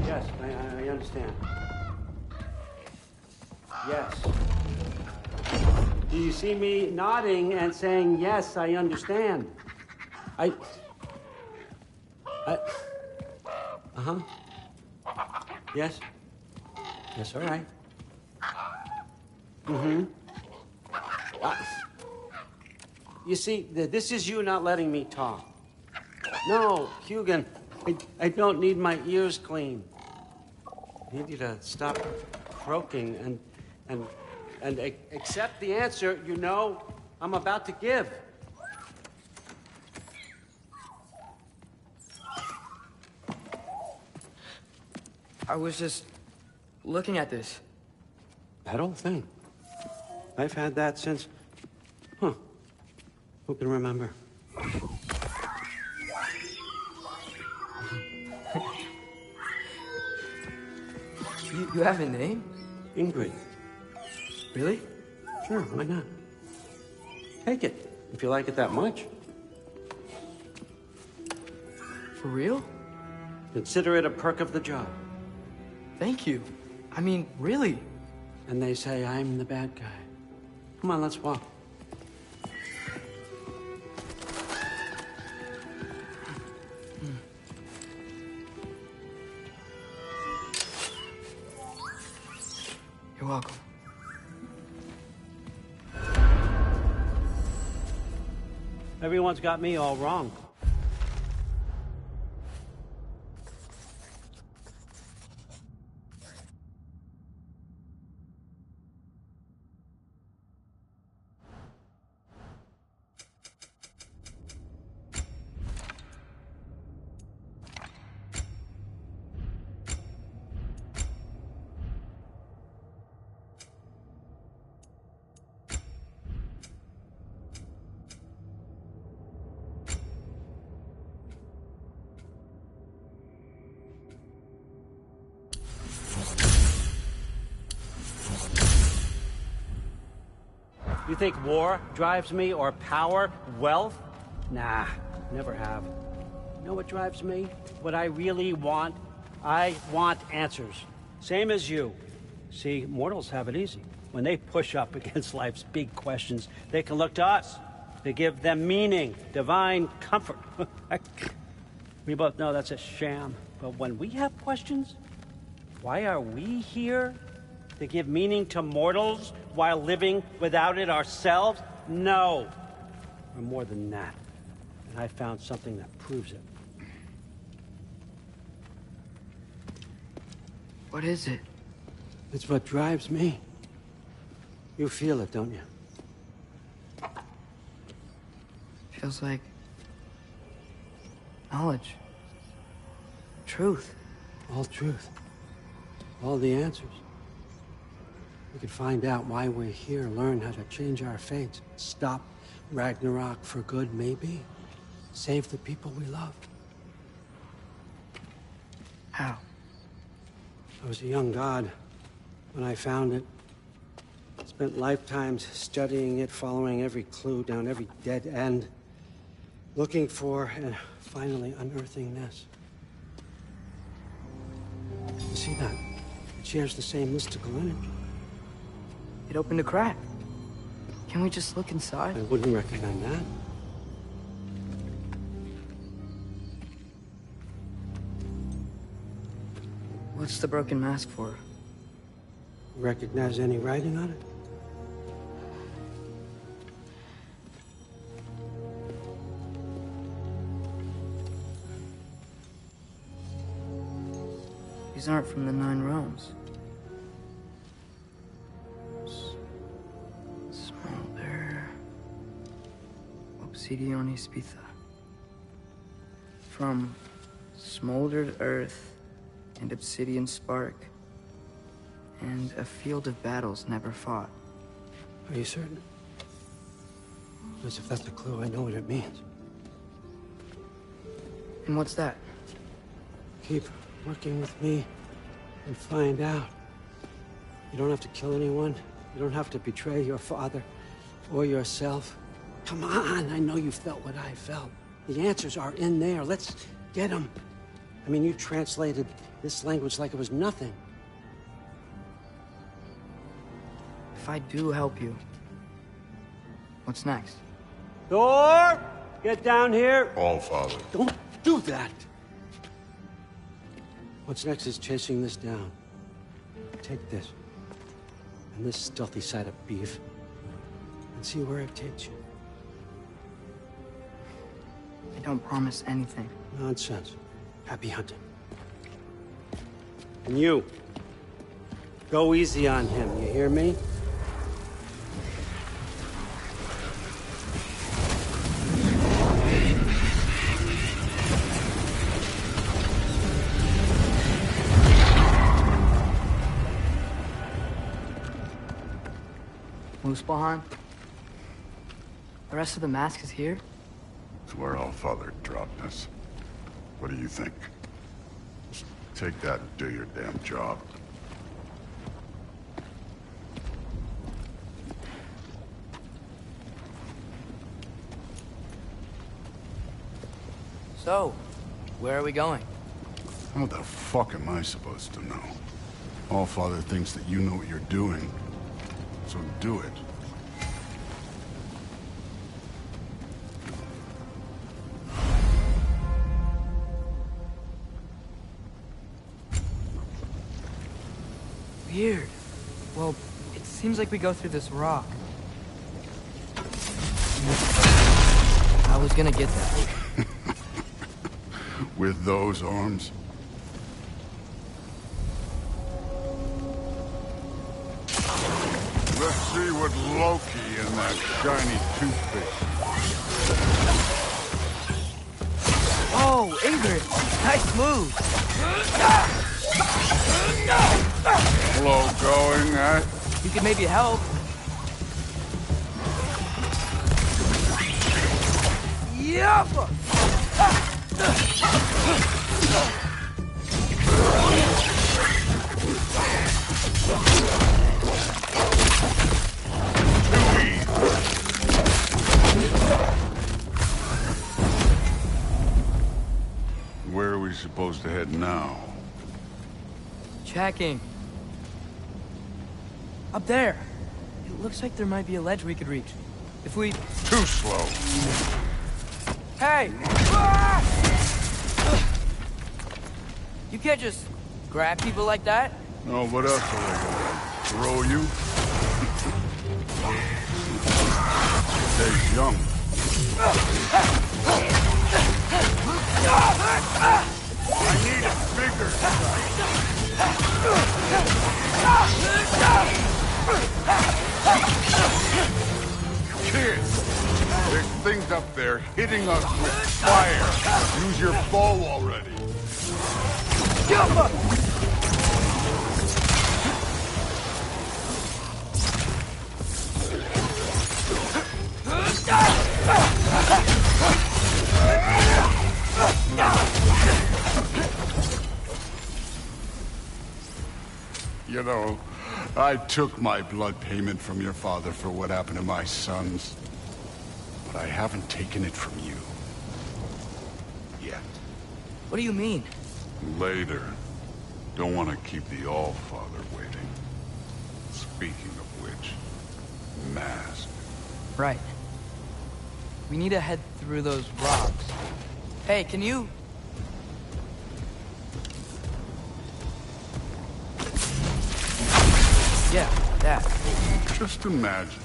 Yes, I understand. Yes. Do you see me nodding and saying, yes, I understand? Uh-huh. Yes? Yes, all right. Mm-hmm. You see, this is you not letting me talk. No, Hugin, I don't need my ears cleaned. I need you to stop croaking and accept the answer. You know, I'm about to give. I was just looking at this. That old thing. I've had that since... Huh. Who can remember? You have a name? Ingrid. Really? Sure, why not? Take it, if you like it that much. For real? Consider it a perk of the job. Thank you. I mean, really. And they say I'm the bad guy. Come on, let's walk. You're welcome. Everyone's got me all wrong. You think war drives me, or power, wealth? Nah, never have. You know what drives me? What I really want? I want answers. Same as you. See, mortals have it easy. When they push up against life's big questions, they can look to us. To give them meaning, divine comfort. We both know that's a sham. But when we have questions, why are we here? To give meaning to mortals while living without it ourselves? No. We're more than that. And I found something that proves it. What is it? It's what drives me. You feel it, don't you? Feels like knowledge. Truth. All truth. All the answers. We could find out why we're here, learn how to change our fates, stop Ragnarok for good, maybe. Save the people we love. How? I was a young god when I found it. Spent lifetimes studying it, following every clue down every dead end, looking for and finally unearthing this. You see that? It shares the same mystical energy. It opened a crack. Can we just look inside? I wouldn't recommend that. What's the broken mask for? Recognize any writing on it? These aren't from the Nine Realms. Smolder. Obsidione Spitha. From smoldered earth and obsidian spark. And a field of battles never fought. Are you certain? Because if that's a clue, I know what it means. And what's that? Keep working with me and find out. You don't have to kill anyone. You don't have to betray your father or yourself. Come on, I know you felt what I felt. The answers are in there. Let's get them. I mean, you translated this language like it was nothing. If I do help you, what's next? Thor! Get down here! All, Father. Don't do that! What's next is chasing this down. Take this, and this stealthy side of beef, and see where it takes you. I don't promise anything. Nonsense. Happy hunting. And you, go easy on him, you hear me? Muspelheim? The rest of the mask is here? It's where Allfather dropped us. What do you think? Just take that and do your damn job. So, where are we going? How the fuck am I supposed to know? Allfather thinks that you know what you're doing, so do it. Weird. Well, it seems like we go through this rock. I was gonna get that. With those arms? Let's see what Loki and that shiny toothpick. Oh, Ingrid! Nice move! Slow going, eh? You could maybe help. Yup! Where are we supposed to head now? Checking. Up there. It looks like there might be a ledge we could reach. If we... Too slow. Hey! You can't just grab people like that. No, what else are they gonna throw you? Stay young. I need it bigger. Kids, there's things up there hitting us with fire. Use your bow already. You know, I took my blood payment from your father for what happened to my sons. But I haven't taken it from you. Yet. What do you mean? Later. Don't want to keep the Allfather waiting. Speaking of which, mask. Right. We need to head through those rocks. Hey, can you... Yeah, that. Just imagine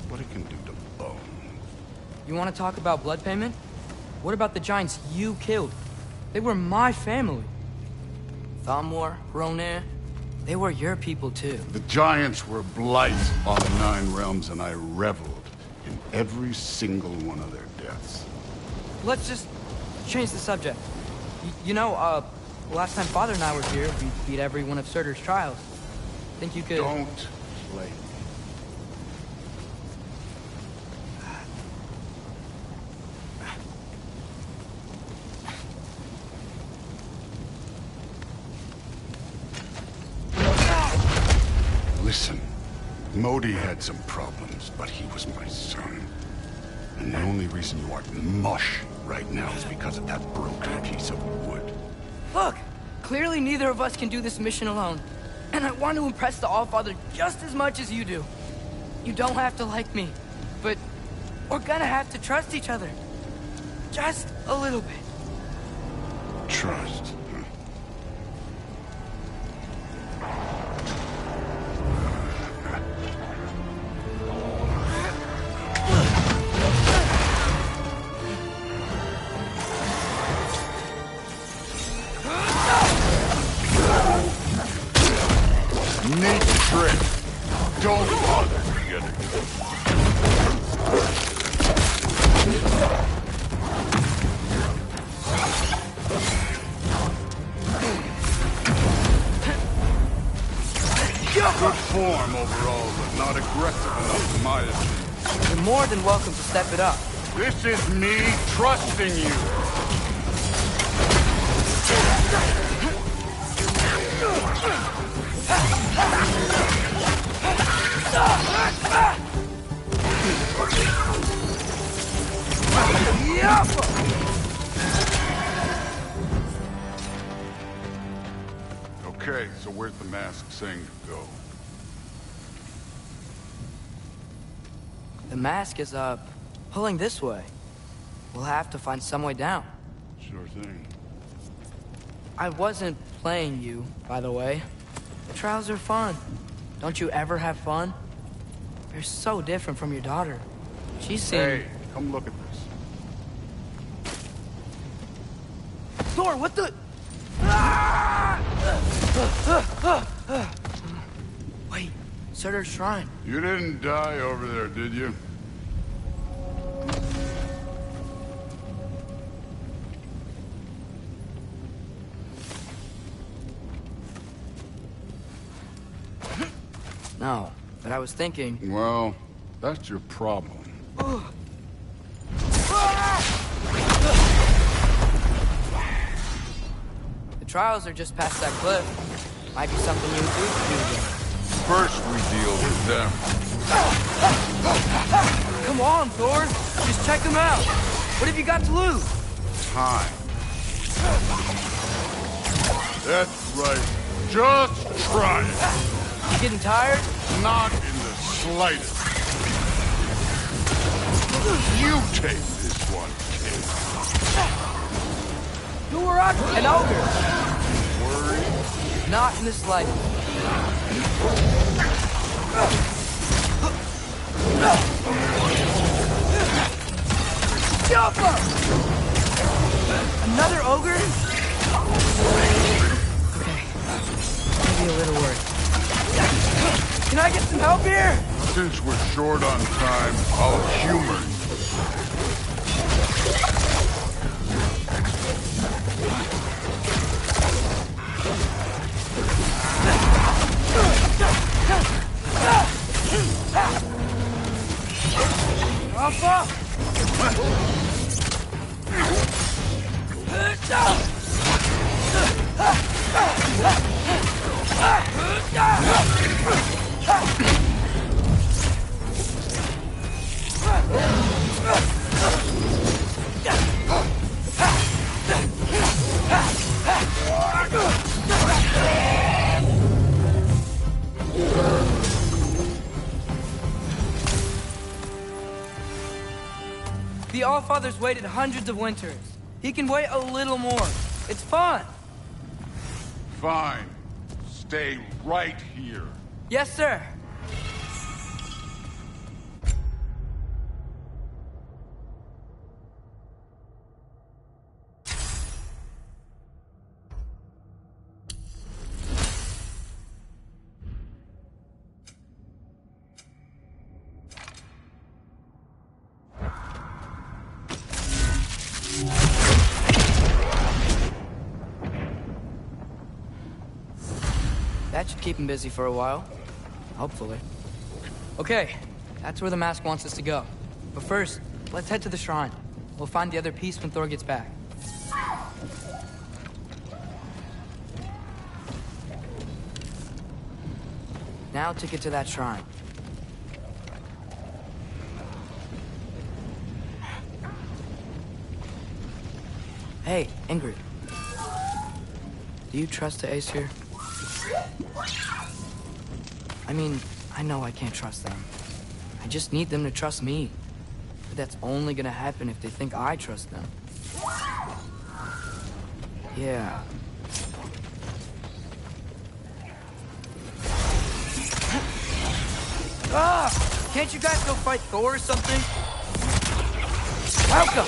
what it can do to bone. You want to talk about blood payment? What about the giants you killed? They were my family. Thamor, Ronair, they were your people too. The giants were blight on the Nine Realms, and I reveled in every single one of their deaths. Let's just change the subject. You know, last time Father and I were here, we beat every one of Surtur's trials. Think you could... Don't play. Listen, Modi had some problems, but he was my son. And the only reason you aren't mush right now is because of that broken piece of wood. Look! Clearly neither of us can do this mission alone. And I want to impress the Allfather just as much as you do. You don't have to like me, but we're gonna have to trust each other. Just a little bit. Trust. Neat trick. Don't bother forgetting. Good form overall, but not aggressive enough, in my opinion. You're more than welcome to step it up. This is me trusting you. Okay, so where's the mask saying to go? The mask is, pulling this way. We'll have to find some way down. Sure thing. I wasn't playing you, by the way. The trials are fun. Don't you ever have fun? You're so different from your daughter. She's seen... Hey, come look at this. Thor, what the... Wait, Surtur's shrine. You didn't die over there, did you? No, but I was thinking... Well, that's your problem. The trials are just past that cliff. Might be something you and Duke can do together. First we deal with them. Come on, Thor. Just check them out. What have you got to lose? Time. That's right. Just try it. You getting tired? Not in the slightest. You take this one, kid. Who are up? An ogre. Worry? Not in the slightest. Jump up! Another ogre? Okay. Maybe a little worried. Can I get some help here? Since we're short on time, I'll humor you. Alpha! The Allfather's waited hundreds of winters. He can wait a little more. It's fun. Fine. Stay right here. Yes, sir. That should keep him busy for a while. Hopefully. Okay, that's where the mask wants us to go. But first, let's head to the shrine. We'll find the other piece when Thor gets back. Now to get to that shrine. Hey, Ingrid. Do you trust the Aesir? I mean, I know I can't trust them. I just need them to trust me. But that's only gonna happen if they think I trust them. Yeah. Ah! Can't you guys go fight Thor or something? Welcome!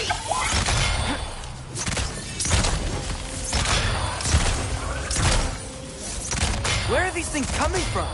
Where are these things coming from?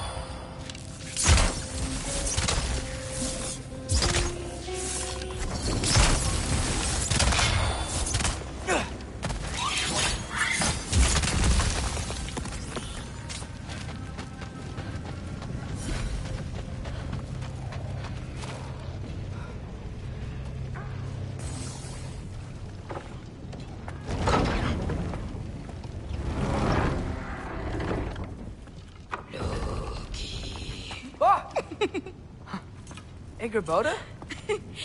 Hey, Grabota?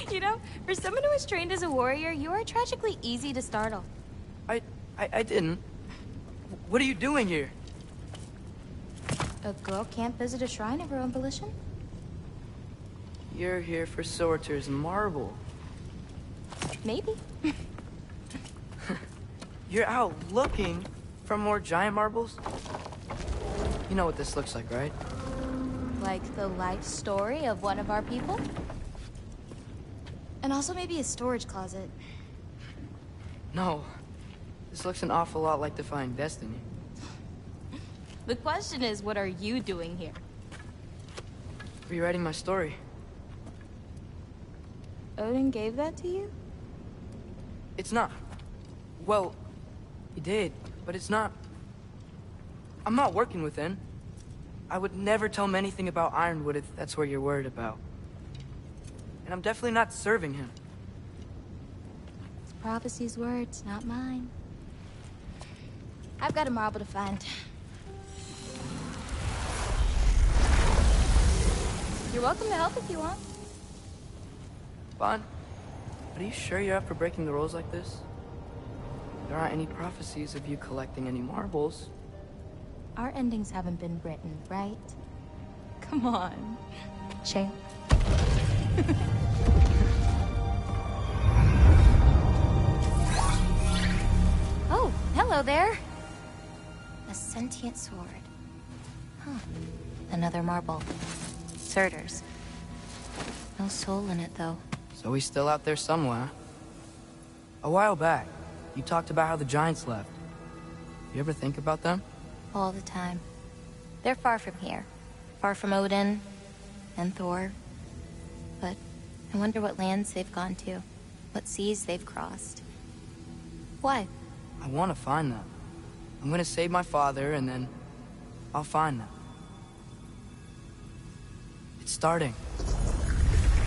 You know, for someone who was trained as a warrior, you are tragically easy to startle. I didn't. What are you doing here? A girl can't visit a shrine of her own volition? You're here for Sorter's marble. Maybe. You're out looking for more giant marbles? You know what this looks like, right? Like the life story of one of our people? And also maybe a storage closet. No. This looks an awful lot like Defying Destiny. The question is, what are you doing here? Rewriting my story. Odin gave that to you? It's not. Well, he did, but it's not. I'm not working with him. I would never tell him anything about Ironwood if that's what you're worried about. And I'm definitely not serving him. It's Prophecy's words, not mine. I've got a marble to find. You're welcome to help if you want. Bon, are you sure you're up for breaking the rules like this? There aren't any prophecies of you collecting any marbles. Our endings haven't been written, right? Come on. Shame. Oh, hello there. A sentient sword. Huh. Another marble. Surtur's. No soul in it, though. So he's still out there somewhere. A while back, you talked about how the Giants left. You ever think about them? All the time. They're far from here. Far from Odin and Thor. But I wonder what lands they've gone to. What seas they've crossed. Why? I want to find them. I'm gonna save my father, and then I'll find them. It's starting.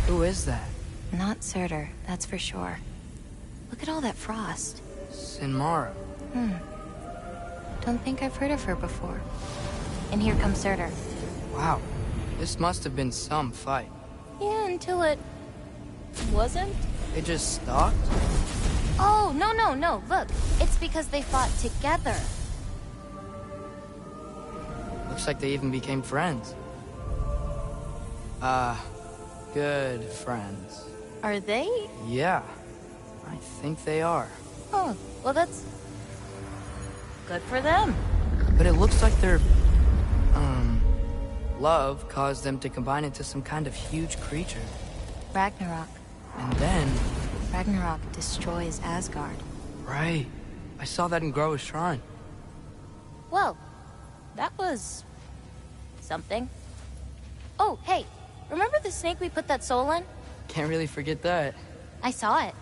Who is that? Not Surtur, that's for sure. Look at all that frost. Sinmara. Don't think I've heard of her before. And here comes Surtur. Wow. This must have been some fight. Yeah, until it... wasn't? They just stopped? Oh, no. Look, it's because they fought together. Looks like they even became friends. Good friends. Are they? Yeah, I think they are. Oh, well that's... good for them. But it looks like their... love caused them to combine into some kind of huge creature. Ragnarok. And then... Ragnarok destroys Asgard. Right. I saw that in Groa's shrine. Well, that was... something. Oh, hey, remember the snake we put that soul in? Can't really forget that. I saw it.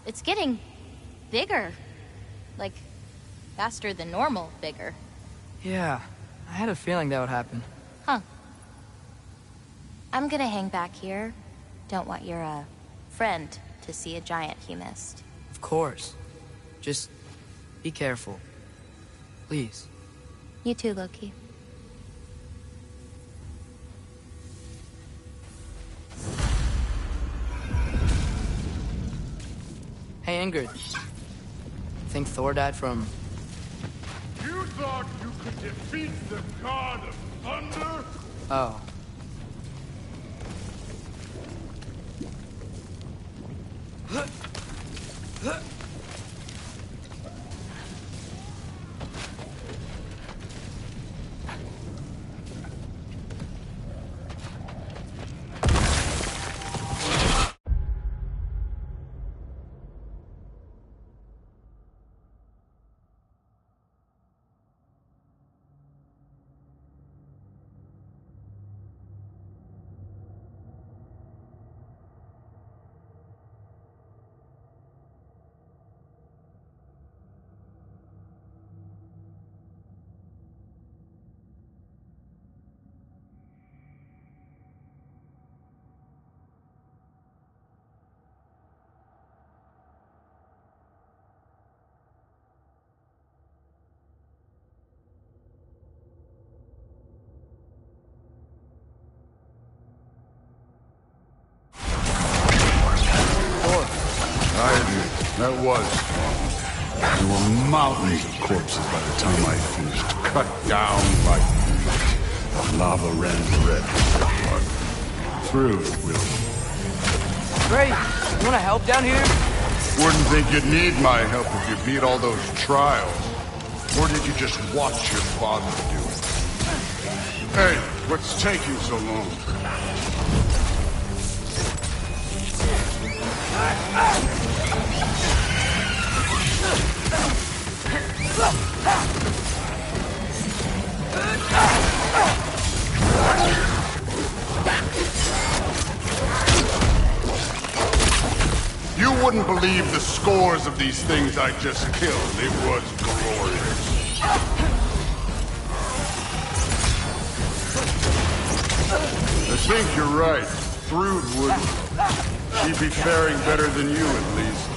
It's getting... bigger. Like, faster than normal bigger. Yeah, I had a feeling that would happen. Huh. I'm gonna hang back here. Don't want your, friend to see a giant he missed. Of course. Just be careful. Please. You too, Loki. Hey, Ingrid. Think Thor died from... You thought you could defeat the god of thunder? Oh. That was fun. There were mountains of corpses by the time I finished, cut down like meat. Lava ran red with their blood. Through the wilderness. Great. You wanna help down here? Wouldn't think you'd need my help if you beat all those trials. Or did you just watch your father do it? Hey, what's taking so long? You wouldn't believe the scores of these things I just killed. It was glorious. I think you're right. Thrud wouldn't. She'd be faring better than you, at least.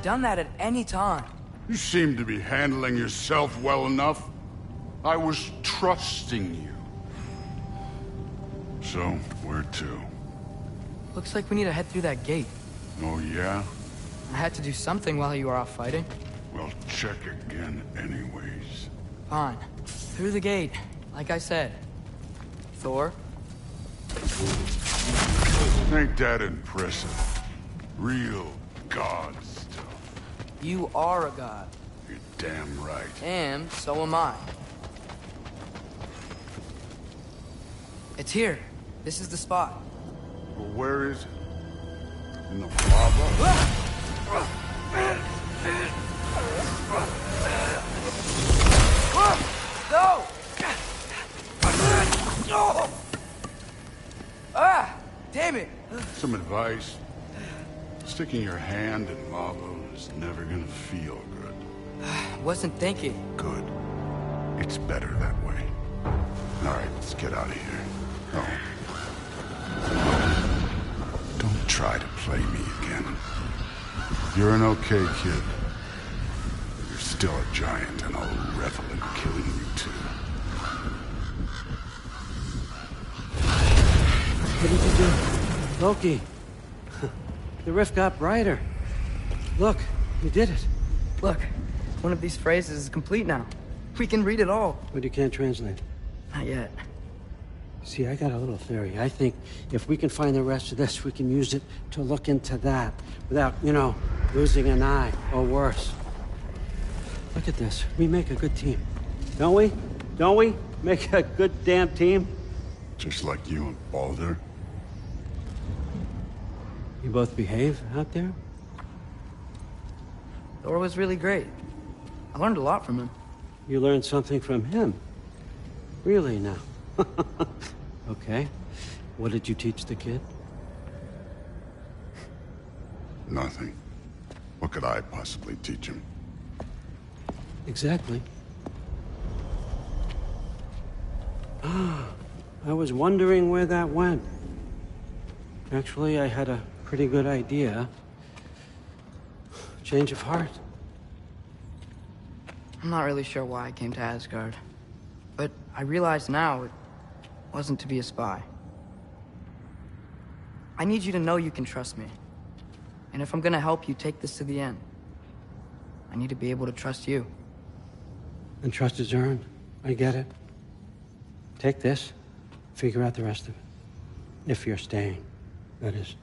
Done that at any time. You seem to be handling yourself well enough. I was trusting you. So, where to? Looks like we need to head through that gate. Oh, yeah? I had to do something while you were off fighting. Well, check again anyways. Fine. Through the gate, like I said. Thor? Ain't that impressive? Real god stuff. You are a god. You're damn right. And so am I. It's here. This is the spot. Well, where is it? In the lava? No! No! Ah! Damn it! Some advice. Sticking your hand in lava is never gonna feel good. Wasn't thinking. Good. It's better that way. Alright, let's get out of here. Oh. Don't try to play me again. You're an okay kid. You're still a giant, and I'll revel in killing you too. What did you do? Loki. The rift got brighter. Look, you did it. Look, one of these phrases is complete now. We can read it all. But you can't translate. Not yet. See, I got a little theory. I think if we can find the rest of this, we can use it to look into that without, losing an eye or worse. Look at this. We make a good team. Don't we? Don't we? Make a good damn team? Just like you and Balder? You both behave out there? Thor was really great. I learned a lot from him. You learned something from him? Really now? Okay. What did you teach the kid? Nothing. What could I possibly teach him? Exactly. I was wondering where that went. Actually, I had a pretty good idea. Change of heart. I'm not really sure why I came to Asgard. But I realize now it wasn't to be a spy. I need you to know you can trust me. And if I'm gonna help you take this to the end, I need to be able to trust you. And trust is earned. I get it. Take this, figure out the rest of it. If you're staying, that is.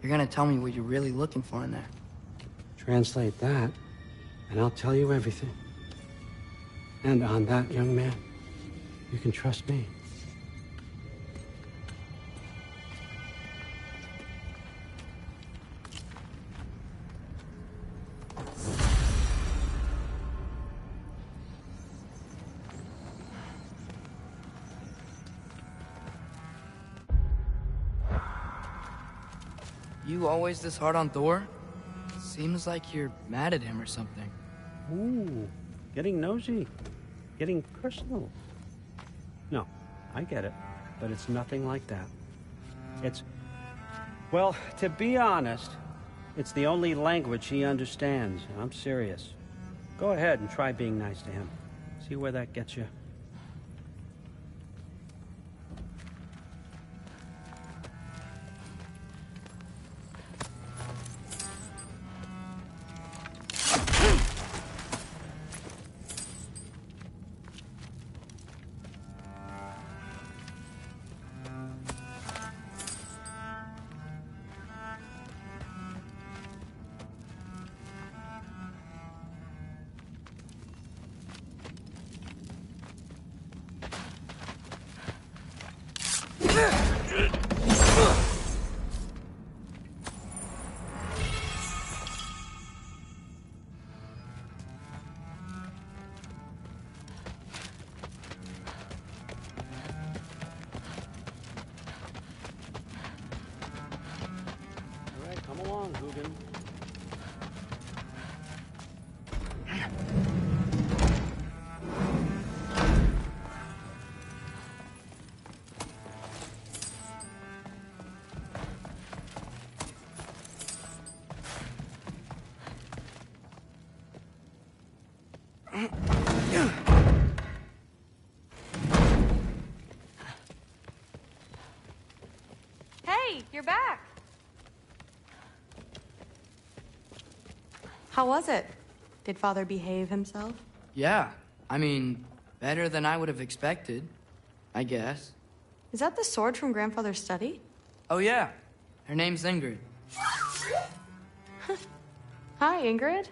You're gonna tell me what you're really looking for in there. Translate that, and I'll tell you everything. And on that, young man, you can trust me. You always this hard on Thor? Seems like you're mad at him or something. Ooh, getting nosy. Getting personal. No, I get it. But it's nothing like that. It's... Well, to be honest, it's the only language he understands. I'm serious. Go ahead and try being nice to him. See where that gets you. Hey, you're back. How was it? Did Father behave himself? Yeah, I mean, better than I would have expected, I guess. Is that the sword from Grandfather's study? Oh yeah, her name's Ingrid. Hi, Ingrid.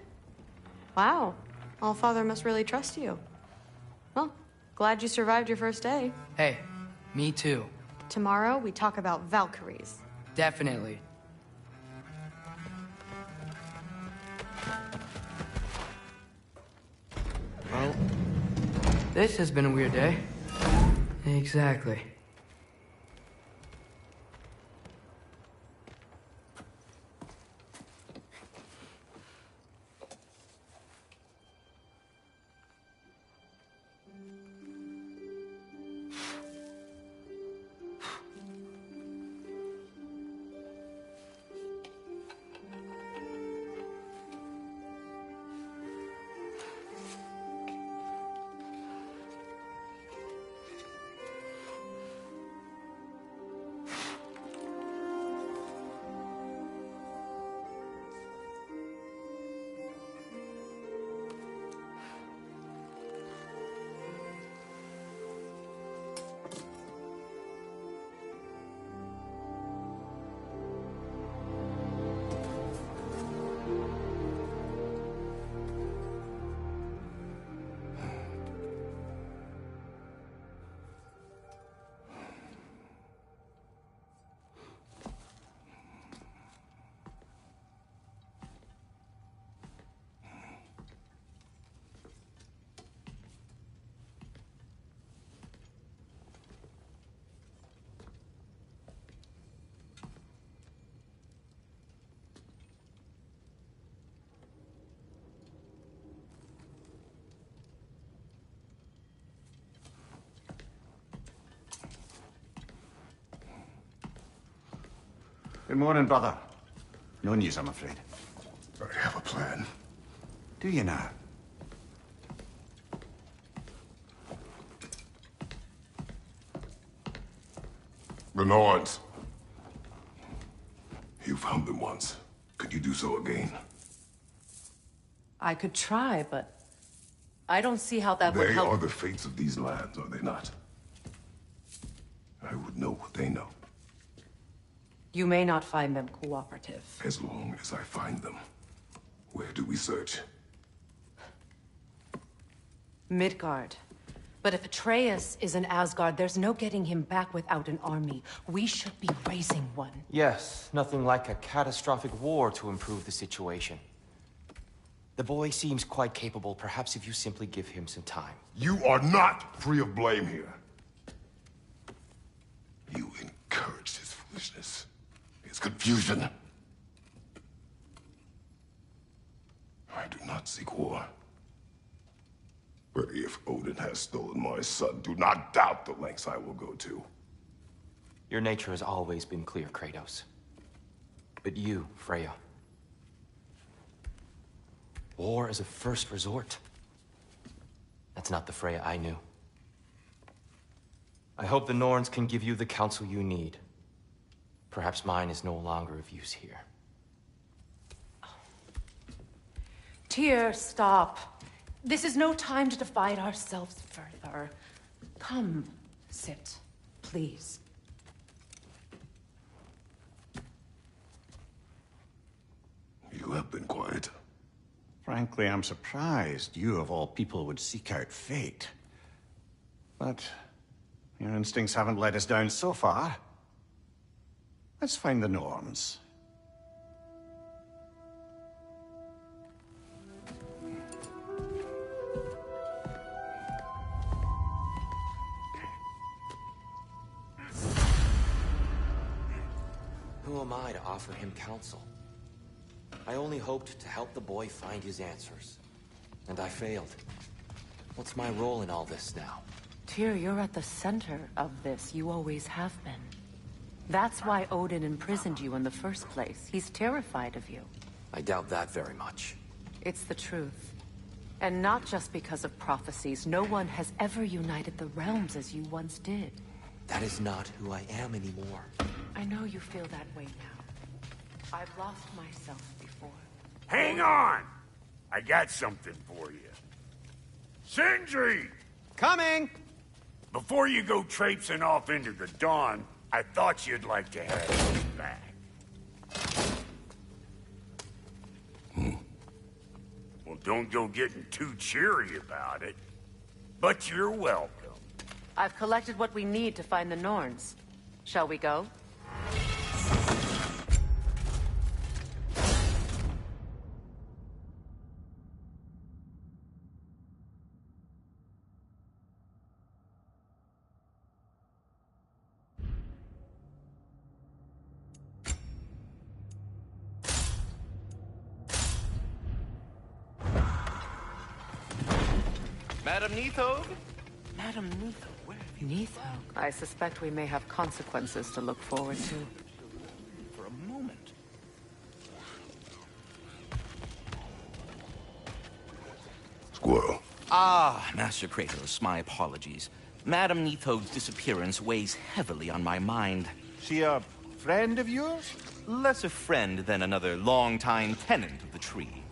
Wow, Allfather must really trust you. Well, glad you survived your first day. Hey, me too. Tomorrow, we talk about Valkyries. Definitely. Well, this has been a weird day. Exactly. Good morning, brother. No news, I'm afraid. I have a plan. Do you now? The Norns. You found them once. Could you do so again? I could try, but I don't see how that would They help. are the fates of these lands, are they not? I would know what they know, You may not find them cooperative. as long as I find them. Where do we search? Midgard. But if Atreus is in Asgard, there's no getting him back without an army. We should be raising one. Yes, nothing like a catastrophic war to improve the situation. The boy seems quite capable. Perhaps if you simply give him some time. You are not free of blame here. You encouraged his foolishness, his confusion. I do not seek war. But if Odin has stolen my son, do not doubt the lengths I will go to. Your nature has always been clear, Kratos. But you, Freya. War is a first resort. That's not the Freya I knew. I hope the Norns can give you the counsel you need. Perhaps mine is no longer of use here. Tyr, stop. This is no time to divide ourselves further. Come, sit, please. You have been quiet. Frankly, I'm surprised you, of all people, would seek out fate. But your instincts haven't let us down so far. Let's find the Norns. Who am I to offer him counsel? I only hoped to help the boy find his answers. And I failed. What's my role in all this now? Tyr, you're at the center of this. You always have been. That's why Odin imprisoned you in the first place. He's terrified of you. I doubt that very much. It's the truth. And not just because of prophecies. No one has ever united the realms as you once did. That is not who I am anymore. I know you feel that way now. I've lost myself before. Hang on! I got something for you. Sindri! Coming! Before you go traipsing off into the dawn, I thought you'd like to have this back. Well, don't go getting too cheery about it. But you're welcome. I've collected what we need to find the Norns. Shall we go? Madam Neathog? Madam Neathog, where have you... Neathog? I suspect we may have consequences to look forward to. For a moment. Squirrel. Ah, Master Kratos, my apologies. Madam Neathog's disappearance weighs heavily on my mind. She a friend of yours? Less a friend than another long-time tenant of the tree.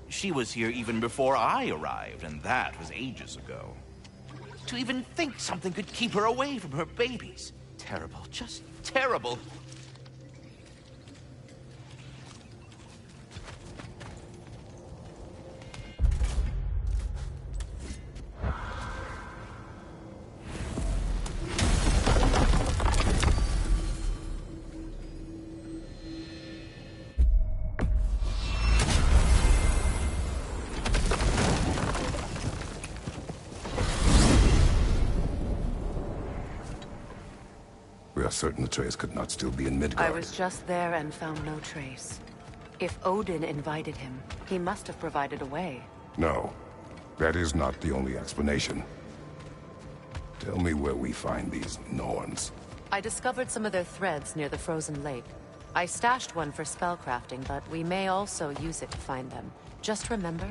She was here even before I arrived, and that was ages ago. To even think something could keep her away from her babies. Terrible, just terrible. We are certain the trace could not still be in Midgard. I was just there and found no trace. If Odin invited him, he must have provided a way. No, that is not the only explanation. Tell me where we find these Norns. I discovered some of their threads near the frozen lake. I stashed one for spellcrafting, but we may also use it to find them. Just remember,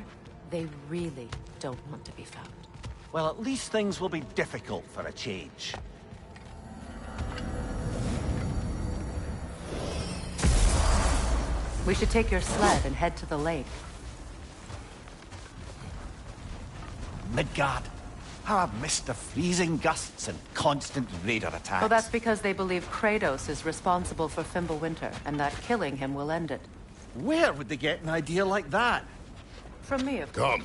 they really don't want to be found. Well, at least things will be difficult for a change. We should take your sled and head to the lake. Midgard. How I've missed the freezing gusts and constant raider attacks. Well, that's because they believe Kratos is responsible for Fimbulwinter, and that killing him will end it. Where would they get an idea like that? From me, of course.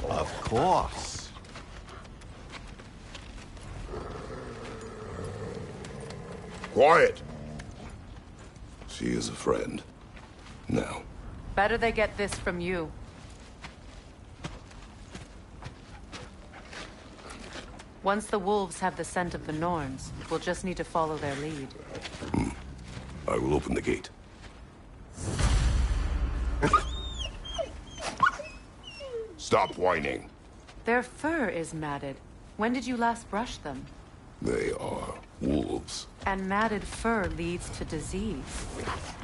Come. Of course. Quiet. She is a friend. Now. Better they get this from you. Once the wolves have the scent of the Norns, we'll just need to follow their lead. I will open the gate. Stop whining. Their fur is matted. When did you last brush them? They are wolves. And matted fur leads to disease.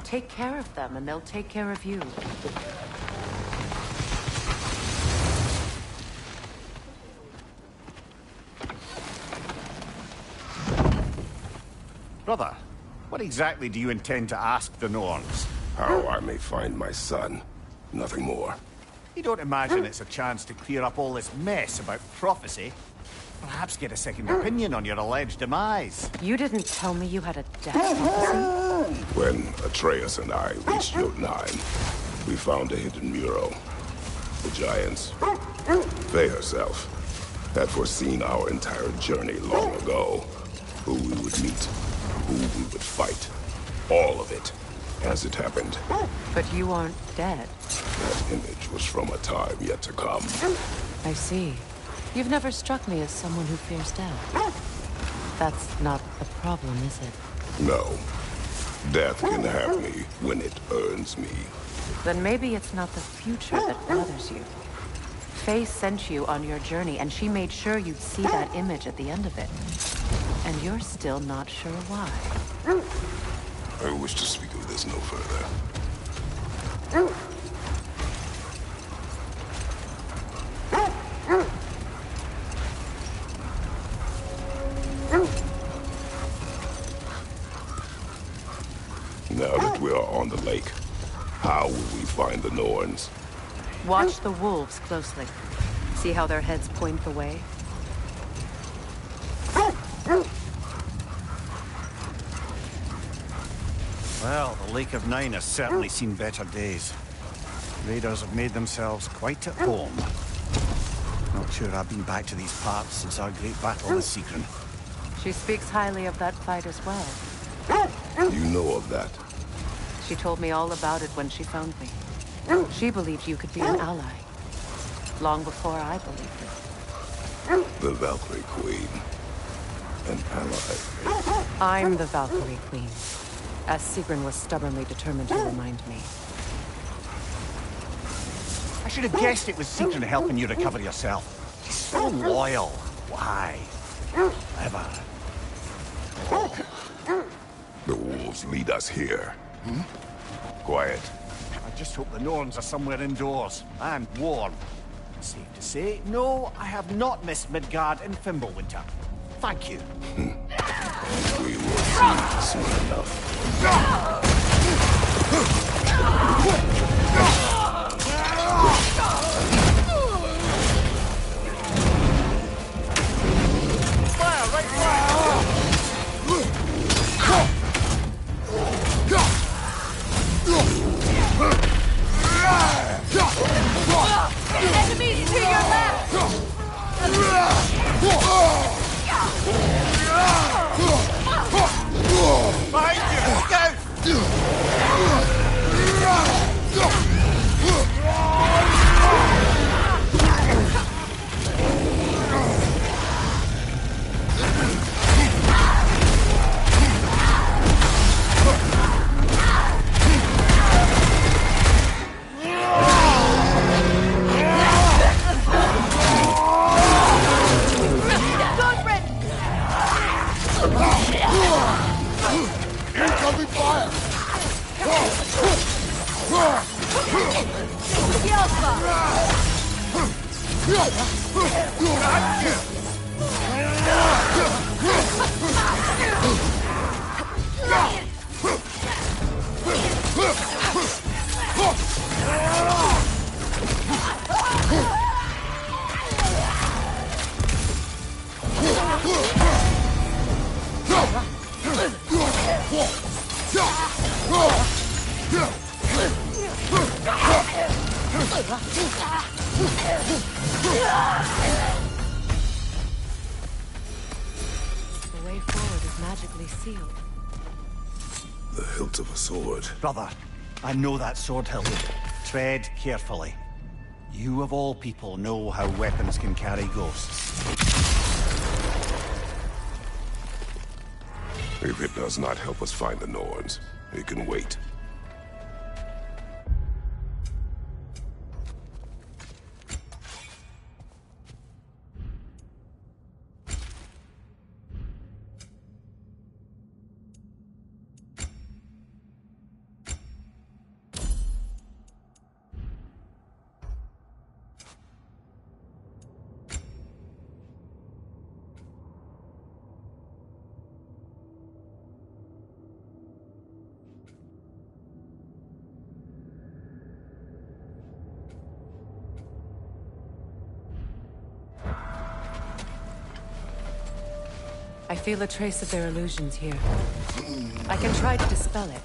Take care of them, and they'll take care of you. Brother, what exactly do you intend to ask the Norns? How I may find my son. Nothing more. You don't imagine it's a chance to clear up all this mess about prophecy? Perhaps get a second opinion on your alleged demise. You didn't tell me you had a death prophecy? When Atreus and I reached Jotunheim, we found a hidden mural. The giants, Faye herself, had foreseen our entire journey long ago. Who we would meet, who we would fight. All of it, as it happened. But you aren't dead. That image was from a time yet to come. I see. You've never struck me as someone who fears death. That's not a problem, is it? No. Death can have me when it earns me. Then maybe it's not the future that bothers you. Faye sent you on your journey, and she made sure you'd see that image at the end of it. And you're still not sure why. I wish to speak of this no further. Now that we are on the lake, how will we find the Norns? Watch the wolves closely. See how their heads point the way? Well, the Lake of Nine has certainly seen better days. Raiders have made themselves quite at home. Not sure I've been back to these parts since our great battle with Sigrun. She speaks highly of that fight as well. You know of that? She told me all about it when she found me. She believed you could be an ally. Long before I believed it. The Valkyrie Queen. An ally. I'm the Valkyrie Queen. As Sigrun was stubbornly determined to remind me. I should have guessed it was Sigrun helping you recover yourself. She's so loyal. Why? Ever. The wolves lead us here. Quiet. I just hope the Norns are somewhere indoors and warm. Safe to say, no, I have not missed Midgard and Fimbulwinter. Thank you. We will see soon enough. Enemies to your left! Behind you! Go! The way forward is magically sealed. The hilt of a sword. Brother, I know that sword hilt. Tread carefully. You of all people know how weapons can carry ghosts. If it does not help us find the Norns, it can wait. I feel a trace of their illusions here. I can try to dispel it.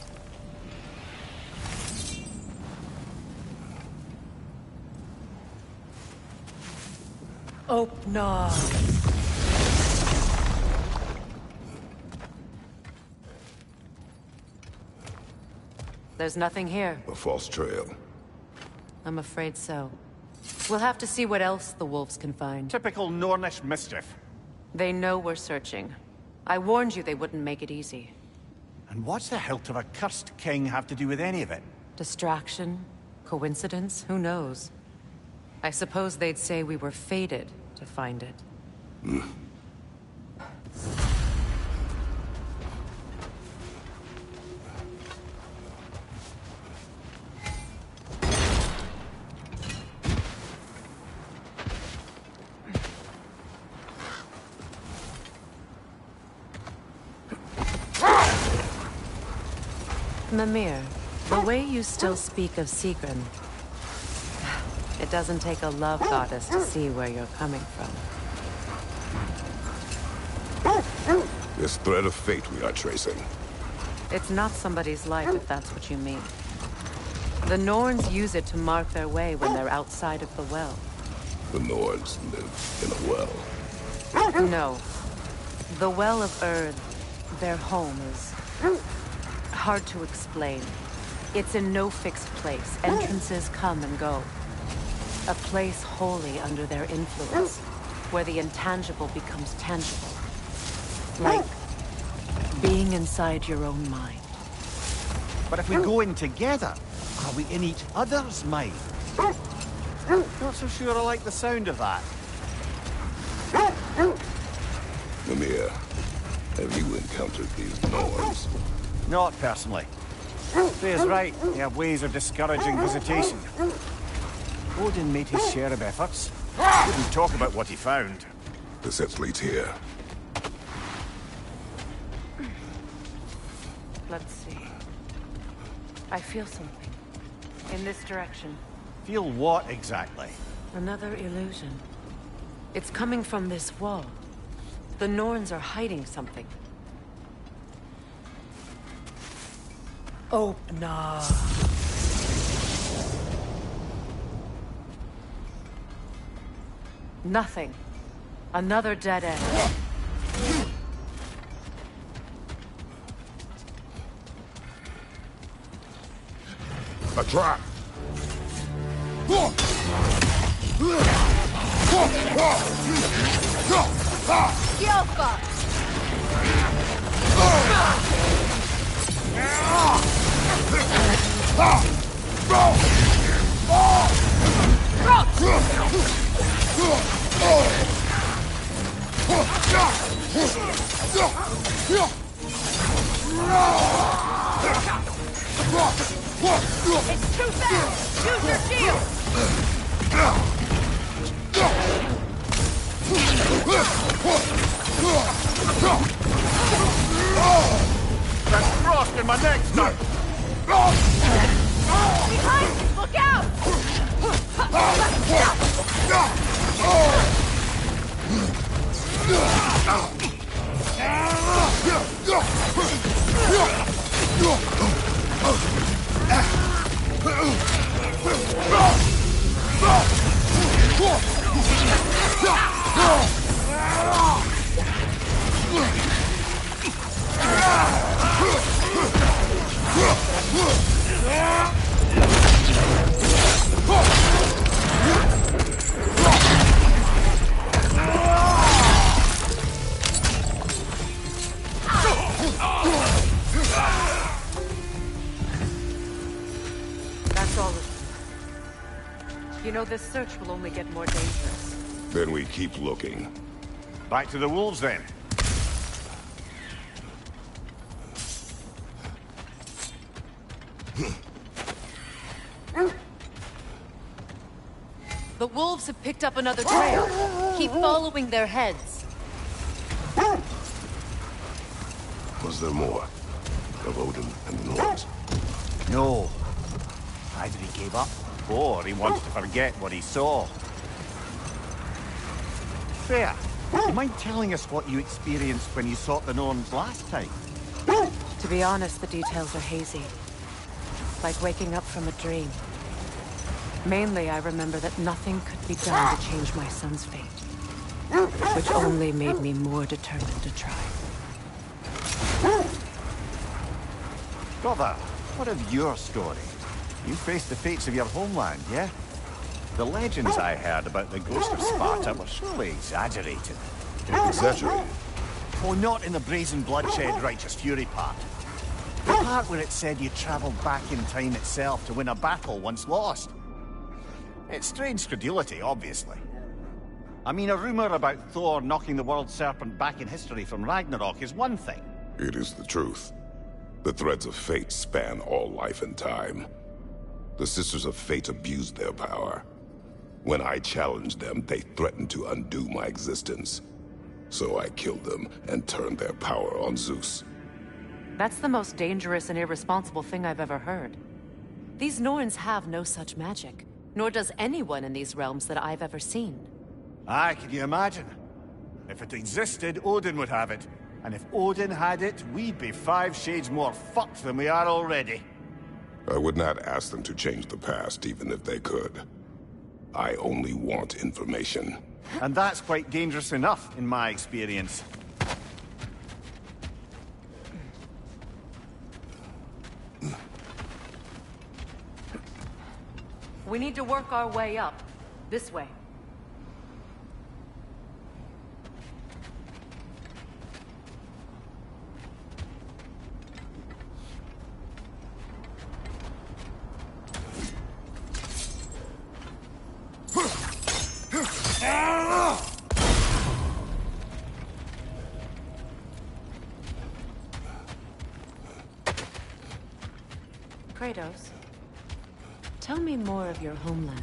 Opener. There's nothing here. A false trail. I'm afraid so. We'll have to see what else the wolves can find. Typical Nornish mischief. They know we're searching. I warned you they wouldn't make it easy. And what's the hilt of a cursed king have to do with any of it? Distraction? Coincidence? Who knows? I suppose they'd say we were fated to find it. Mimir, the way you still speak of Sigrun, it doesn't take a love goddess to see where you're coming from. This thread of fate we are tracing. It's not somebody's life, if that's what you mean. The Norns use it to mark their way when they're outside of the well. The Norns live in a well. No. The Well of Earth, their home, is hard to explain. It's in no fixed place. Entrances come and go. A place wholly under their influence, where the intangible becomes tangible. Like being inside your own mind. But if we go in together, are we in each other's mind? Not so sure I like the sound of that. Mimir, have you encountered these Norns? Not personally. Freya's right. They have ways of discouraging visitation. Odin made his share of efforts. Wouldn't talk about what he found. The set leads here. Let's see. I feel something. In this direction. Feel what exactly? Another illusion. It's coming from this wall. The Norns are hiding something. Opener. Nothing. Another dead end. A trap! It's too fast! Use your shield! That's frost in my neck, son! Behind! Look out! That's all of them. You know, this search will only get more dangerous. Then we keep looking. Back to the wolves, then. The wolves have picked up another trail. Keep following their heads. Was there more? Of Odin and the Norns? No. Either he gave up, or he wants to forget what he saw. Freya, you mind telling us what you experienced when you sought the Norns last time? To be honest, the details are hazy. Like waking up from a dream. Mainly, I remember that nothing could be done to change my son's fate. Which only made me more determined to try. Brother, what of your story? You faced the fates of your homeland, yeah? The legends I heard about the ghost of Sparta were surely exaggerated. Exaggerated? Oh, not in the brazen bloodshed righteous fury part. The part where it said you travelled back in time itself to win a battle once lost. It's strange credulity, obviously. I mean, a rumor about Thor knocking the world serpent back in history from Ragnarok is one thing. It is the truth. The threads of fate span all life and time. The Sisters of Fate abused their power. When I challenged them, they threatened to undo my existence. So I killed them and turned their power on Zeus. That's the most dangerous and irresponsible thing I've ever heard. These Norns have no such magic, nor does anyone in these realms that I've ever seen. Aye, can you imagine? If it existed, Odin would have it. And if Odin had it, we'd be 5 shades more fucked than we are already. I would not ask them to change the past, even if they could. I only want information. And that's quite dangerous enough, in my experience. We need to work our way up. This way. Kratos, tell me more of your homeland.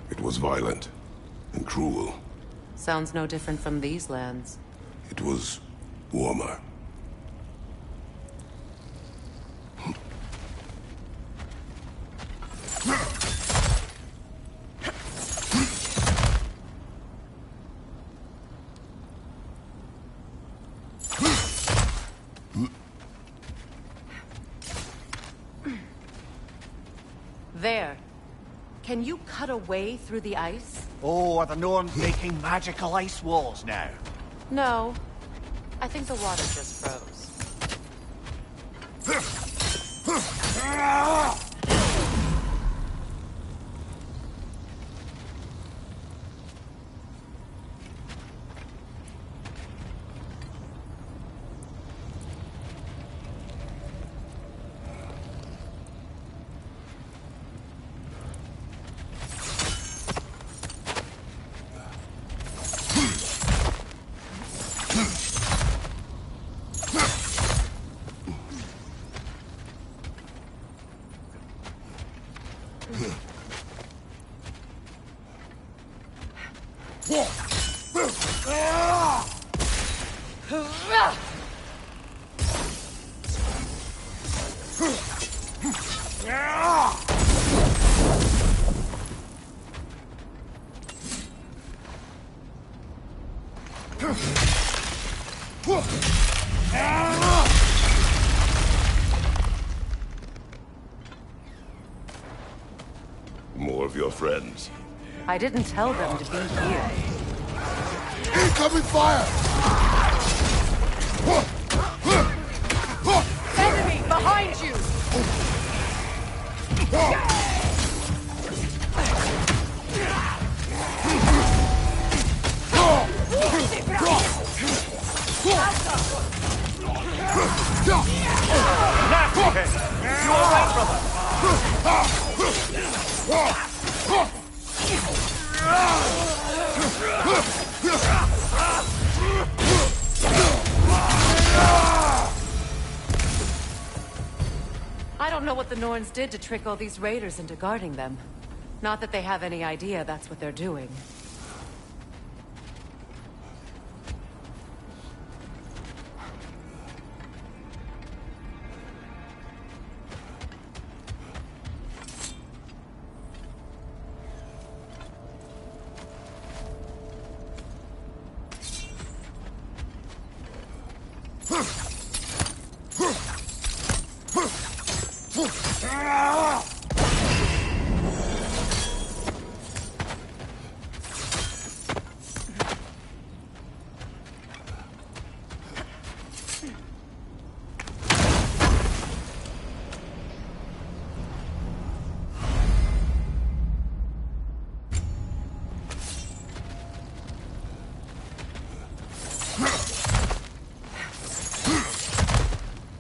It was violent and cruel. Sounds no different from these lands. It was warmer. There. Can you cut a way through the ice? Oh, are the Norns making magical ice walls now? No. I think the water just froze. More of your friends. I didn't tell them to be here. Incoming fire! Enemy behind you! You all right, brother? I don't know what the Norns did to trick all these raiders into guarding them. Not that they have any idea that's what they're doing.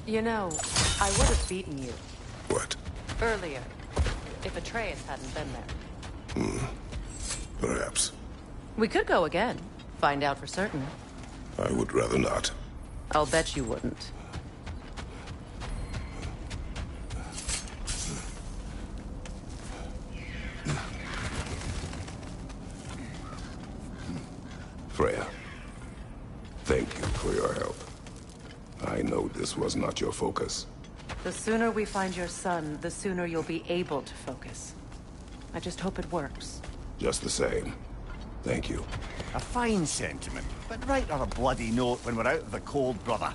You know, I would have beaten you. What? Earlier. If Atreus hadn't been there. Perhaps. We could go again. Find out for certain. I would rather not. I'll bet you wouldn't. Freya, thank you for your help. I know this was not your focus. The sooner we find your son, the sooner you'll be able to focus. I just hope it works. Just the same. Thank you. A fine sentiment, but write her a bloody note when we're out of the cold, brother.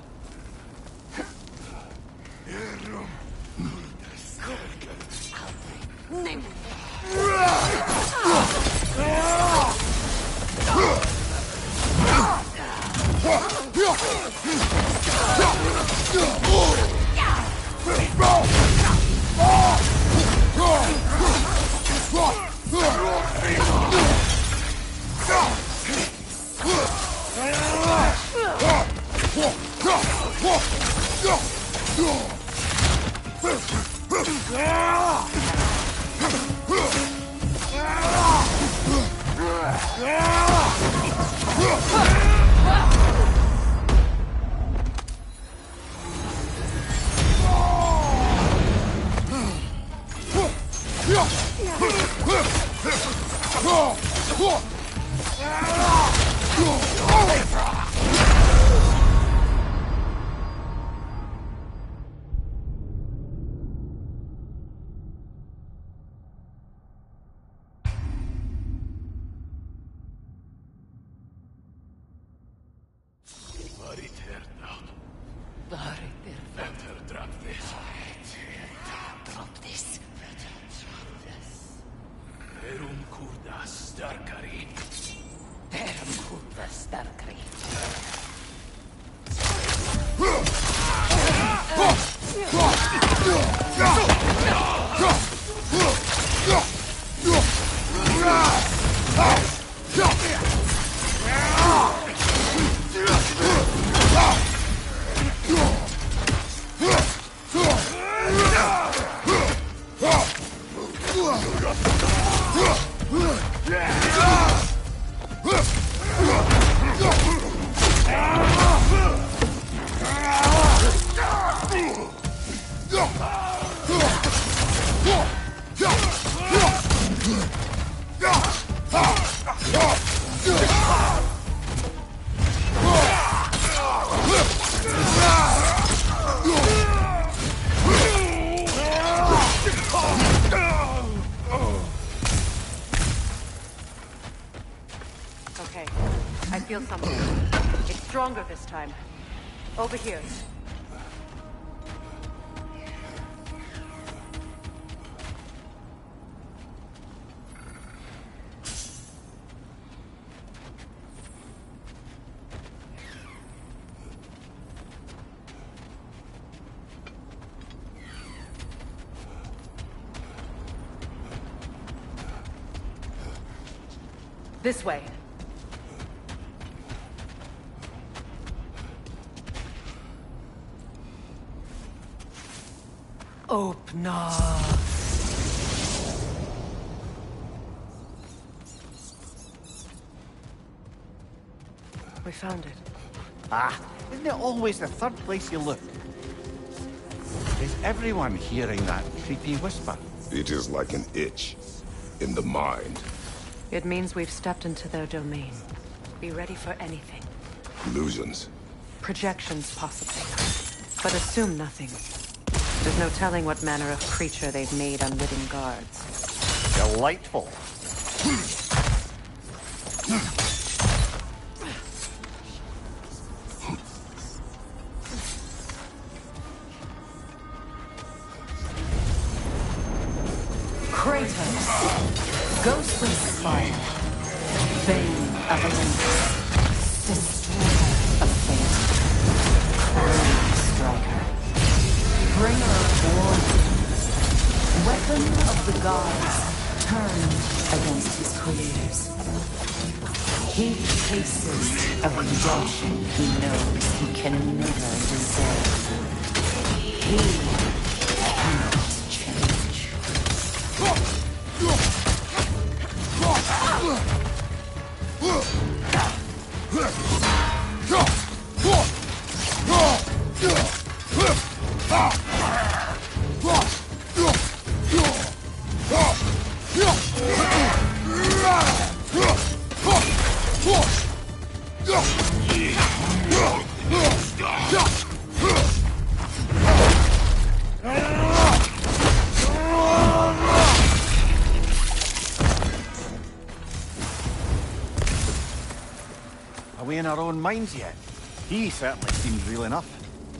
Okay, I feel something. It's stronger this time. Over here. This way. Open up. We found it. Ah, isn't it always the third place you look? Is everyone hearing that creepy whisper? It is like an itch in the mind. It means we've stepped into their domain. Be ready for anything. Illusions. Projections, possibly. But assume nothing. There's no telling what manner of creature they've made unwitting guards. Delightful. Kratos, ghostly spire, bane of Olympus, destroyer of fate, cruel striker, bringer of war, weapon of the gods, turned against his creators. He chases a redemption he knows he can never deserve. He cannot change. Are we in our own minds yet? He certainly seems real enough.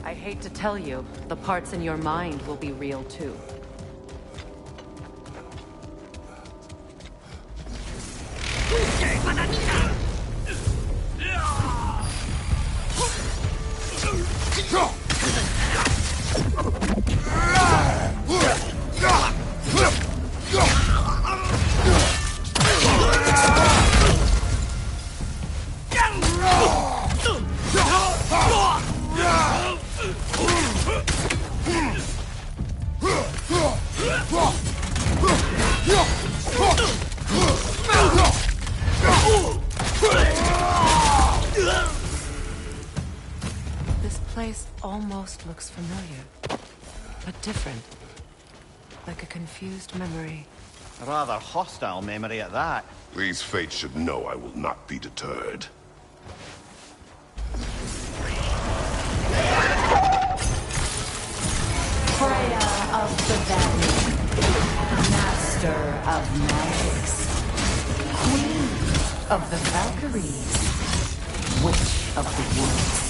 I hate to tell you, the parts in your mind will be real too. This place almost looks familiar, but different. Like a confused memory. A rather hostile memory at that. These fates should know I will not be deterred. Freya of the Valley, Master of Magics, Queen of the Valkyries, Witch of the Woods,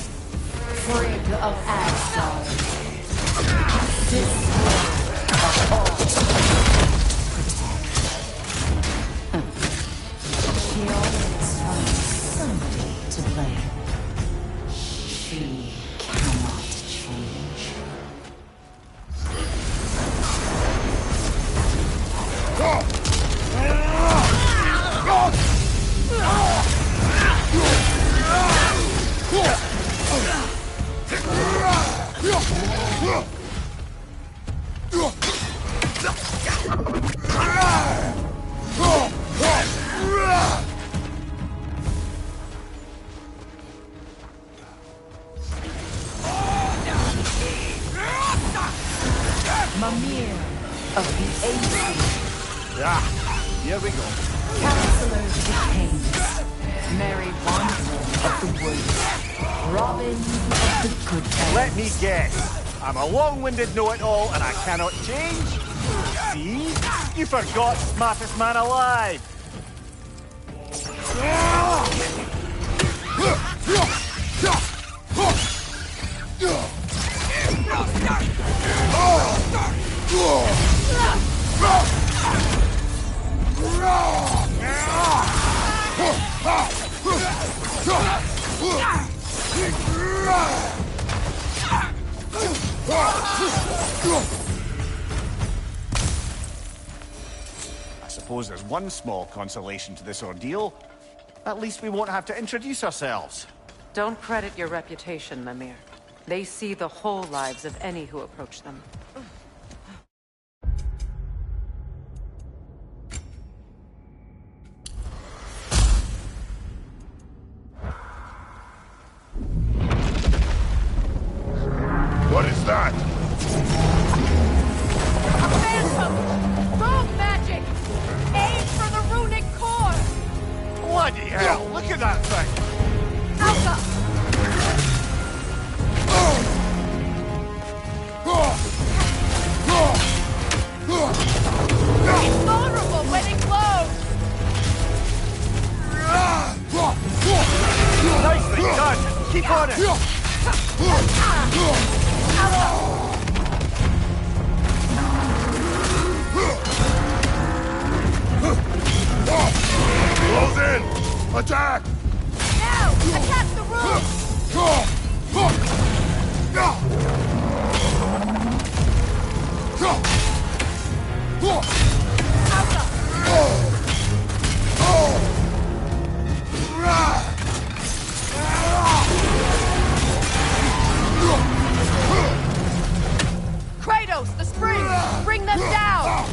Frigg of Asgard, Destroyer of all She always finds somebody to blame. She cannot change. Mimir of the Ages. Here we go. Counselor Decays. Mary Wandsworth of the Woods. Robin of the Good Times. Let me guess. I'm a long-winded know-it-all and I cannot change? See? You forgot smartest man alive. I suppose there's one small consolation to this ordeal. At least we won't have to introduce ourselves. Don't credit your reputation, Mimir. They see the whole lives of any who approach them. What is that? A phantom! Rogue magic! Aim for the runic core! Bloody hell! Look at that thing! Alpha! Invulnerable when it glows! Nicely done! Keep on it! Close in! Attack! Now! Attack the room! Kratos, the spring! Bring them down!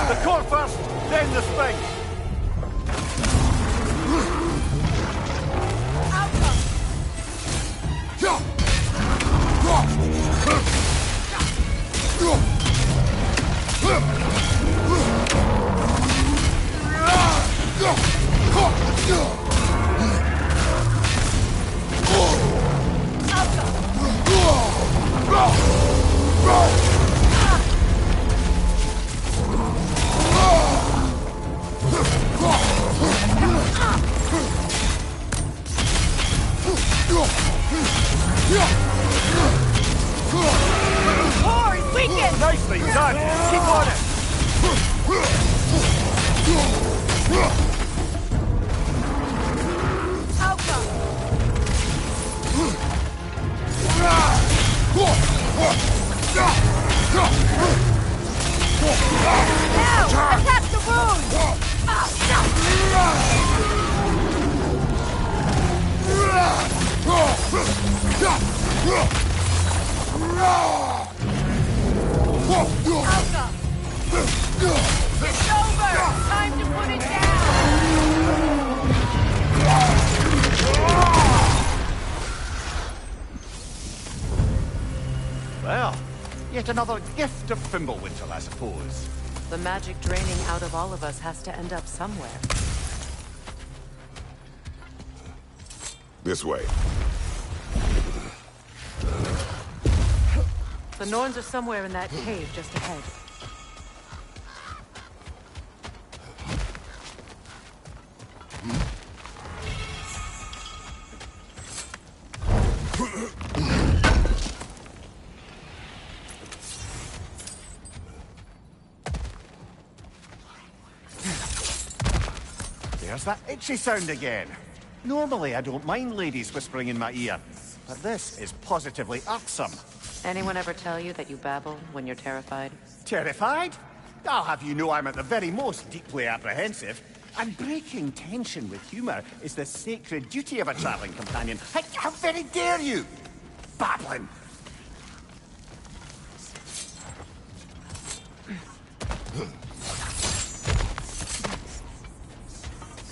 The core first, then the spring! Core is weakened! Nicely done! Keep on it! Alpha! Now! Attack the wound! Alpha! It's over! Time to put it down! Well, yet another gift of Fimbulwinter, I suppose. The magic draining out of all of us has to end up somewhere. This way. The Norns are somewhere in that cave just ahead. There's that itchy sound again. Normally, I don't mind ladies whispering in my ear, but this is positively irksome. Anyone ever tell you that you babble when you're terrified? Terrified? I'll have you know I'm at the very most deeply apprehensive. And breaking tension with humour is the sacred duty of a travelling companion. How very dare you! Babbling!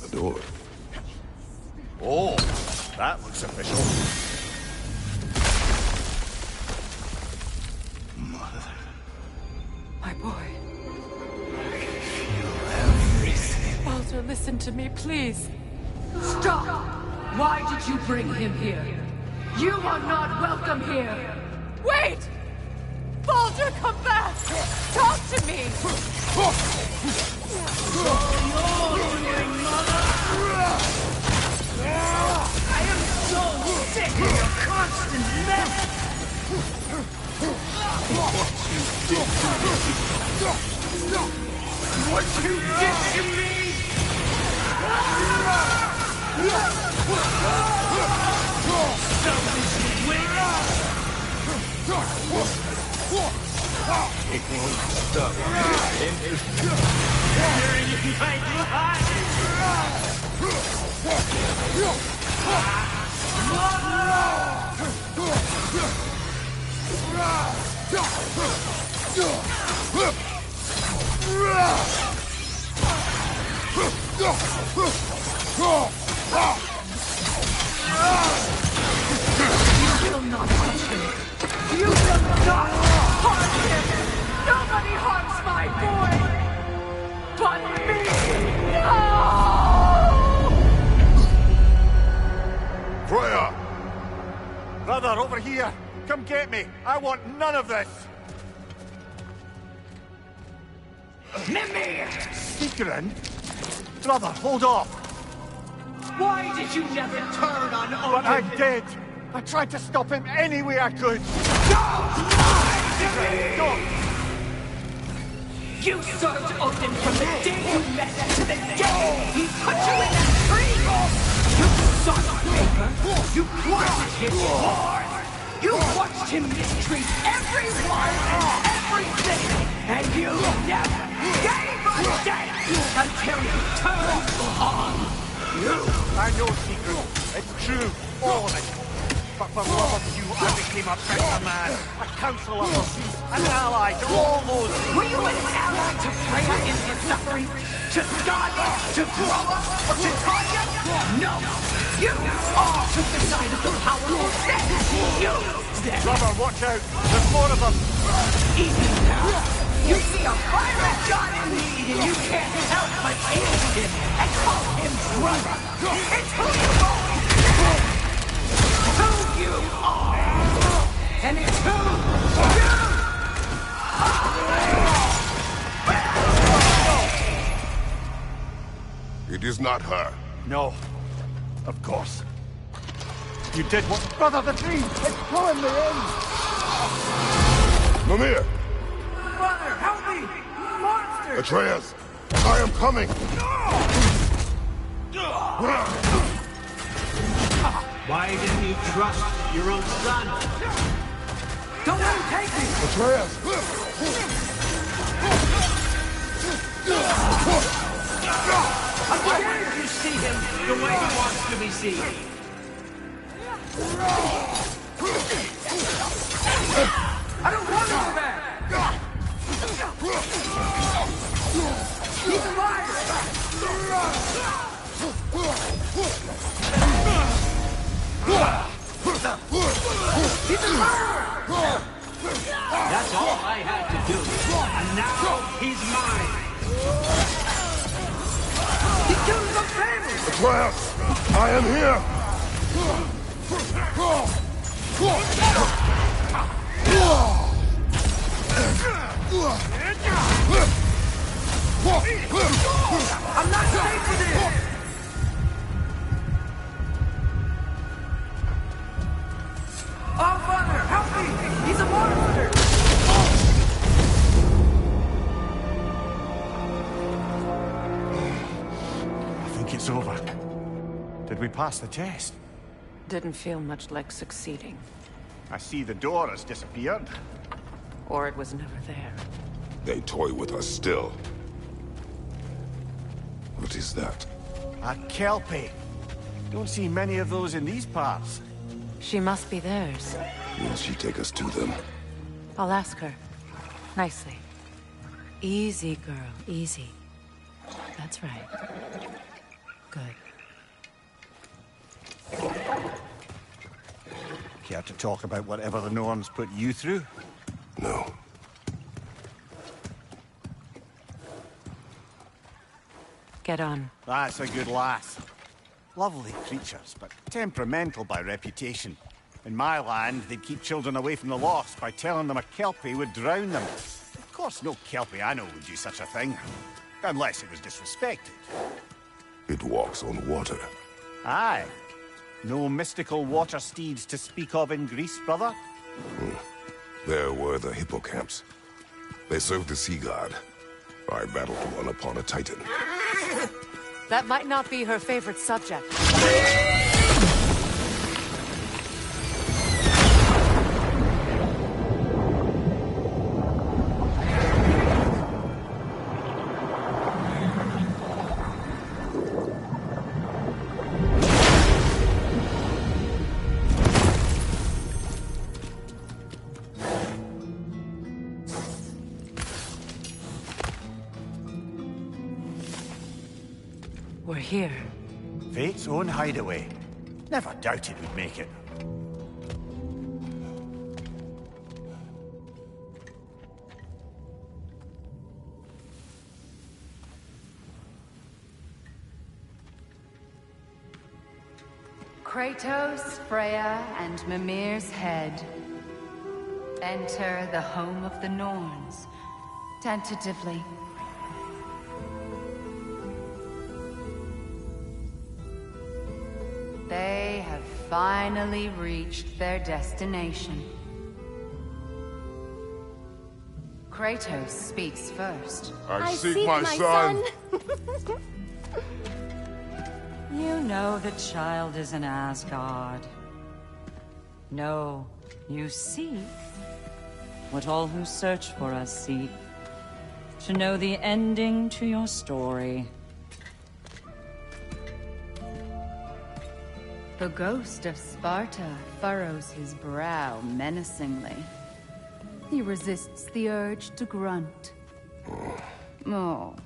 The door. Oh, that looks official. My boy. Everything. Baldur, listen to me, please. Stop! Why did you bring him here? You are not welcome here! Wait! Baldur, come back! Talk to me! I am so sick of your constant mess! What you did to me It won't stop. You're fighting hard. You will not touch him. You will not harm him. Nobody harms my boy but me. No! Freya! Brother, over here! Come get me! I want none of this! Mimir! Secret? Brother, hold off! Why did you never turn on Odin? But I did! I tried to stop him any way I could! Don't lie to me! Don't! You served Odin from the day you met him to the day he put you in that tree! You sought favor! You plotted his war! You watched him mistreat everyone and everything! And you never gave a damn until you turned on you! I know, Secret. It's true. All of it. But for love of you, I became a better man. A counselor for peace. An ally to all those... Were you an ally to Freya in his suffering? To Skadi? To Groa? Or to Tanya? No! You all took the side of the powerful, then used them! Brother, watch out! There's more of them! Even now, you see a pirate god in need and you can't help but aid him and call him brother! It's who you've always been! Who you are! And it's who you It is not her. No. Of course. You did what... Brother, the tree! It's pulling me in! Mimir! Brother, help me! Monster! Atreus! I am coming! Why didn't you trust your own son? Don't let him take me! Atreus! How dare you see him the way he wants to be seen? I don't want to go back! He's a liar! He's a murderer! That's all I had to do. And now he's mine. He killed his own family! Atreus! I am here! I'm not safe for this! Oh, Father, help me! He's a monster! I think it's over. Did we pass the test? Didn't feel much like succeeding. I see the door has disappeared. Or it was never there. They toy with us still. What is that? A Kelpie. Don't see many of those in these parts. She must be theirs. Will she take us to them? I'll ask her. Nicely. Easy, girl. Easy. That's right. Good. Care to talk about whatever the norms put you through? No. Get on. That's a good lass. Lovely creatures, but temperamental by reputation. In my land, they'd keep children away from the lost by telling them a Kelpie would drown them. Of course, no Kelpie I know would do such a thing. Unless it was disrespected. It walks on water. Aye. No mystical water steeds to speak of in Greece, brother? There were the hippocamps. They served the sea god. I battled one upon a titan. That might not be her favorite subject. We're here. Fate's own hideaway. Never doubted we'd make it. Kratos, Freya, and Mimir's head. Enter the home of the Norns. Tentatively. They have finally reached their destination. Kratos speaks first. I seek my son. You know the child is in Asgard. No, you seek what all who search for us seek. To know the ending to your story. The ghost of Sparta furrows his brow menacingly. He resists the urge to grunt. Oh,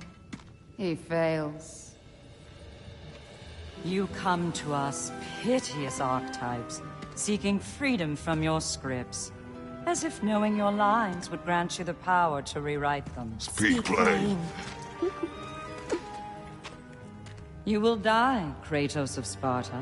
he fails. You come to us, piteous archetypes, seeking freedom from your scripts. As if knowing your lines would grant you the power to rewrite them. Speak plain. You will die, Kratos of Sparta.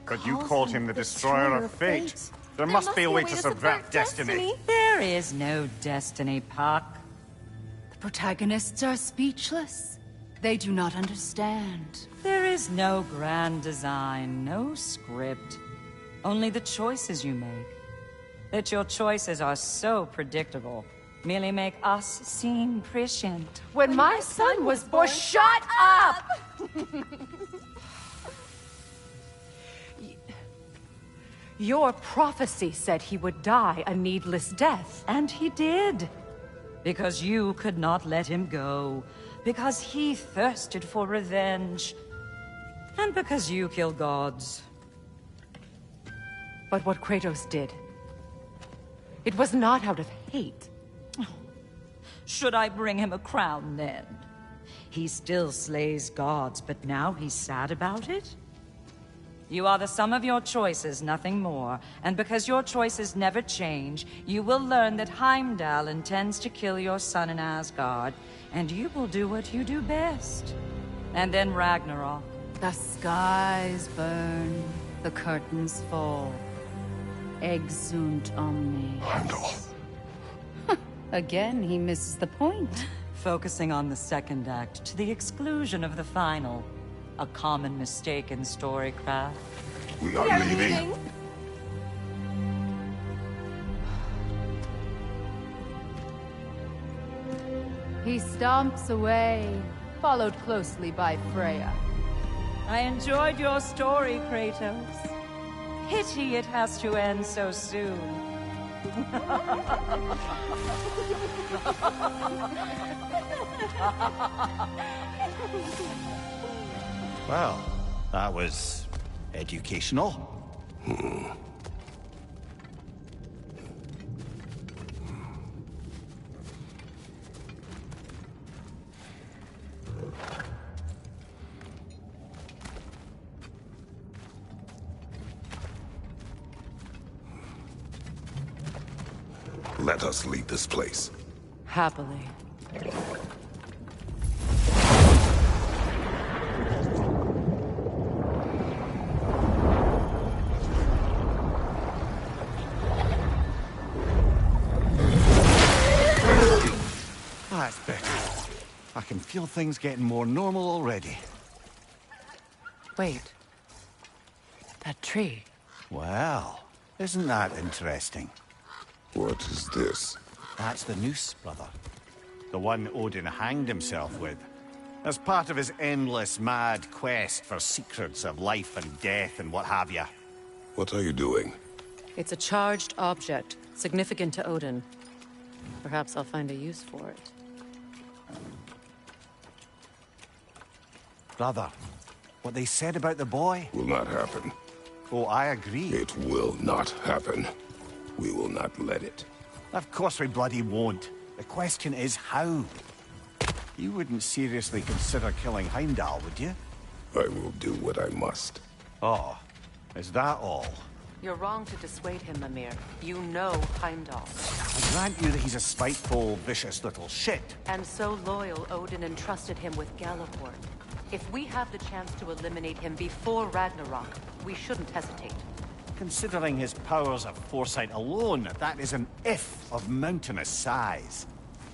But you called him the Destroyer of Fate. There must be a way to subvert destiny. There is no destiny, Puck. The protagonists are speechless. They do not understand. There is no grand design, no script. Only the choices you make. That your choices are so predictable merely make us seem prescient. When my son was born, shut up! Your prophecy said he would die a needless death. And he did. Because you could not let him go. Because he thirsted for revenge. And because you kill gods. But what Kratos did, it was not out of hate. Should I bring him a crown then? He still slays gods, but now he's sad about it? You are the sum of your choices, nothing more. And because your choices never change, you will learn that Heimdall intends to kill your son in Asgard, and you will do what you do best. And then Ragnarok. The skies burn, the curtains fall. Exunt omnes. Heimdall. Again, he misses the point. Focusing on the second act to the exclusion of the final. A common mistake in storycraft. We are leaving. He stomps away, followed closely by Freya. I enjoyed your story, Kratos. Pity it has to end so soon. Well, that was educational. Let us leave this place. Happily. That's better. I can feel things getting more normal already. Wait. That tree. Well, isn't that interesting? What is this? That's the noose, brother. The one Odin hanged himself with. As part of his endless, mad quest for secrets of life and death and what have you. What are you doing? It's a charged object, significant to Odin. Perhaps I'll find a use for it. Brother, what they said about the boy... Will not happen. Oh, I agree. It will not happen. We will not let it. Of course we bloody won't. The question is how. You wouldn't seriously consider killing Heimdall, would you? I will do what I must. Oh, is that all? You're wrong to dissuade him, Mimir. You know Heimdall. I grant you that he's a spiteful, vicious little shit. And so loyal, Odin entrusted him with Galliford. If we have the chance to eliminate him before Ragnarok, we shouldn't hesitate. Considering his powers of foresight alone, that is an if of mountainous size.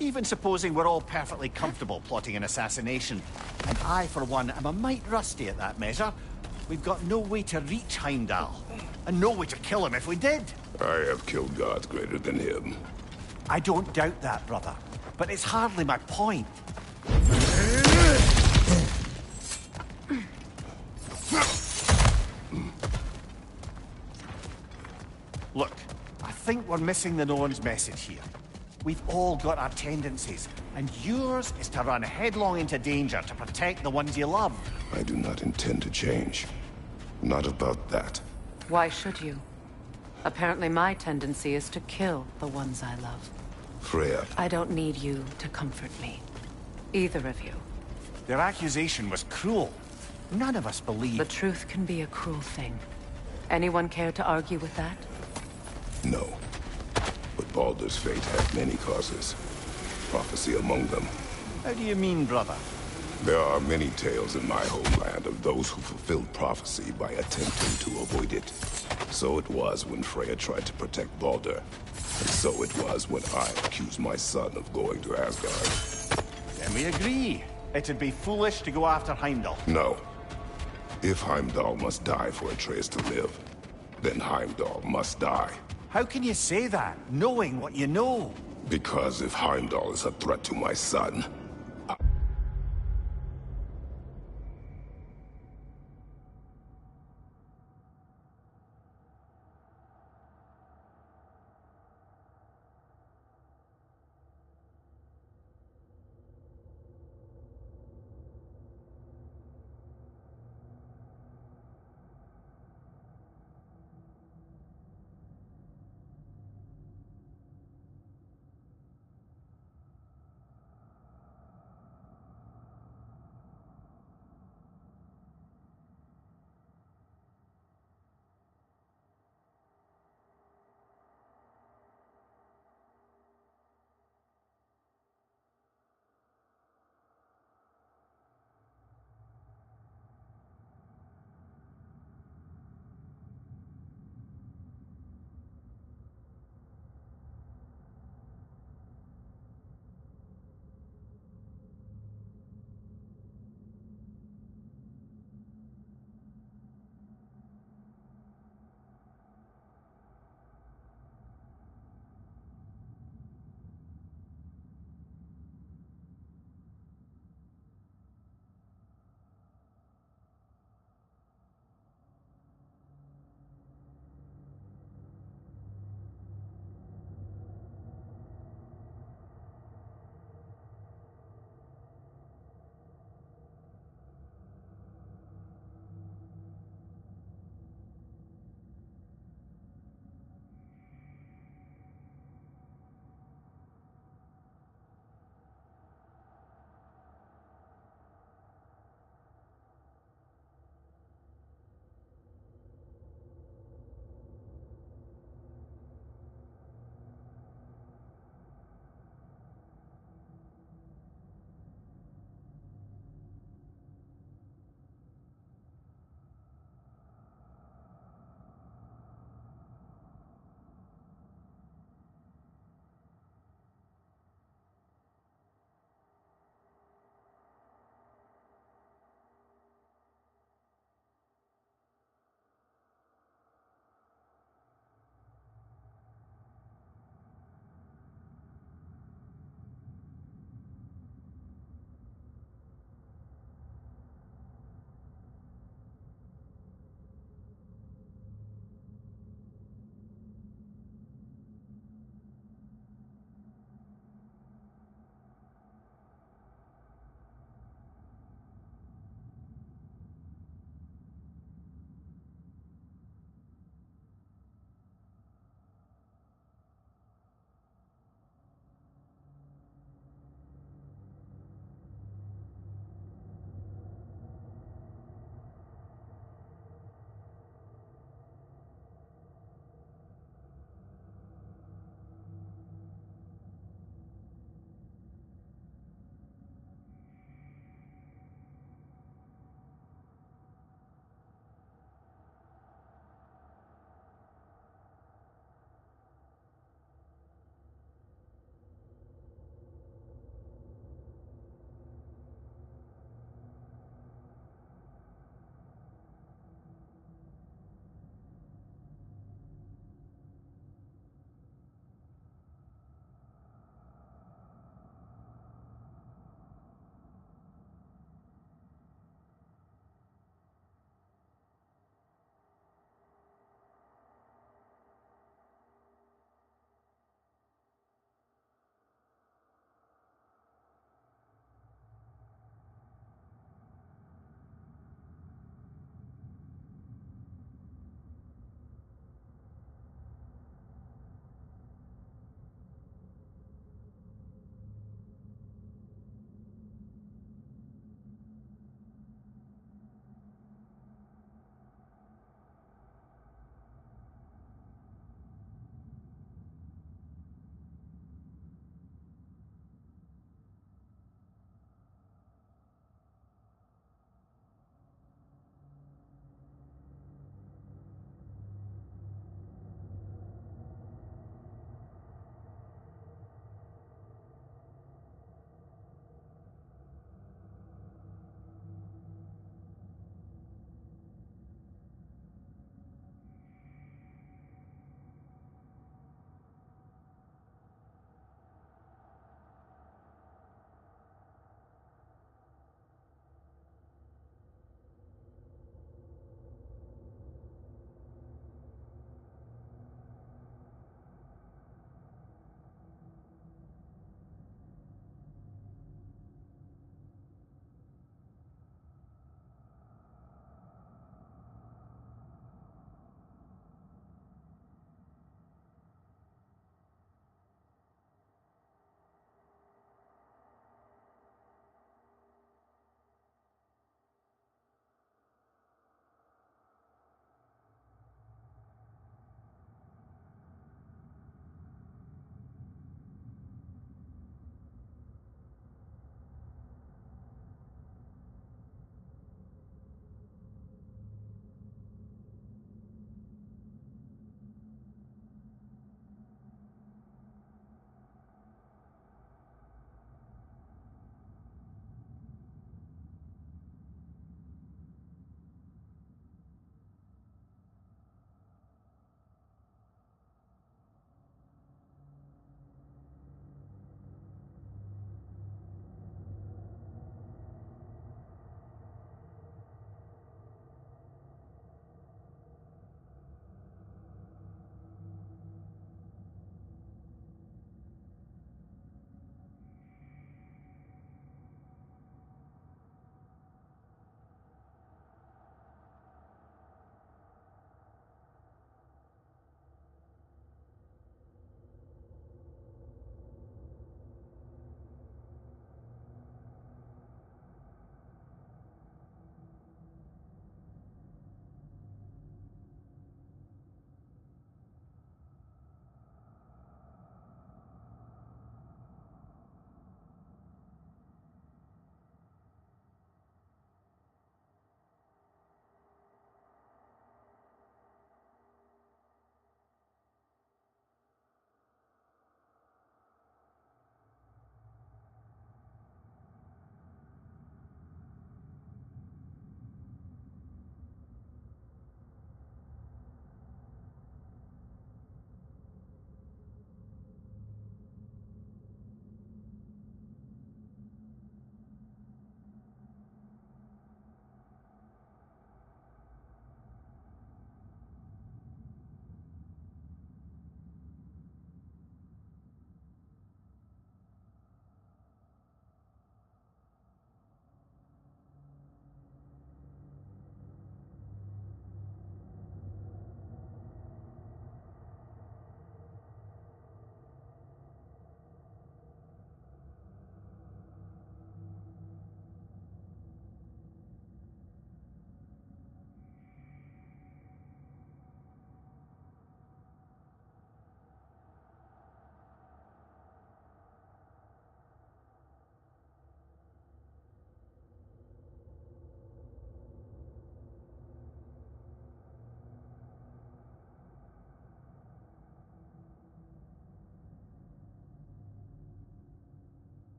Even supposing we're all perfectly comfortable plotting an assassination, and I, for one, am a mite rusty at that measure, we've got no way to reach Heimdall, and no way to kill him if we did. I have killed gods greater than him. I don't doubt that, brother, but it's hardly my point. Look, I think we're missing the Norn's message here. We've all got our tendencies, and yours is to run headlong into danger to protect the ones you love. I do not intend to change. Not about that. Why should you? Apparently my tendency is to kill the ones I love. Freya. I don't need you to comfort me. Either of you. Their accusation was cruel. None of us believe... The truth can be a cruel thing. Anyone care to argue with that? No. But Baldur's fate had many causes. Prophecy among them. How do you mean, brother? There are many tales in my homeland of those who fulfilled prophecy by attempting to avoid it. So it was when Freya tried to protect Baldur. And so it was when I accused my son of going to Asgard. Then we agree. It'd be foolish to go after Heimdall. No. If Heimdall must die for Atreus to live, then Heimdall must die. How can you say that, knowing what you know? Because if Heimdall is a threat to my son,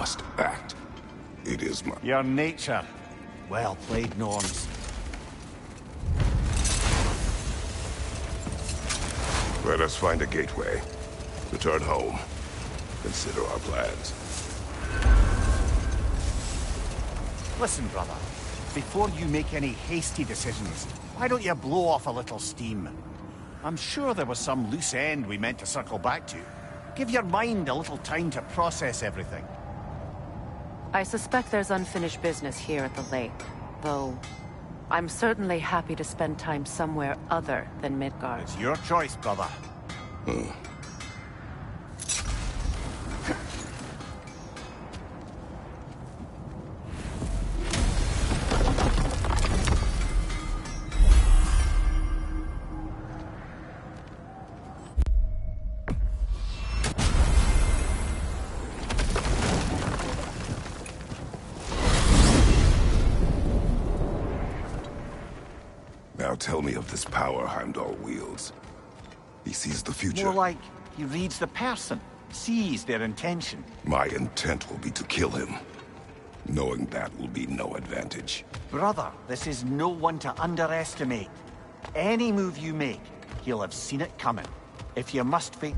must act. It is my... Your nature. Well played, Norns. Let us find a gateway. Return home. Consider our plans. Listen, brother. Before you make any hasty decisions, why don't you blow off a little steam? I'm sure there was some loose end we meant to circle back to. Give your mind a little time to process everything. I suspect there's unfinished business here at the lake, though I'm certainly happy to spend time somewhere other than Midgard. It's your choice, brother. Now tell me of this power Heimdall wields. He sees the future. More like he reads the person, sees their intention. My intent will be to kill him. Knowing that will be no advantage. Brother, this is no one to underestimate. Any move you make, he'll have seen it coming. If you must face...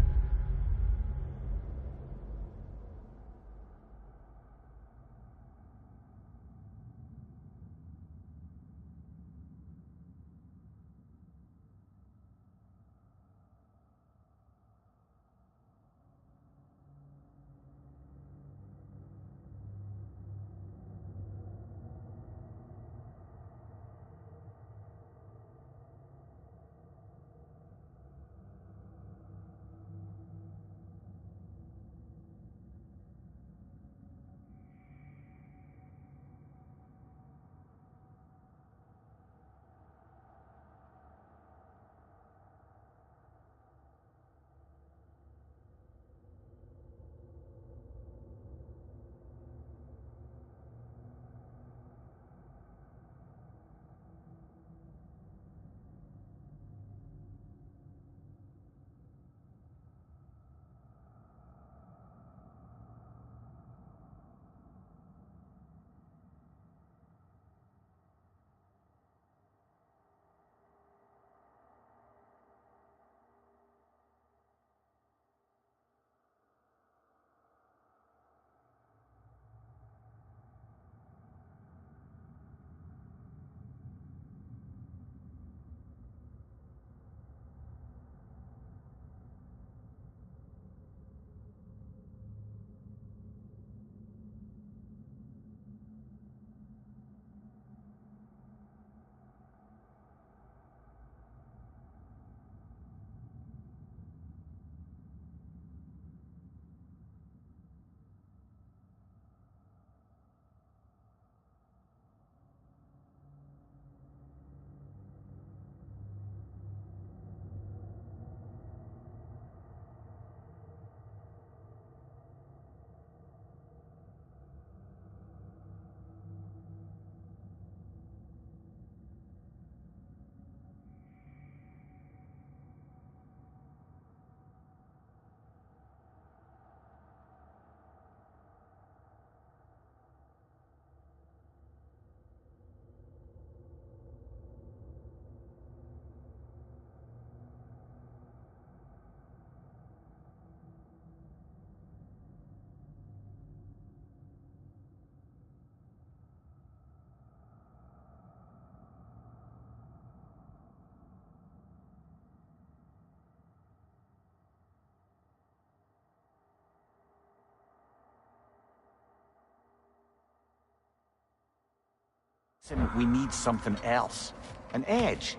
We need something else. An edge.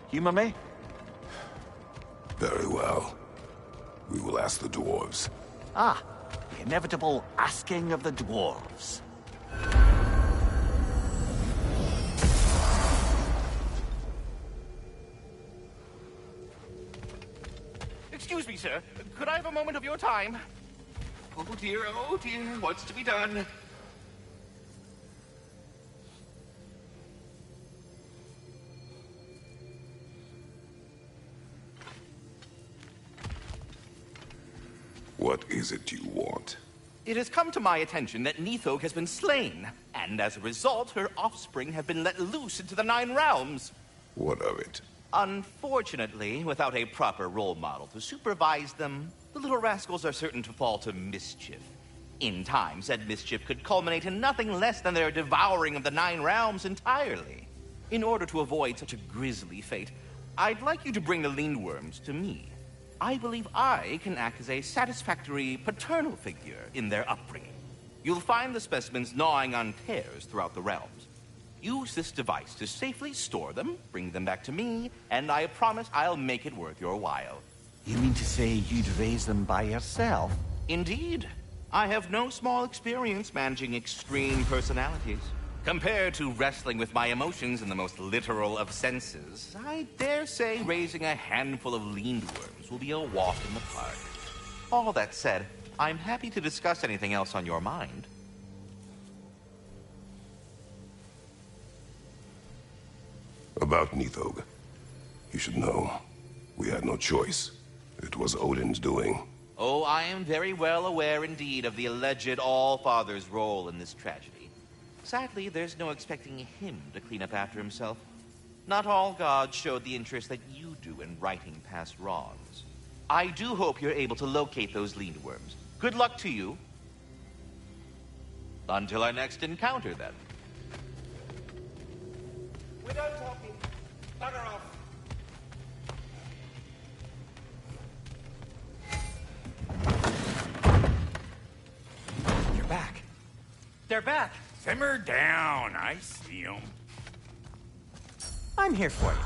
Humor me? Very well. We will ask the dwarves. Ah, the inevitable asking of the dwarves. Excuse me, sir. Could I have a moment of your time? Oh dear, what's to be done? What is it you want? It has come to my attention that Nithog has been slain, and as a result, her offspring have been let loose into the Nine Realms. What of it? Unfortunately, without a proper role model to supervise them, the little rascals are certain to fall to mischief. In time, said mischief could culminate in nothing less than their devouring of the Nine Realms entirely. In order to avoid such a grisly fate, I'd like you to bring the Lindworms to me. I believe I can act as a satisfactory paternal figure in their upbringing. You'll find the specimens gnawing on tears throughout the realms. Use this device to safely store them, bring them back to me, and I promise I'll make it worth your while. You mean to say you'd raise them by yourself? Indeed. I have no small experience managing extreme personalities. Compared to wrestling with my emotions in the most literal of senses, I dare say raising a handful of Lindworms will be a walk in the park. All that said, I'm happy to discuss anything else on your mind. About Nithog. You should know, we had no choice. It was Odin's doing. Oh, I am very well aware indeed of the alleged All-Father's role in this tragedy. Sadly, there's no expecting him to clean up after himself. Not all gods showed the interest that you do in righting past wrongs. I do hope you're able to locate those Lindworms. Good luck to you. Until our next encounter, then. We're done talking. Bugger off. You're back. They're back. Simmer down. I see them. I'm here for you.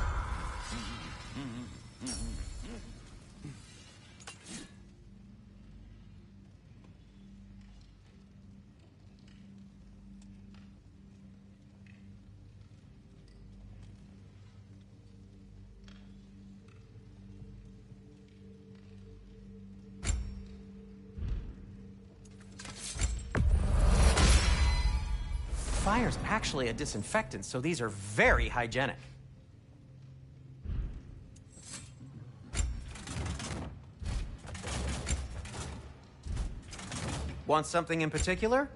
Fire's actually a disinfectant, so these are very hygienic. Want something in particular?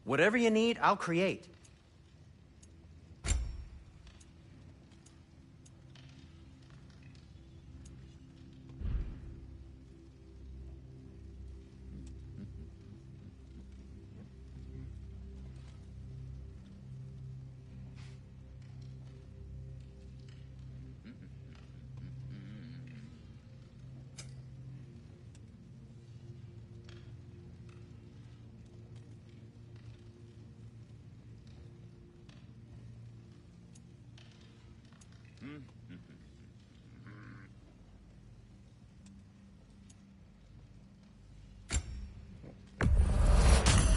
Whatever you need, I'll create.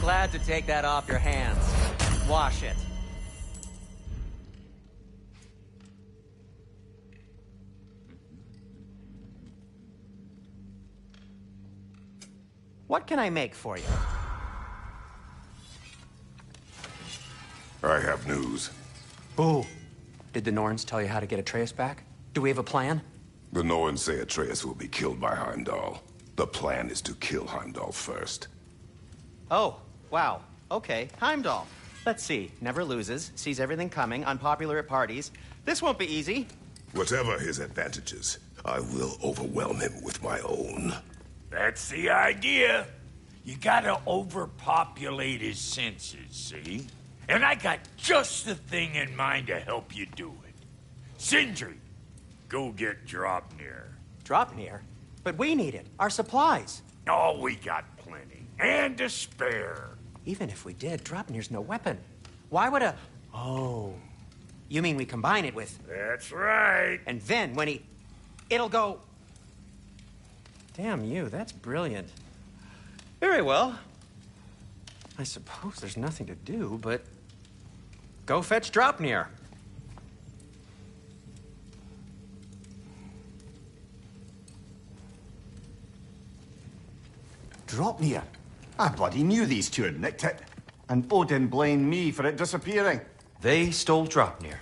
Glad to take that off your hands. Wash it. What can I make for you? I have news. Ooh. Did the Norns tell you how to get Atreus back? Do we have a plan? The Norns say Atreus will be killed by Heimdall. The plan is to kill Heimdall first. Oh, wow. Okay, Heimdall. Let's see. Never loses, sees everything coming, unpopular at parties. This won't be easy. Whatever his advantages, I will overwhelm him with my own. That's the idea. You gotta overpopulate his senses, see? And I got just the thing in mind to help you do it. Sindri, go get Draupnir. Draupnir? But we need it. Our supplies. Oh, we got plenty. And to spare. Even if we did, Draupnir's no weapon. Why would a... Oh. You mean we combine it with... That's right. And then when he... It'll go... Damn you, that's brilliant. Very well. I suppose there's nothing to do, but go fetch Dropnir. Dropnir? I bloody knew these two had nicked it. And Odin blamed me for it disappearing. They stole Dropnir.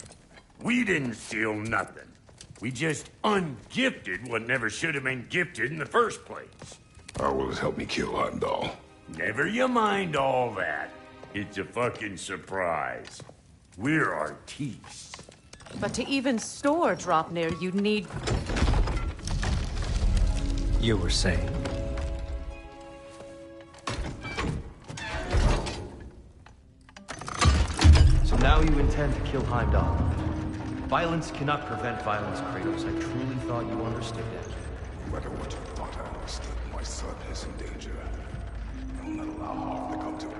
We didn't steal nothing. We just ungifted what never should have been gifted in the first place. How will it help me kill Heimdall? Never you mind all that. It's a fucking surprise. We're artistes. But to even store Dropnir, you'd need... You were saying? So now you intend to kill Heimdall. Violence cannot prevent violence, Kratos. I truly thought you understood that. No matter what you thought I understood, my son is in danger. I will not allow harm to come to him.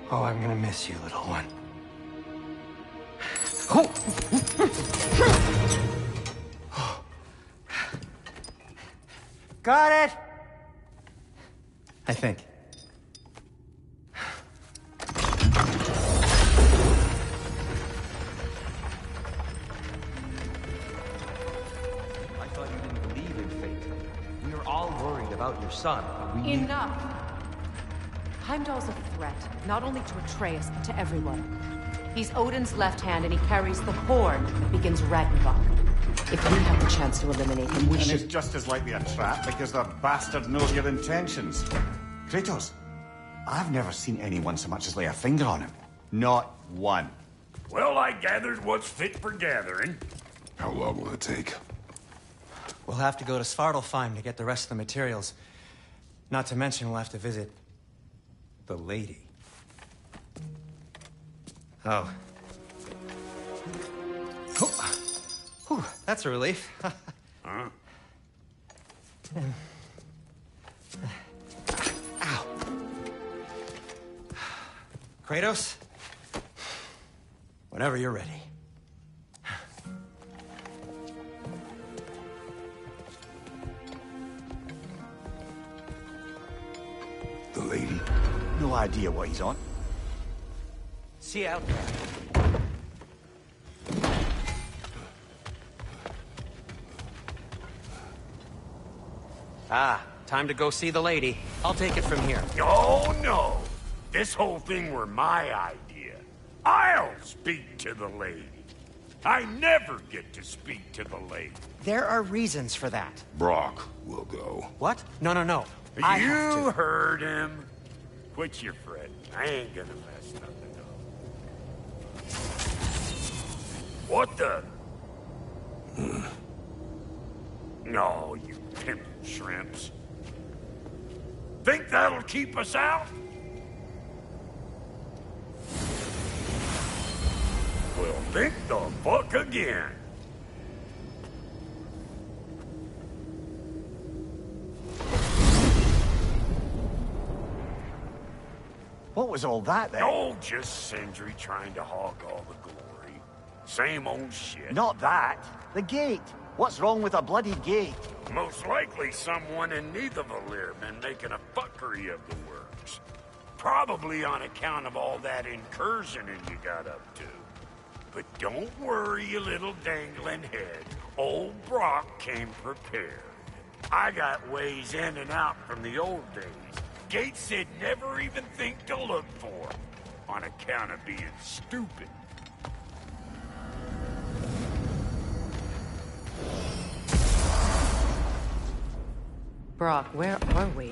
Oh, I'm gonna miss you, little one. Got it! I think. I thought you didn't believe in fate. We were all worried about your son. But we Enough! Heimdall's a threat, not only to Atreus, but to everyone. He's Odin's left hand, and he carries the horn that begins Ragnarok. If we have the chance to eliminate him, we and should... it's just as likely a trap because the bastard knows your intentions. Kratos, I've never seen anyone so much as lay a finger on him. Not one. Well, I gathered what's fit for gathering. How long will it take? We'll have to go to Svartalfheim to get the rest of the materials. Not to mention we'll have to visit the lady. Oh. Whew, that's a relief. Huh? Ow. Kratos? Whenever you're ready. The lady? No idea what he's on. See you out there. Ah, time to go see the lady. I'll take it from here. Oh, no. This whole thing were my idea. I'll speak to the lady. I never get to speak to the lady. There are reasons for that. Brock will go. What? No, no, no. I have You to. heard him. Quit your fretting. I ain't gonna mess nothing up. What the? No, you pimping shrimps. Think that'll keep us out? Well, think the fuck again. What was all that then? Oh, just Sindri trying to hog all the glory. Same old shit. Not that. The gate. What's wrong with a bloody gate? Most likely someone in Nidavellir been making a fuckery of the works. Probably on account of all that incursioning you got up to. But don't worry, you little dangling head. Old Brock came prepared. I got ways in and out from the old days. Gates said never even think to look for, on account of being stupid. Brock, where are we?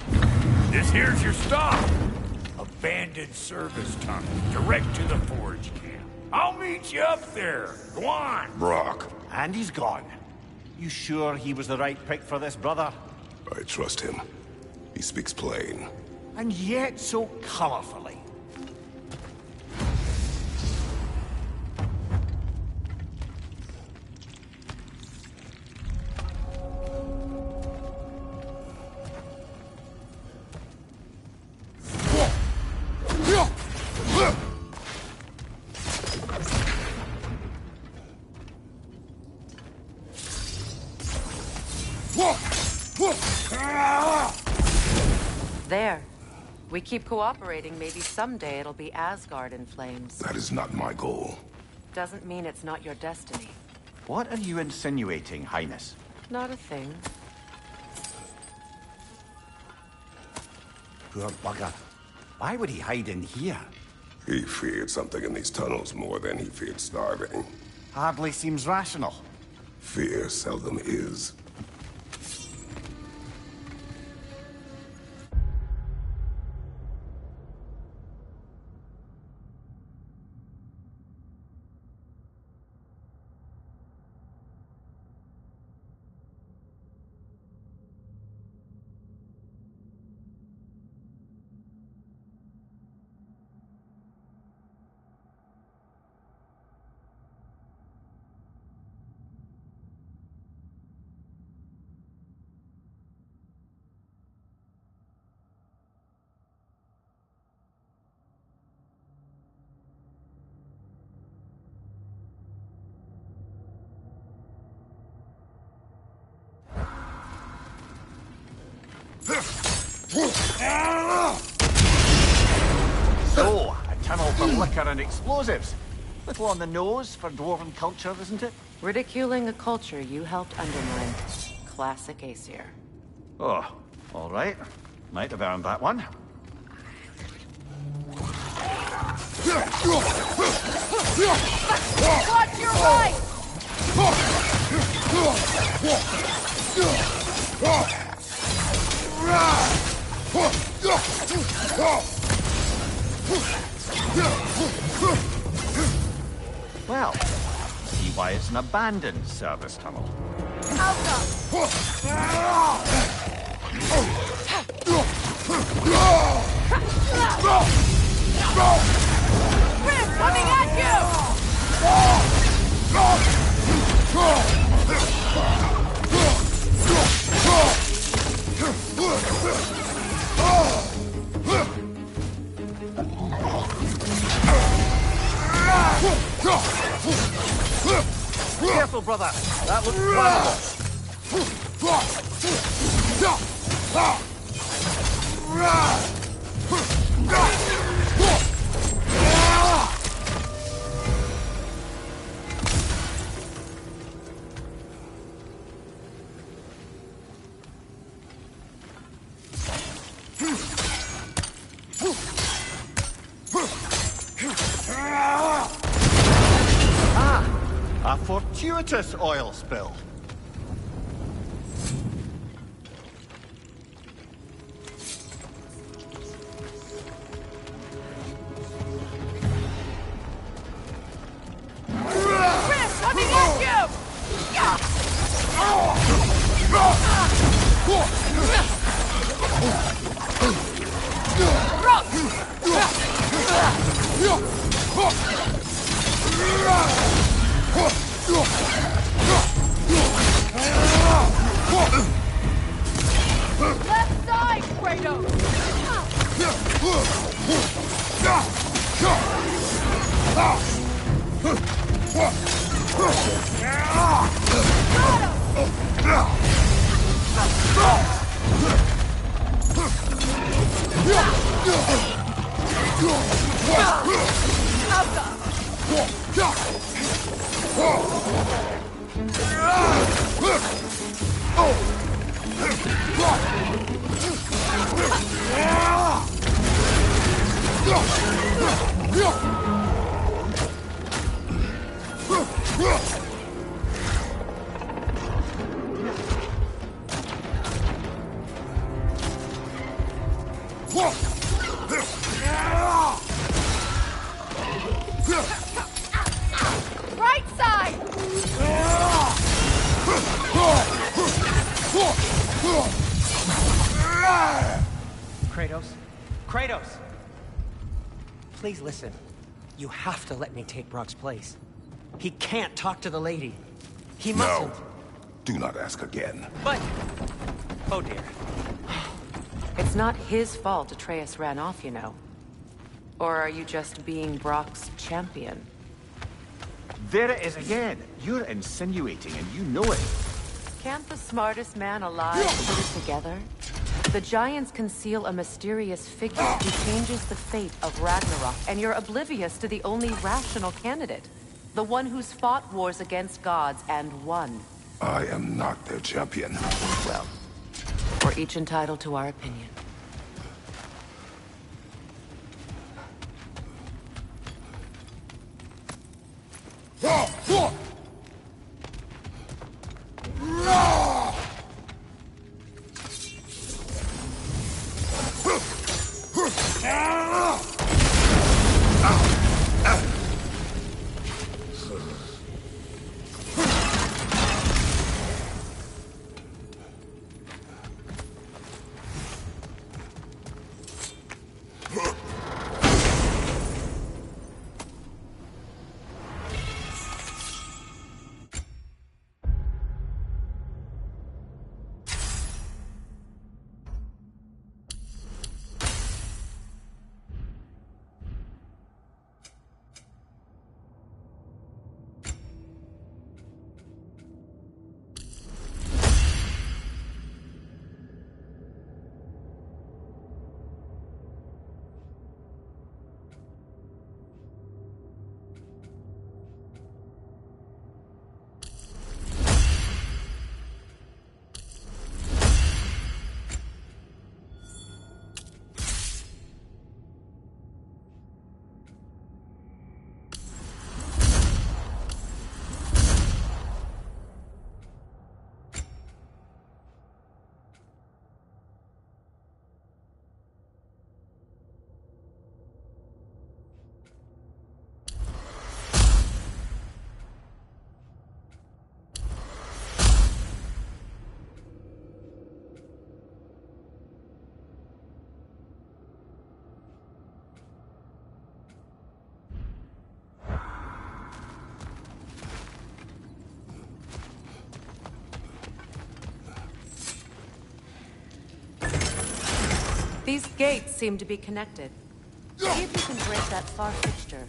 This here's your stop. Abandoned service tunnel, direct to the forge camp. I'll meet you up there. Go on. Brock. And he's gone. You sure he was the right pick for this, brother? I trust him. He speaks plain. And yet so colorfully. There. We keep cooperating, maybe someday it'll be Asgard in flames. That is not my goal. Doesn't mean it's not your destiny. What are you insinuating, Highness? Not a thing. Poor bugger. Why would he hide in here? He feared something in these tunnels more than he feared starving. Hardly seems rational. Fear seldom is. So, a tunnel for liquor and explosives. Little on the nose for dwarven culture, isn't it? Ridiculing a culture you helped undermine. Classic Aesir. Oh, all right. Might have earned that one. Watch your right! Well, see why it's an abandoned service tunnel. Grim coming at you! Careful, brother. That looks flammable. A fortuitous oil spill. Grim coming at you! Left side, Kratos! Kratos? Kratos! Please listen. You have to let me take Brock's place. He can't talk to the lady. He mustn't. No. Do not ask again. But... Oh dear. It's not his fault Atreus ran off, you know. Or are you just being Brock's champion? There it is again. You're insinuating and you know it. Can't the smartest man alive put it together? The Giants conceal a mysterious figure who changes the fate of Ragnarok, and you're oblivious to the only rational candidate. The one who's fought wars against gods and won. I am not their champion. Well, we're each entitled to our opinion. These gates seem to be connected. See if you can break that far fixture.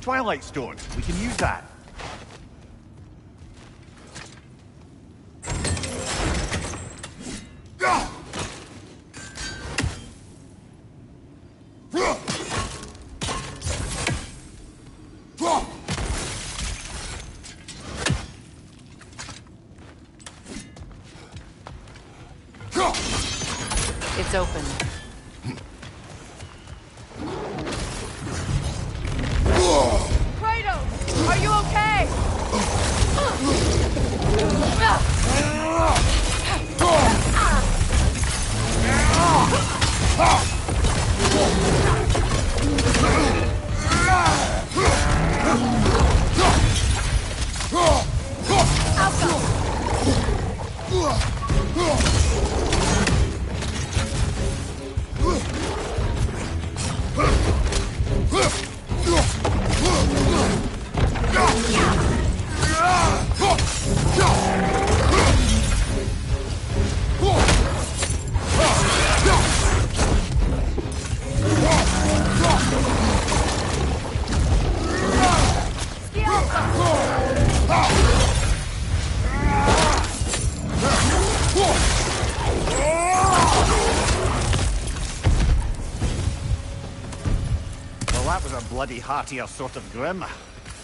Twilight Stone. We can use that. It's open. Kratos! Are you okay? Bloody heartier sort of grim.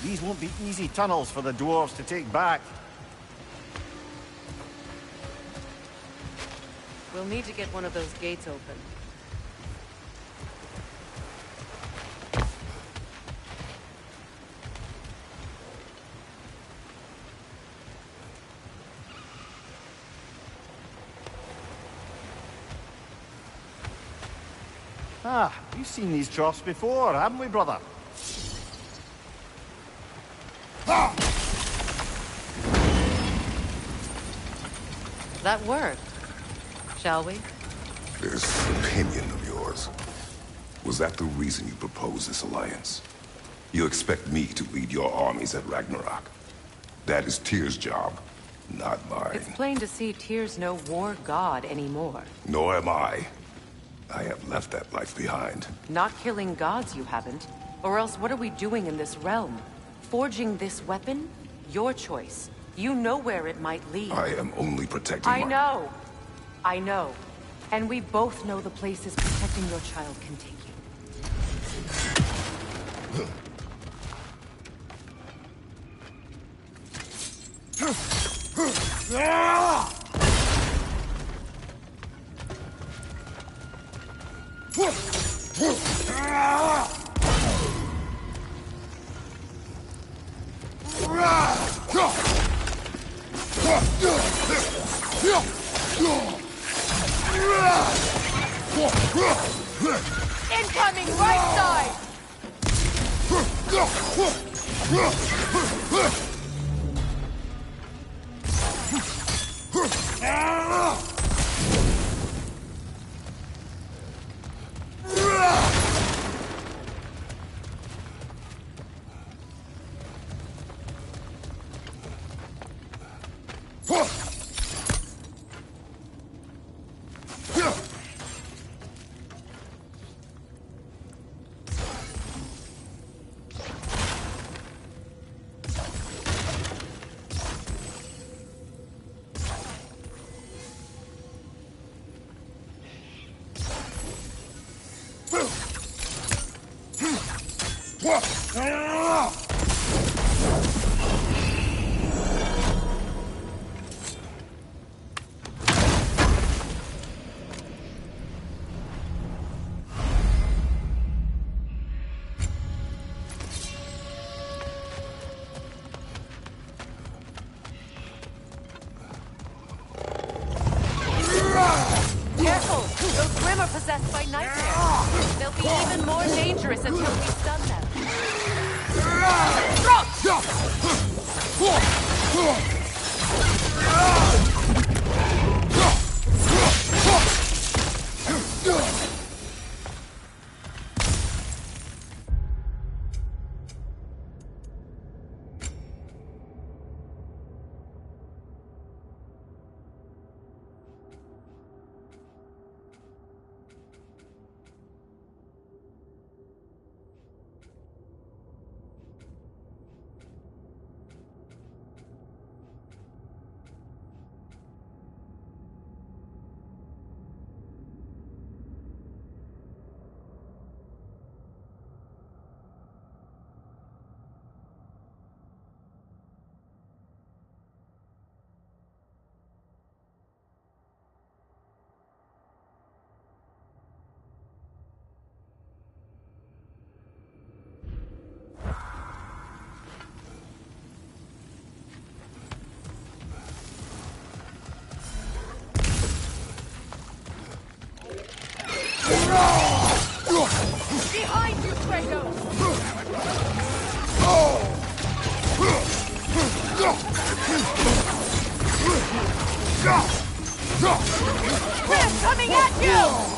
These won't be easy tunnels for the dwarves to take back. We'll need to get one of those gates open. Ah, we've seen these troughs before, haven't we, brother? That worked. Shall we? This opinion of yours, was that the reason you proposed this alliance? You expect me to lead your armies at Ragnarok? That is Tyr's job, not mine. It's plain to see Tyr's no war god anymore. Nor am I. I have left that life behind. Not killing gods, you haven't. Or else what are we doing in this realm? Forging this weapon? Your choice. You know where it might lead. I am only protecting I know. I know. And we both know the places protecting your child can take you. Incoming right side! Careful! Those Grimm are possessed by nightmares. They'll be even more dangerous until we stun them. Behind you, Kratos! Grimm coming at you!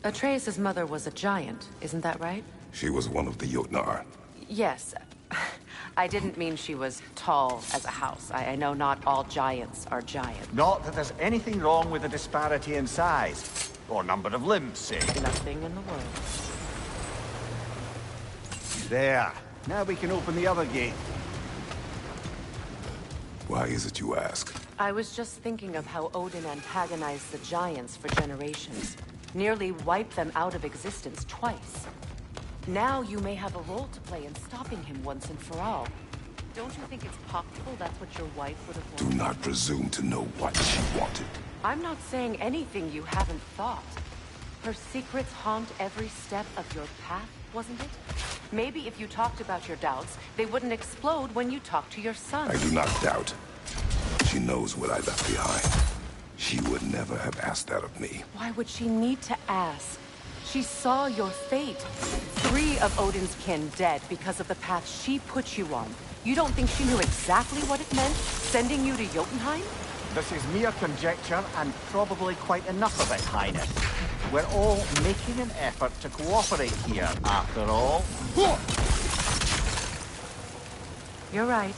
Atreus' mother was a giant, isn't that right? She was one of the Jotnar. Yes. I didn't mean she was tall as a house. I know not all giants are giants. Not that there's anything wrong with the disparity in size, or number of limbs, say. Nothing in the world. There. Now we can open the other gate. Why is it you ask? I was just thinking of how Odin antagonized the giants for generations. Nearly wiped them out of existence twice. Now you may have a role to play in stopping him once and for all. Don't you think it's possible that's what your wife would have wanted? Do not presume to know what she wanted. I'm not saying anything you haven't thought. Her secrets haunt every step of your path, wasn't it? Maybe if you talked about your doubts, they wouldn't explode when you talked to your son. I do not doubt. She knows what I left behind. She would never have asked that of me. Why would she need to ask? She saw your fate. 3 of Odin's kin dead because of the path she put you on. You don't think she knew exactly what it meant, sending you to Jotunheim? This is mere conjecture, and probably quite enough of it, Highness. We're all making an effort to cooperate here, after all. You're right.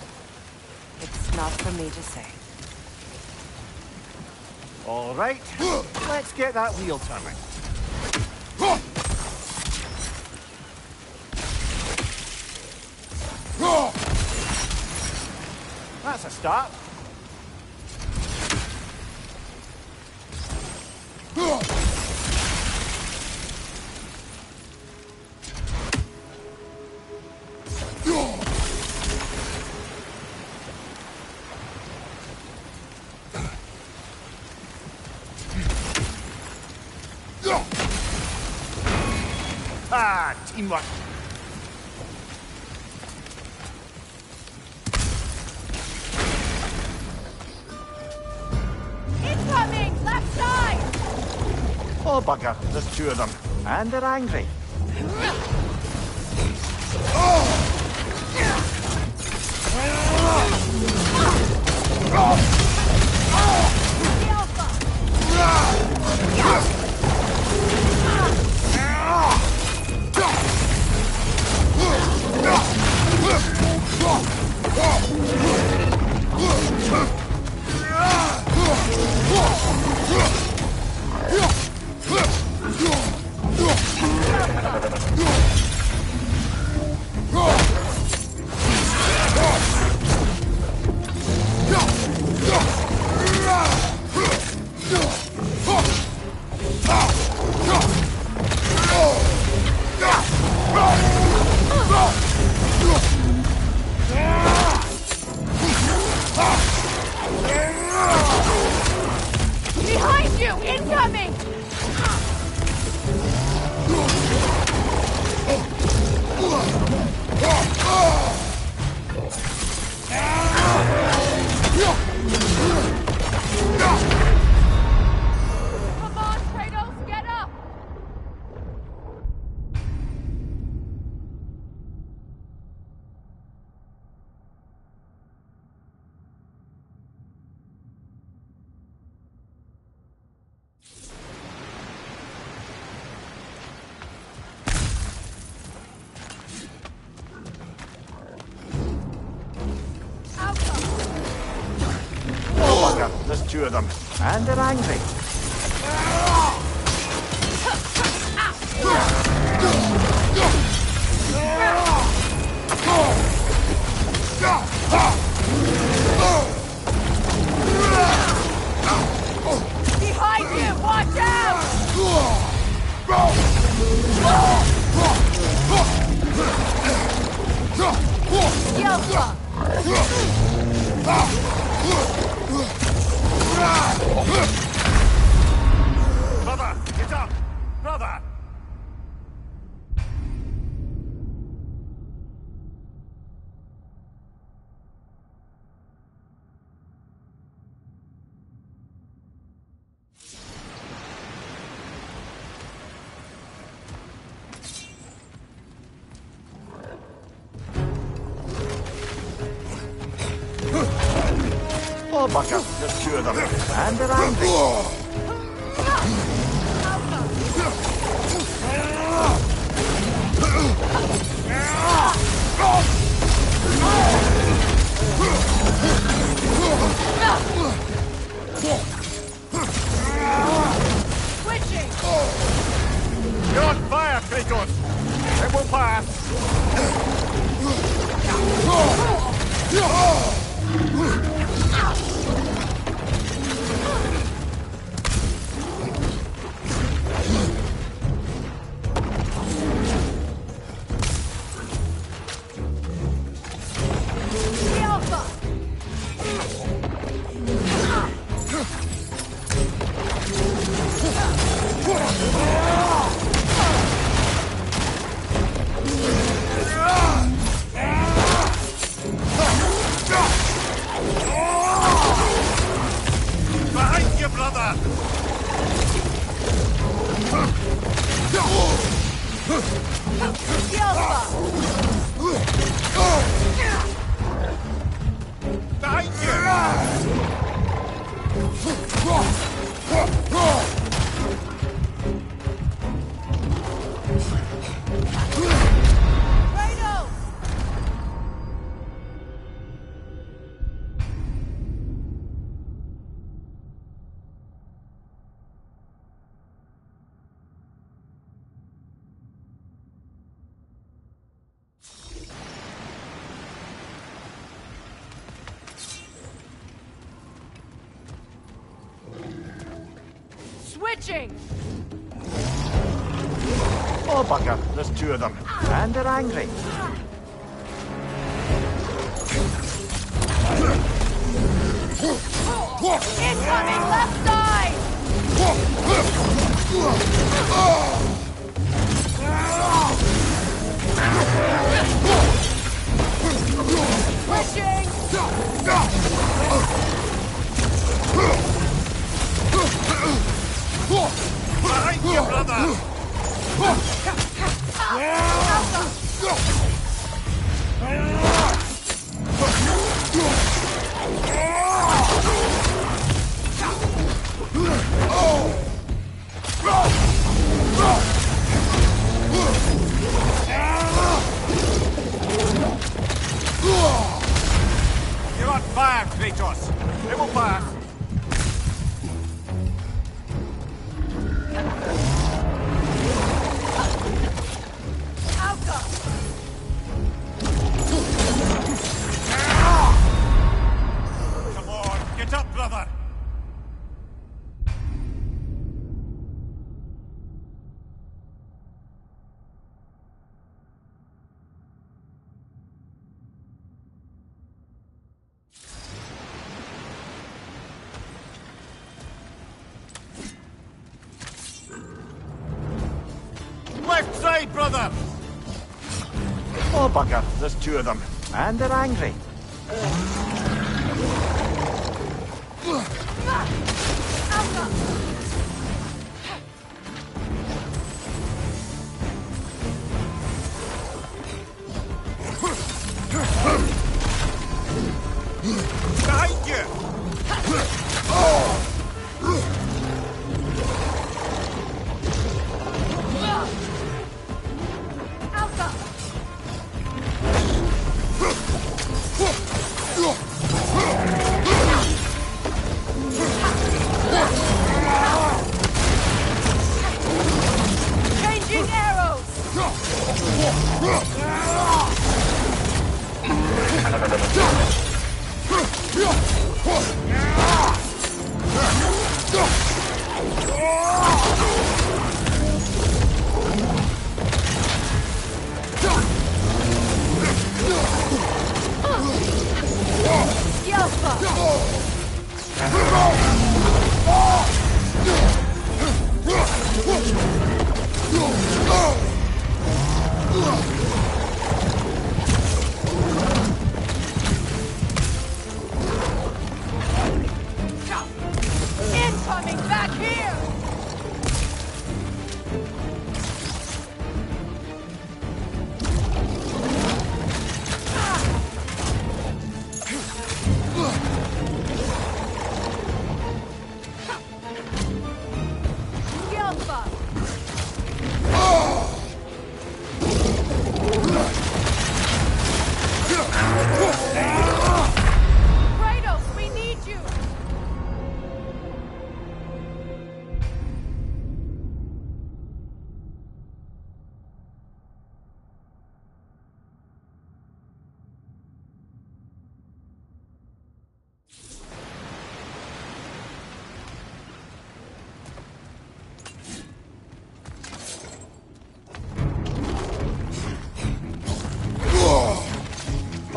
It's not for me to say. All right, let's get that wheel turning. That's a start. Ah, teamwork. Incoming! Left side! Oh, bugger. There's 2 of them. And they're angry. Behind you! Incoming! Come on, Kratos, get up! Oh, bugger. There's 2 of them. And they're angry. Behind you! Watch out! Yelpa! Brother, get up! Brother! Oh, bugger. There's two of them. And they're angry. Switching! You're on fire, Kratos! It will pass! Behind you, brother! Behind Switching! Oh, bugger. There's two of them. And they're angry. Incoming left side! Switching! Behind you, brother! You're on fire, Kratos! It will pass! Come on, get up, brother! Left side, brother! Oh, bugger. There's two of them. And they're angry. Behind you! Changing arrows! Incoming back here!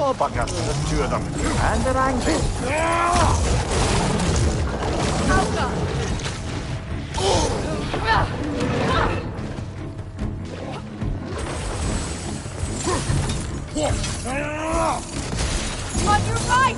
Oh, bugger, there's two of them. And they're angry. On your right!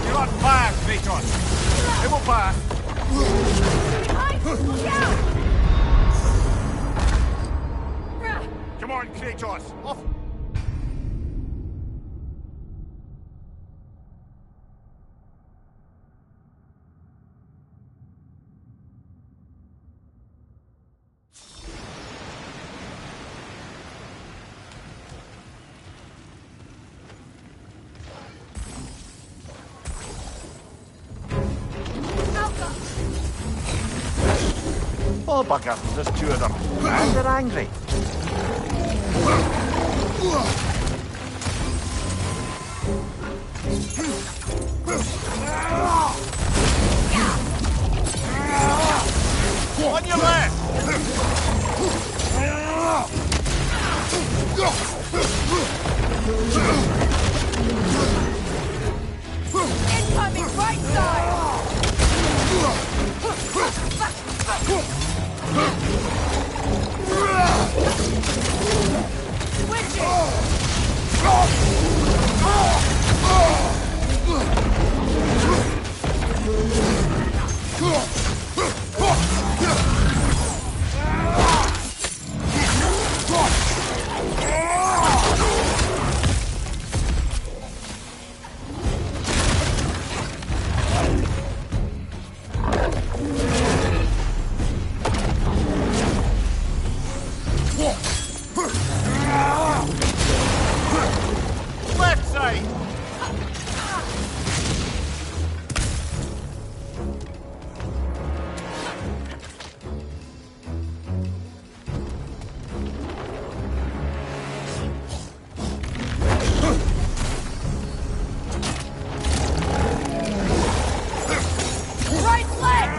You're on fire, Kratos. It will pass. Come on, Kratos. Off. Oh, bugger, there's two of them. And they're angry. On your left! Incoming right side! Left side! Right leg!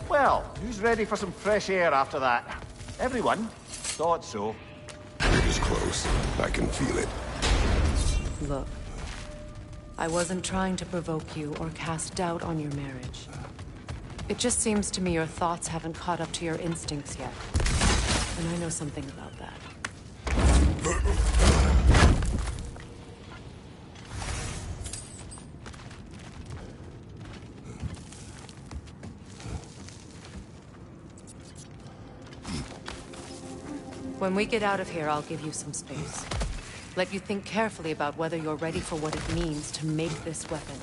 Well, who's ready for some fresh air after that? Everyone? Thought so. It was close. I can feel it. Look, I wasn't trying to provoke you or cast doubt on your marriage. It just seems to me your thoughts haven't caught up to your instincts yet. And I know something about that. When we get out of here, I'll give you some space. Let you think carefully about whether you're ready for what it means to make this weapon,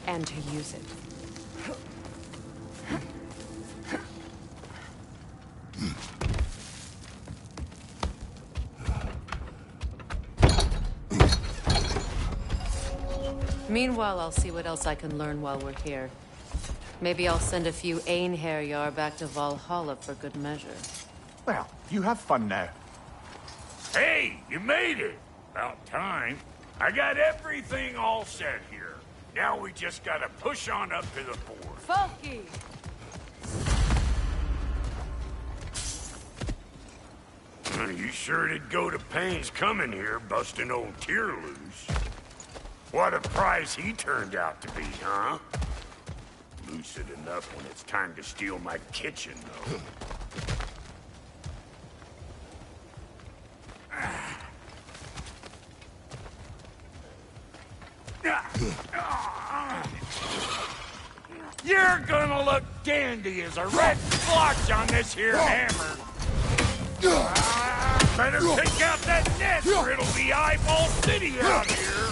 and to use it. Meanwhile, I'll see what else I can learn while we're here. Maybe I'll send a few Einherjar back to Valhalla for good measure. Well, you have fun now. Hey, you made it! About time. I got everything all set here. Now we just gotta push on up to the fort. Funky! You sure did go to pains coming here, busting old Tyr loose. What a prize he turned out to be, huh? Lucid enough when it's time to steal my kitchen, though. look dandy as a red splotch on this here hammer. Better take out that net or it'll be Eyeball City out here.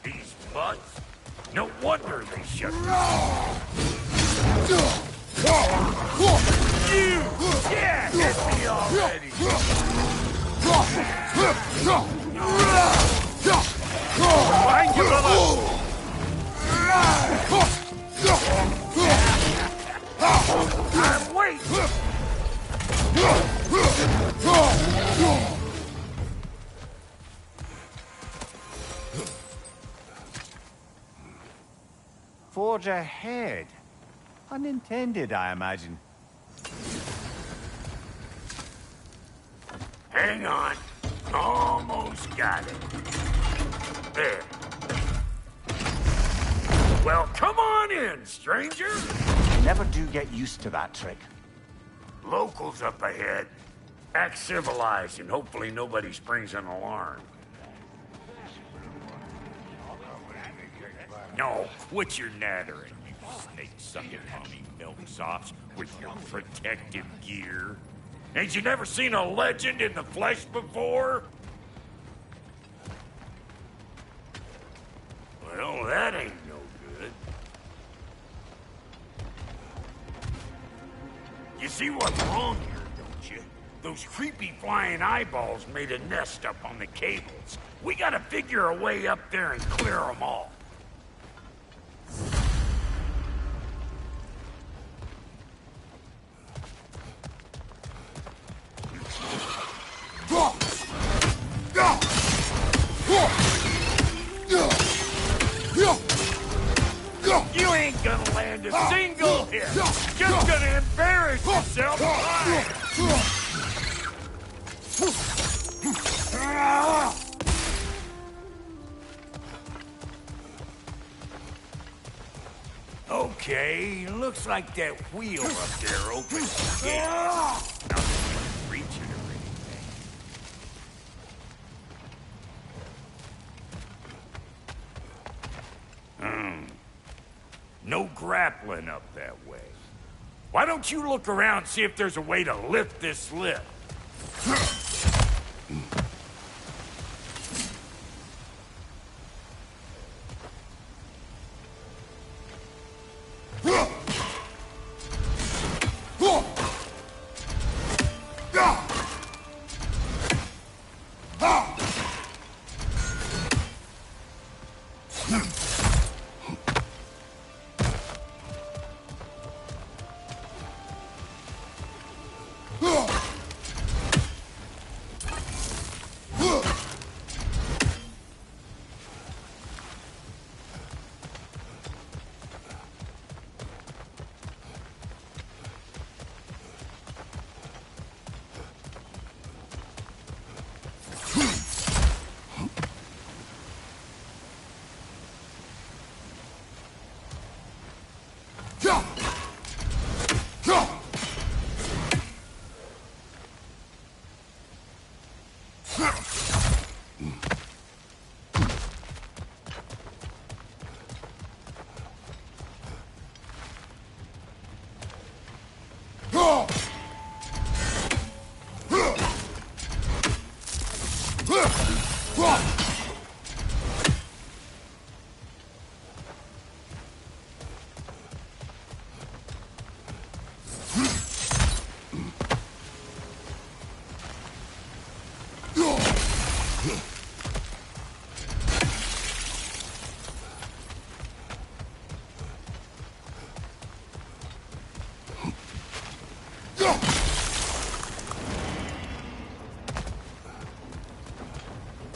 These butts? No wonder they shut you! Yeah, hit me already! Behind you, brother! I'm waiting! Forge ahead. Unintended, I imagine. Hang on. Almost got it. There. Well, come on in, stranger. Never do get used to that trick. Locals up ahead. Act civilized and hopefully nobody springs an alarm. No, quit your nattering, you snake-sucking mommy milksops with your protective gear. Ain't you never seen a legend in the flesh before? Well, that ain't no good. You see what's wrong here, don't you? Those creepy flying eyeballs made a nest up on the cables. We gotta figure a way up there and clear them all. You ain't gonna land a single hit. Just gonna embarrass yourself. Okay, looks like that wheel up there opens the gate. Not that you reach it or anything. No grappling up that way. Why don't you look around and see if there's a way to lift this lift?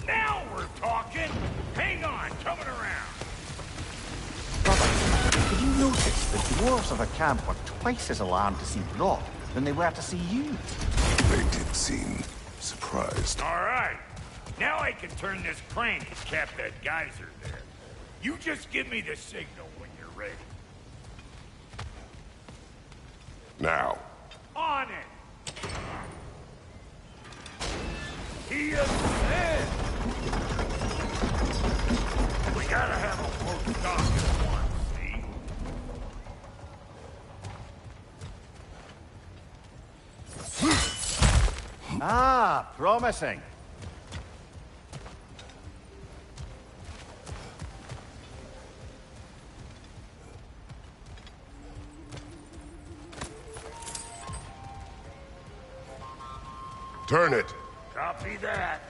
Now we're talking. Hang on, coming around. Did you notice the dwarves of the camp were twice as alarmed to see Brock than they were to see you? They did seem surprised. All right. Now I can turn this crank and cap that geyser there. You just give me the signal when you're ready. Now. On it! He is dead! We gotta have a close talk at once, see? Ah, promising. Turn it. Copy that.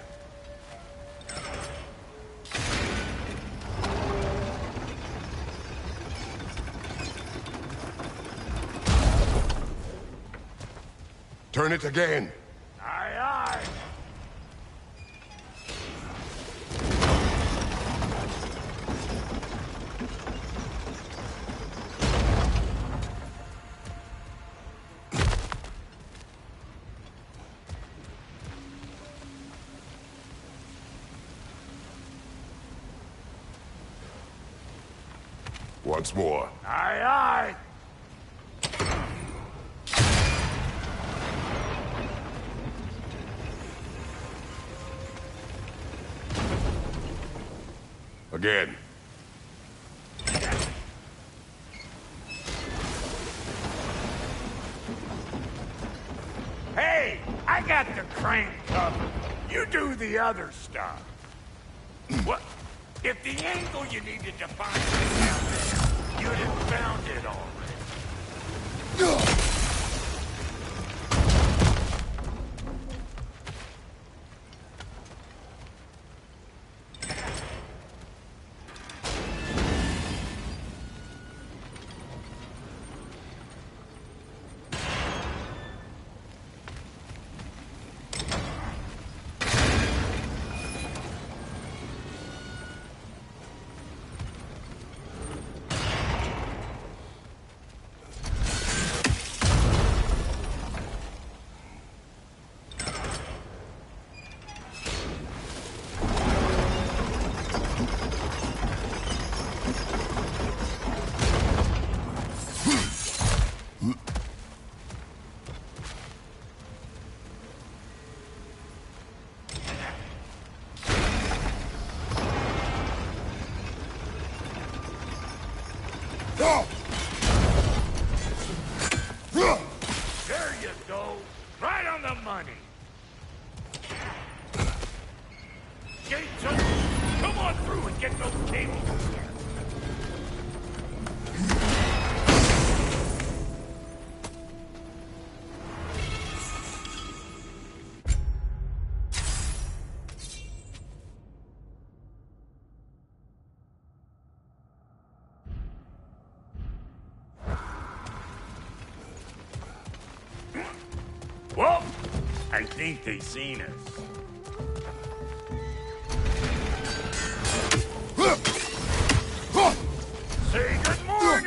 Turn it again. Aye, aye. Once more. Aye, aye. Again. Hey, I got the crank covered. You do the other stuff. What? If the angle you needed to find was down there, you'd have found it already. There you go. Right on the money. Gates open. Come on through and get those cables. Well, I think they seen us. Say good morning!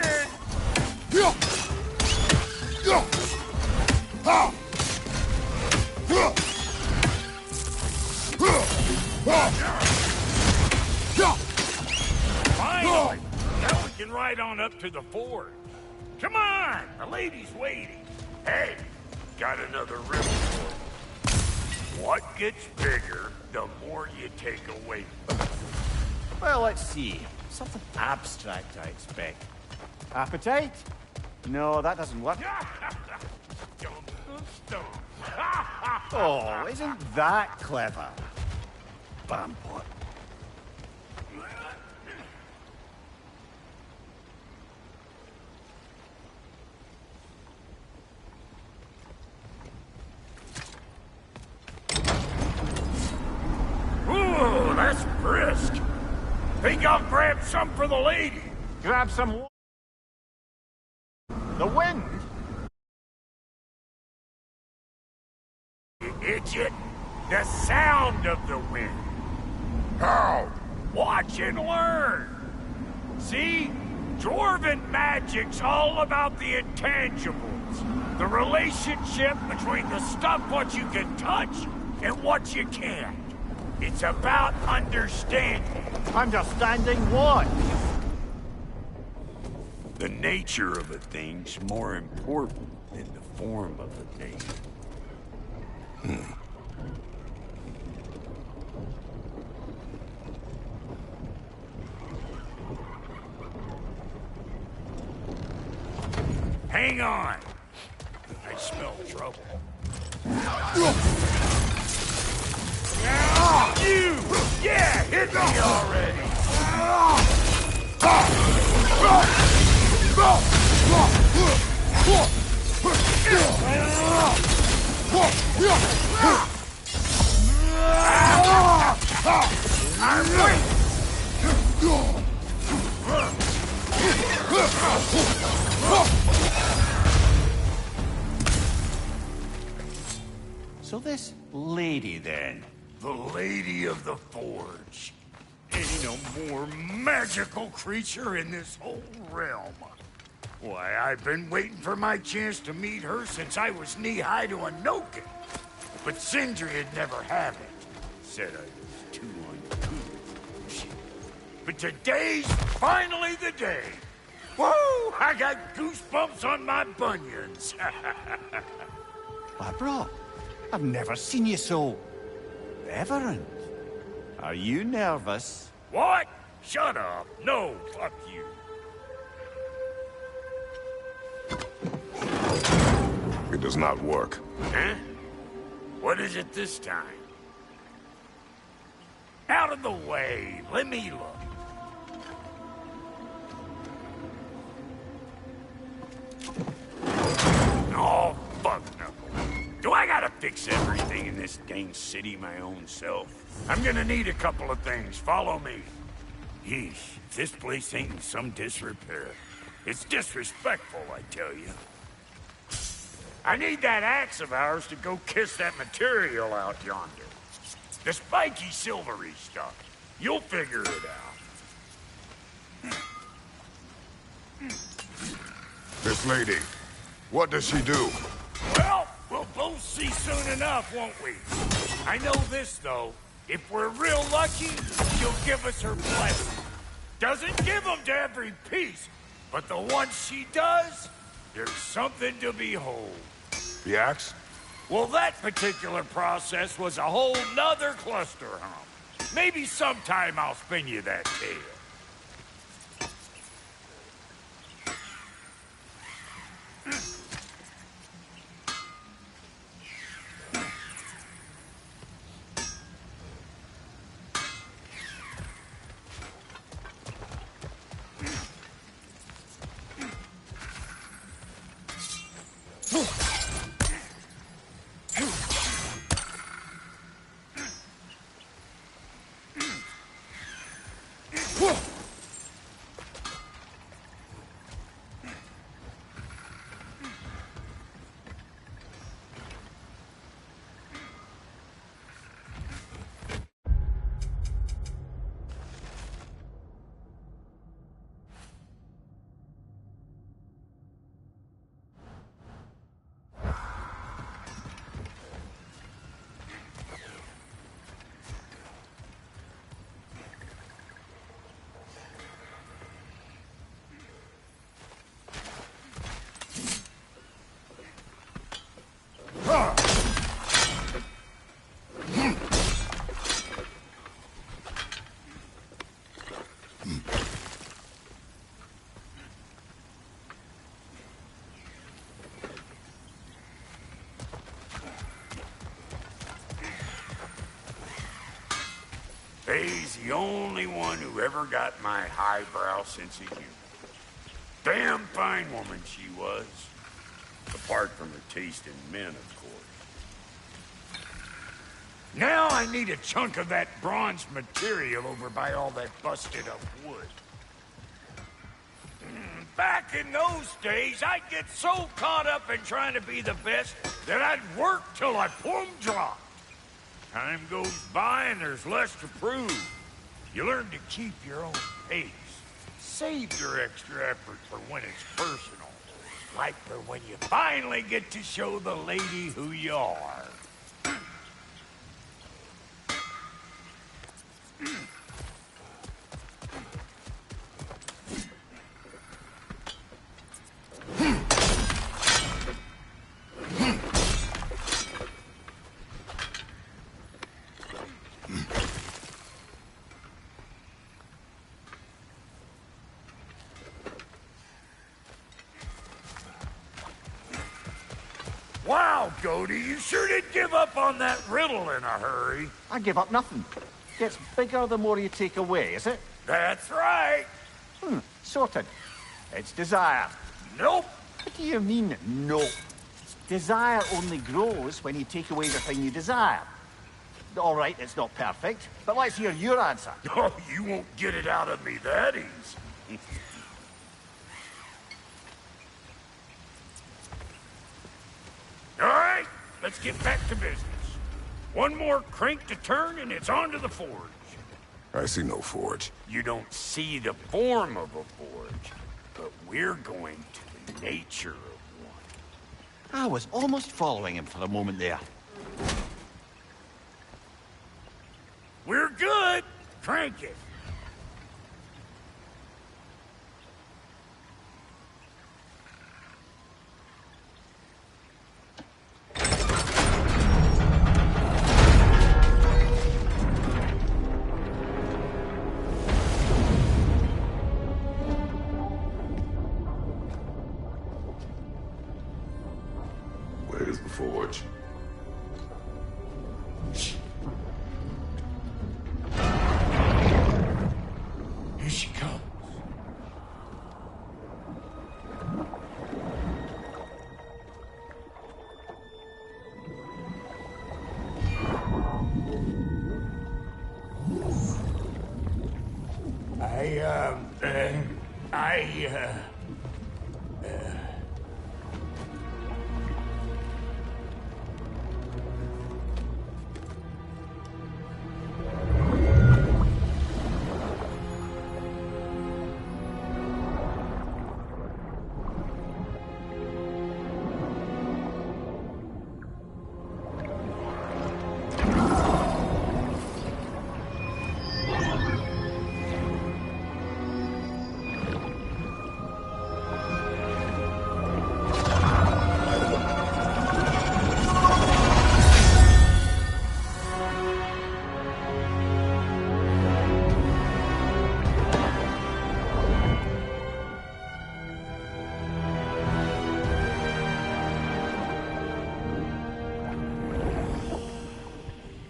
Finally! Now we can ride on up to the fort. Come on! The lady's waiting. Hey! Got another riddle for you. What gets bigger, the more you take away from it. Well, let's see. Something abstract, I expect. Appetite? No, that doesn't work. Oh, isn't that clever? Bampot. Ooh, that's brisk. Think I'll grab some for the lady. Grab some. The wind. It's it. The sound of the wind. How? Watch and learn. See? Dwarven magic's all about the intangibles. The relationship between the stuff what you can touch and what you can't. It's about understanding. Understanding what? The nature of a thing's more important than the form of a thing. Hang on. I smell trouble. You! Yeah, hit me already! I'm weak! So this lady, then? The Lady of the Forge. Ain't no more magical creature in this whole realm. Why, I've been waiting for my chance to meet her since I was knee-high to a Noken. But Sindri would never have it. Said I was too uncouth. But today's finally the day. Woo! I got goosebumps on my bunions. Barbara, I've never seen you so reverent. Are you nervous? What? Shut up. No, fuck you. It does not work. Huh? What is it this time? Out of the way. Let me look. Oh, fuck no. Do I gotta fix everything in this dang city my own self? I'm gonna need a couple of things. Follow me. Yeesh, if this place ain't in some disrepair. It's disrespectful, I tell you. I need that axe of ours to go kiss that material out yonder. The spiky, silvery stuff. You'll figure it out. This lady, what does she do? Well, we'll both see soon enough, won't we? I know this, though. If we're real lucky, she'll give us her blessing. Doesn't give them to every piece, but the ones she does, there's something to behold. The axe? Well, that particular process was a whole nother cluster hump. Maybe sometime I'll spin you that tale. Faye's the only one who ever got my highbrow sense of humor. Damn fine woman she was. Apart from her taste in men, of course. Now I need a chunk of that bronze material over by all that busted up wood. Back in those days, I'd get so caught up in trying to be the best that I'd work till I plumb dropped. Time goes by and there's less to prove. You learn to keep your own pace. Save your extra effort for when it's personal. Like for when you finally get to show the lady who you are. Wow, Cody, you sure did give up on that riddle in a hurry. I give up nothing. Gets bigger the more you take away, is it? That's right. Sorted. It's desire. Nope. What do you mean, no? Desire only grows when you take away the thing you desire. All right, it's not perfect, but let's hear your answer. Oh, you won't get it out of me that easy. All right, let's get back to business. One more crank to turn and it's on to the forge. I see no forge. You don't see the form of a forge, but we're going to the nature of one. I was almost following him for a moment there. We're good. Crank it. Where's the forge? Here she comes.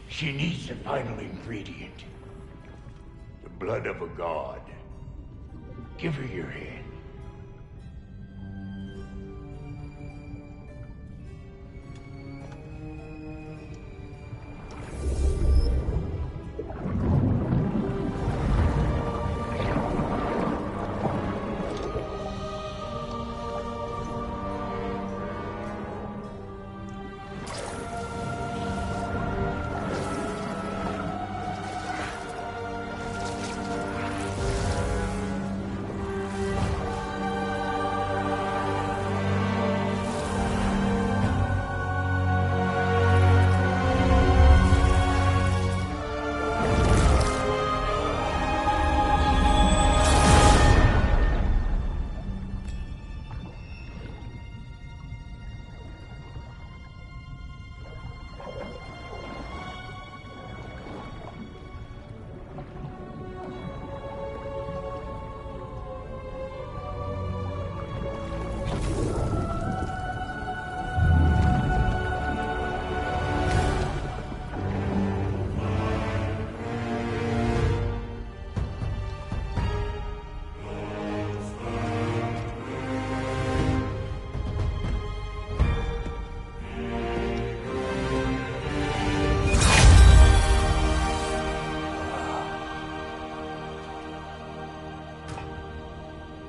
She needs the final ingredient. The blood of a god. Give her your hand.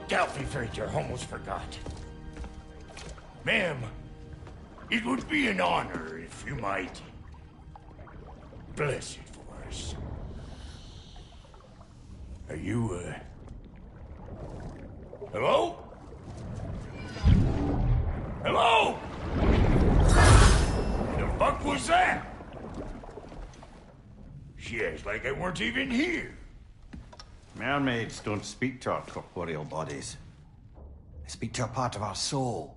Doubtfully Frater, almost forgot. Ma'am, it would be an honor if you might bless it for us. Are you, hello? Hello? The fuck was that? She acts like I weren't even here. Mermaids don't speak to our corporeal bodies. They speak to a part of our soul.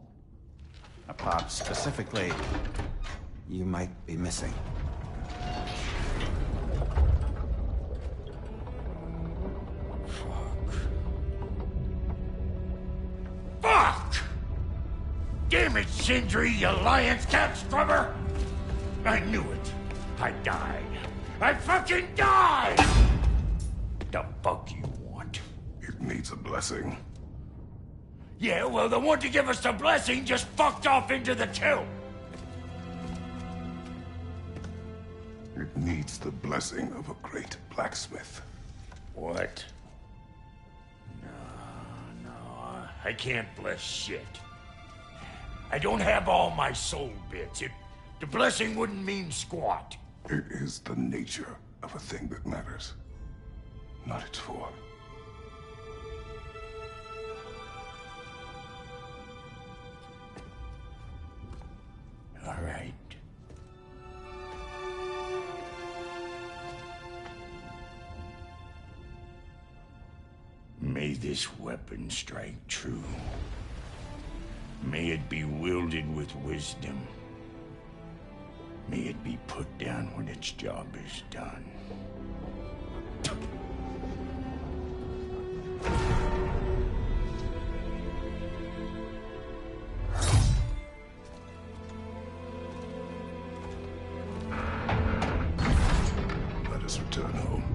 A part specifically you might be missing. Fuck! Damn Damn it, Sindri, you lion's cat scrubber! I knew it. I died. I fucking died! The fuck you want? It needs a blessing. Yeah, well, the one to give us the blessing just fucked off into the tomb. It needs the blessing of a great blacksmith. What? No, I can't bless shit. I don't have all my soul bits. The blessing wouldn't mean squat. It is the nature of a thing that matters, not its form. All right. May this weapon strike true. May it be wielded with wisdom. May it be put down when its job is done. Let us return home.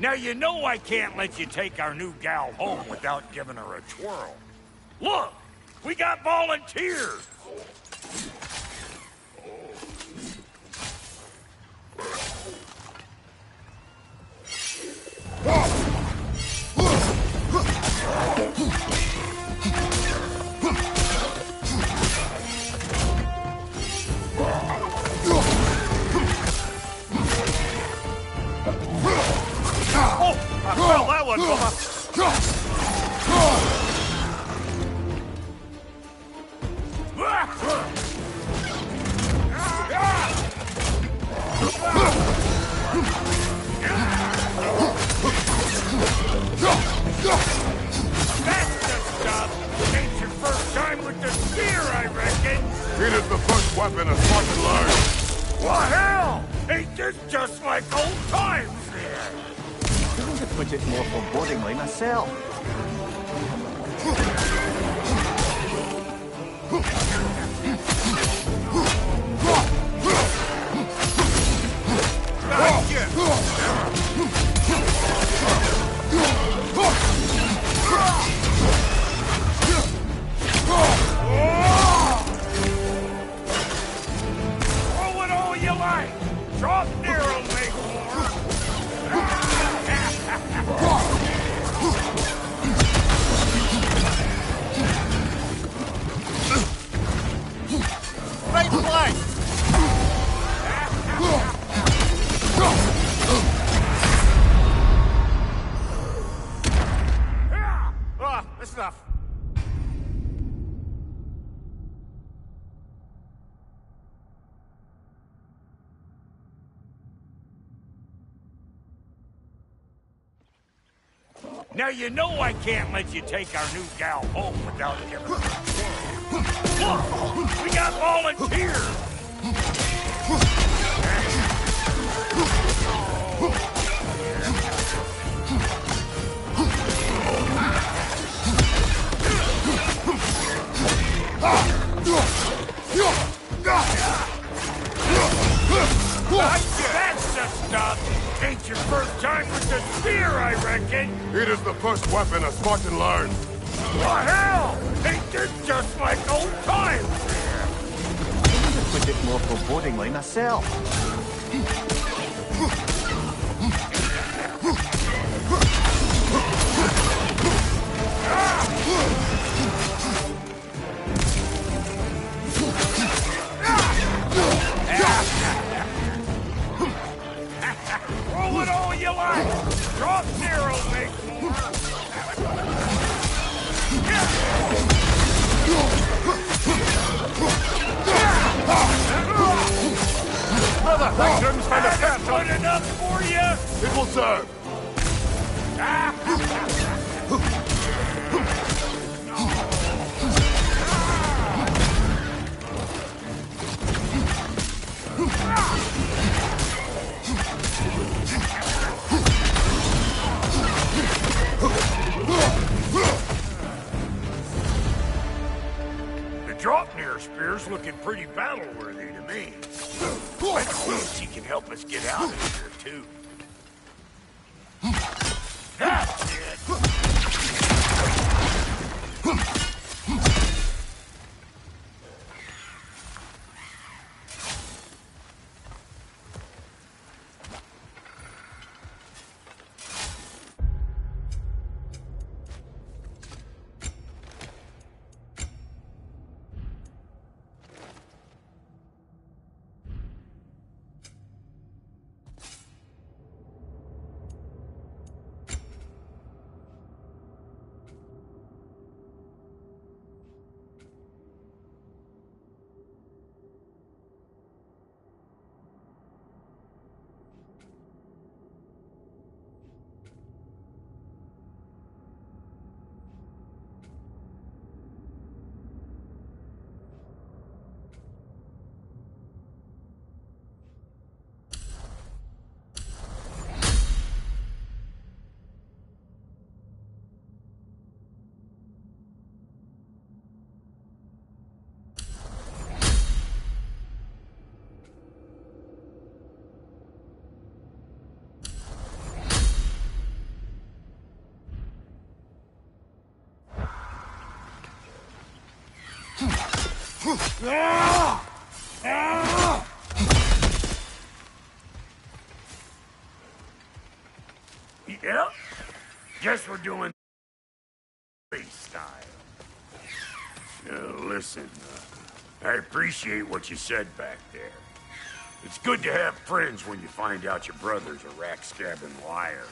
Now you know I can't let you take our new gal home without giving her a twirl. Look, we got volunteers. I felt that one, That's the stuff. Ain't your first time with the spear, I reckon. It is the first weapon a Spartan learned. What hell? Ain't this just like old times here? To put it more forebodingly myself. Throw it all you like. Drop Nero, make more. Right flank! That's enough. Now you know I can't let you take our new gal home without giving her a twirl. Look, we got volunteers. That's the stuff. Ain't your first time with the spear, I reckon. It is the first weapon a Spartan learned. What hell? Ain't this just like old times here? To put it more forebodingly myself. Throw it all you like. Drop Nero, make more. Brother, Hagrim's found a cat. Good enough for you? It will serve. Draupnir spear's looking pretty battle-worthy to me. Let's see if she can help us get out of here, too. That's it! Yep. Guess we're doing style. Listen, I appreciate what you said back there. It's good to have friends when you find out your brother's a rack-scabbing liar.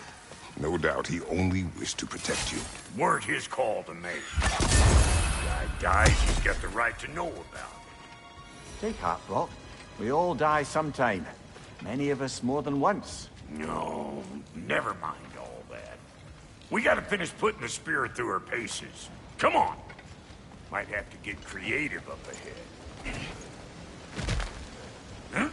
No doubt he only wished to protect you. Weren't his call to make. Guy dies, he's got the right to know about it. Take heart, Brock. We all die sometime. Many of us more than once. No, never mind all that. We gotta finish putting the spirit through her paces. Come on! Might have to get creative up ahead. Huh?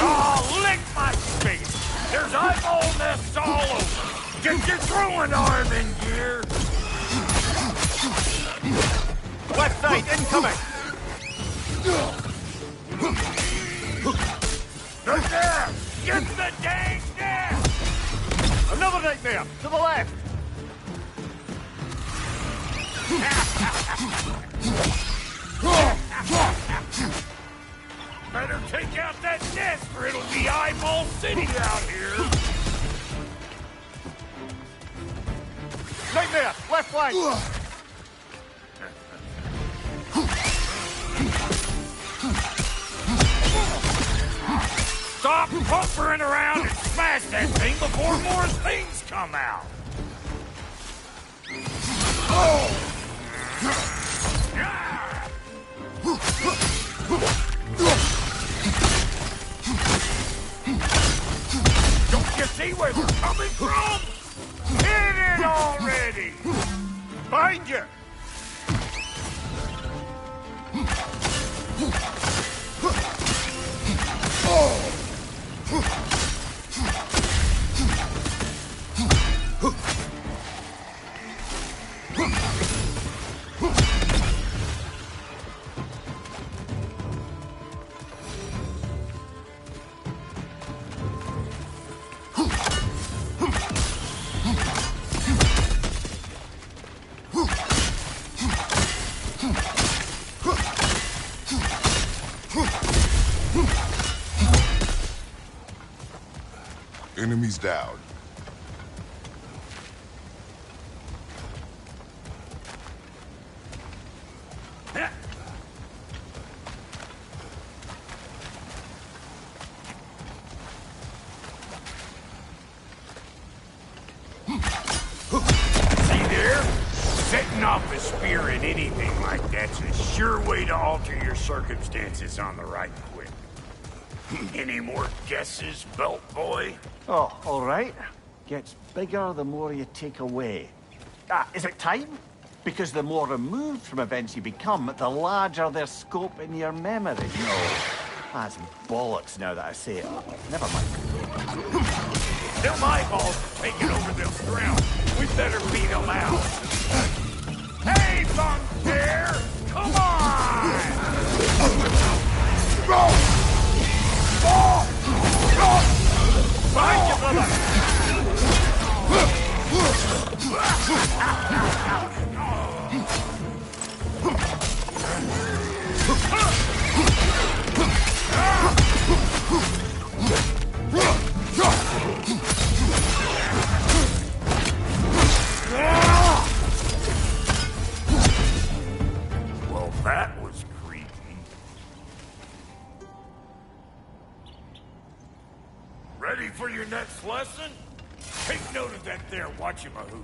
Oh, lick my face! There's eyeball nests all over! Get your throwing arm in gear! Left side, incoming! They're there! Get the dang nest! Another nightmare! To the left! Better take out that nest or it'll be Eyeball City out here! Nightmare! Left flank! Stop pumpering around and smash that thing before more things come out! Oh! Don't you see where they're coming from? Hit it already! Behind you! Enemies down. See there? Setting off a spear in anything like that's a sure way to alter your circumstances on the right quick. Any more guesses, Belt Boy? Oh, all right. Gets bigger the more you take away. Is it time? Because the more removed from events you become, the larger their scope in your memory. No, that's bollocks now that I say it. Never mind. Them eyeballs are taking over this ground. We better beat him out. Hey, Bunker! Come on! Find you, brother! Well, that was creepy. Ready for your next lesson? Take note of that there watchamahoos.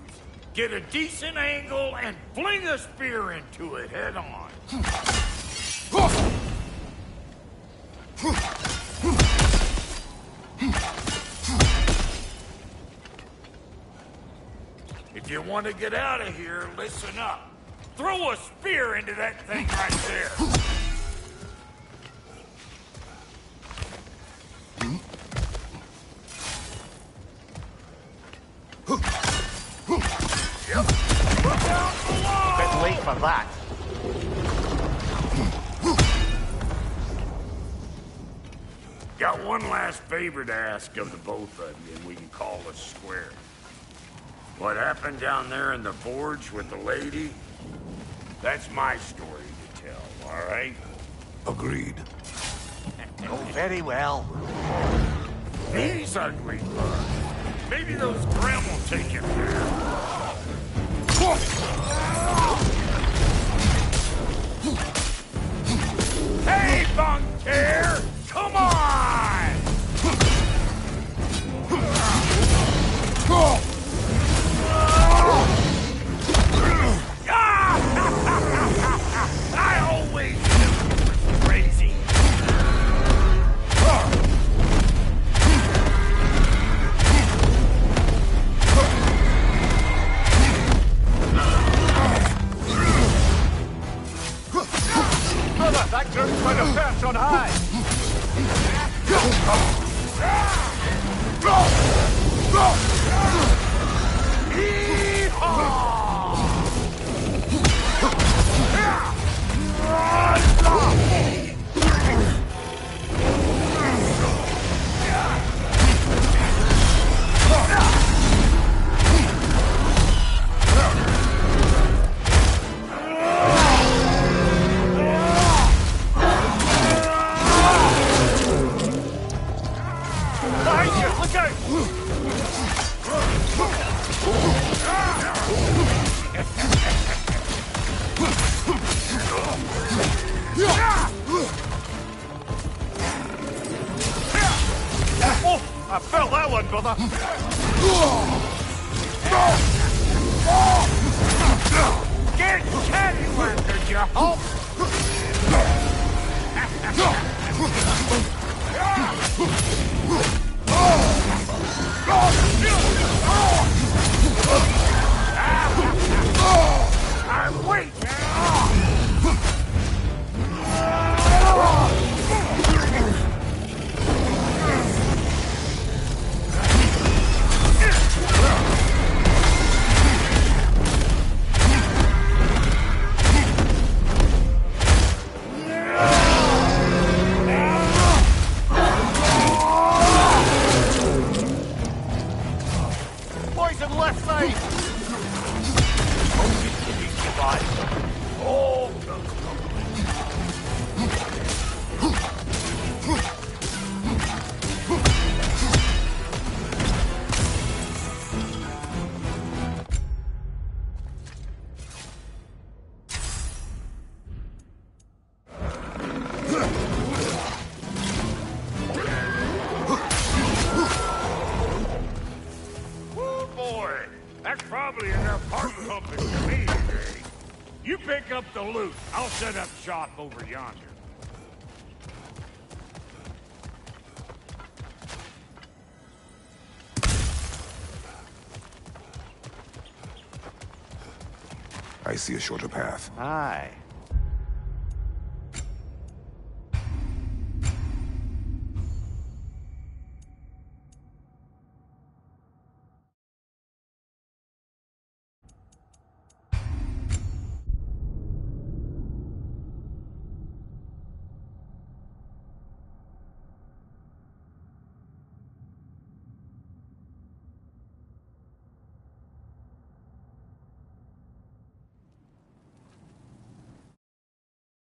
Get a decent angle and fling a spear into it head on. If you want to get out of here, listen up. Throw a spear into that thing right there. Yep. Look out below! Been late for that. Got one last favor to ask of the both of you, and we can call it square. What happened down there in the forge with the lady? That's my story to tell, all right? Agreed. Oh, very well. These ugly bugs. Maybe those Grim will take him there. Hey, Bunker! Come on! I always knew it was crazy. Brother, that group's going to perch on high. Behind you, look out! Oh, I felt that one, brother. Get cattywamped, you hulk! Wait! Poison left side! Oh, oh boy, that's probably enough heart pumping for me today. You pick up the loot. I'll set up shop over yonder. I see a shorter path. Aye.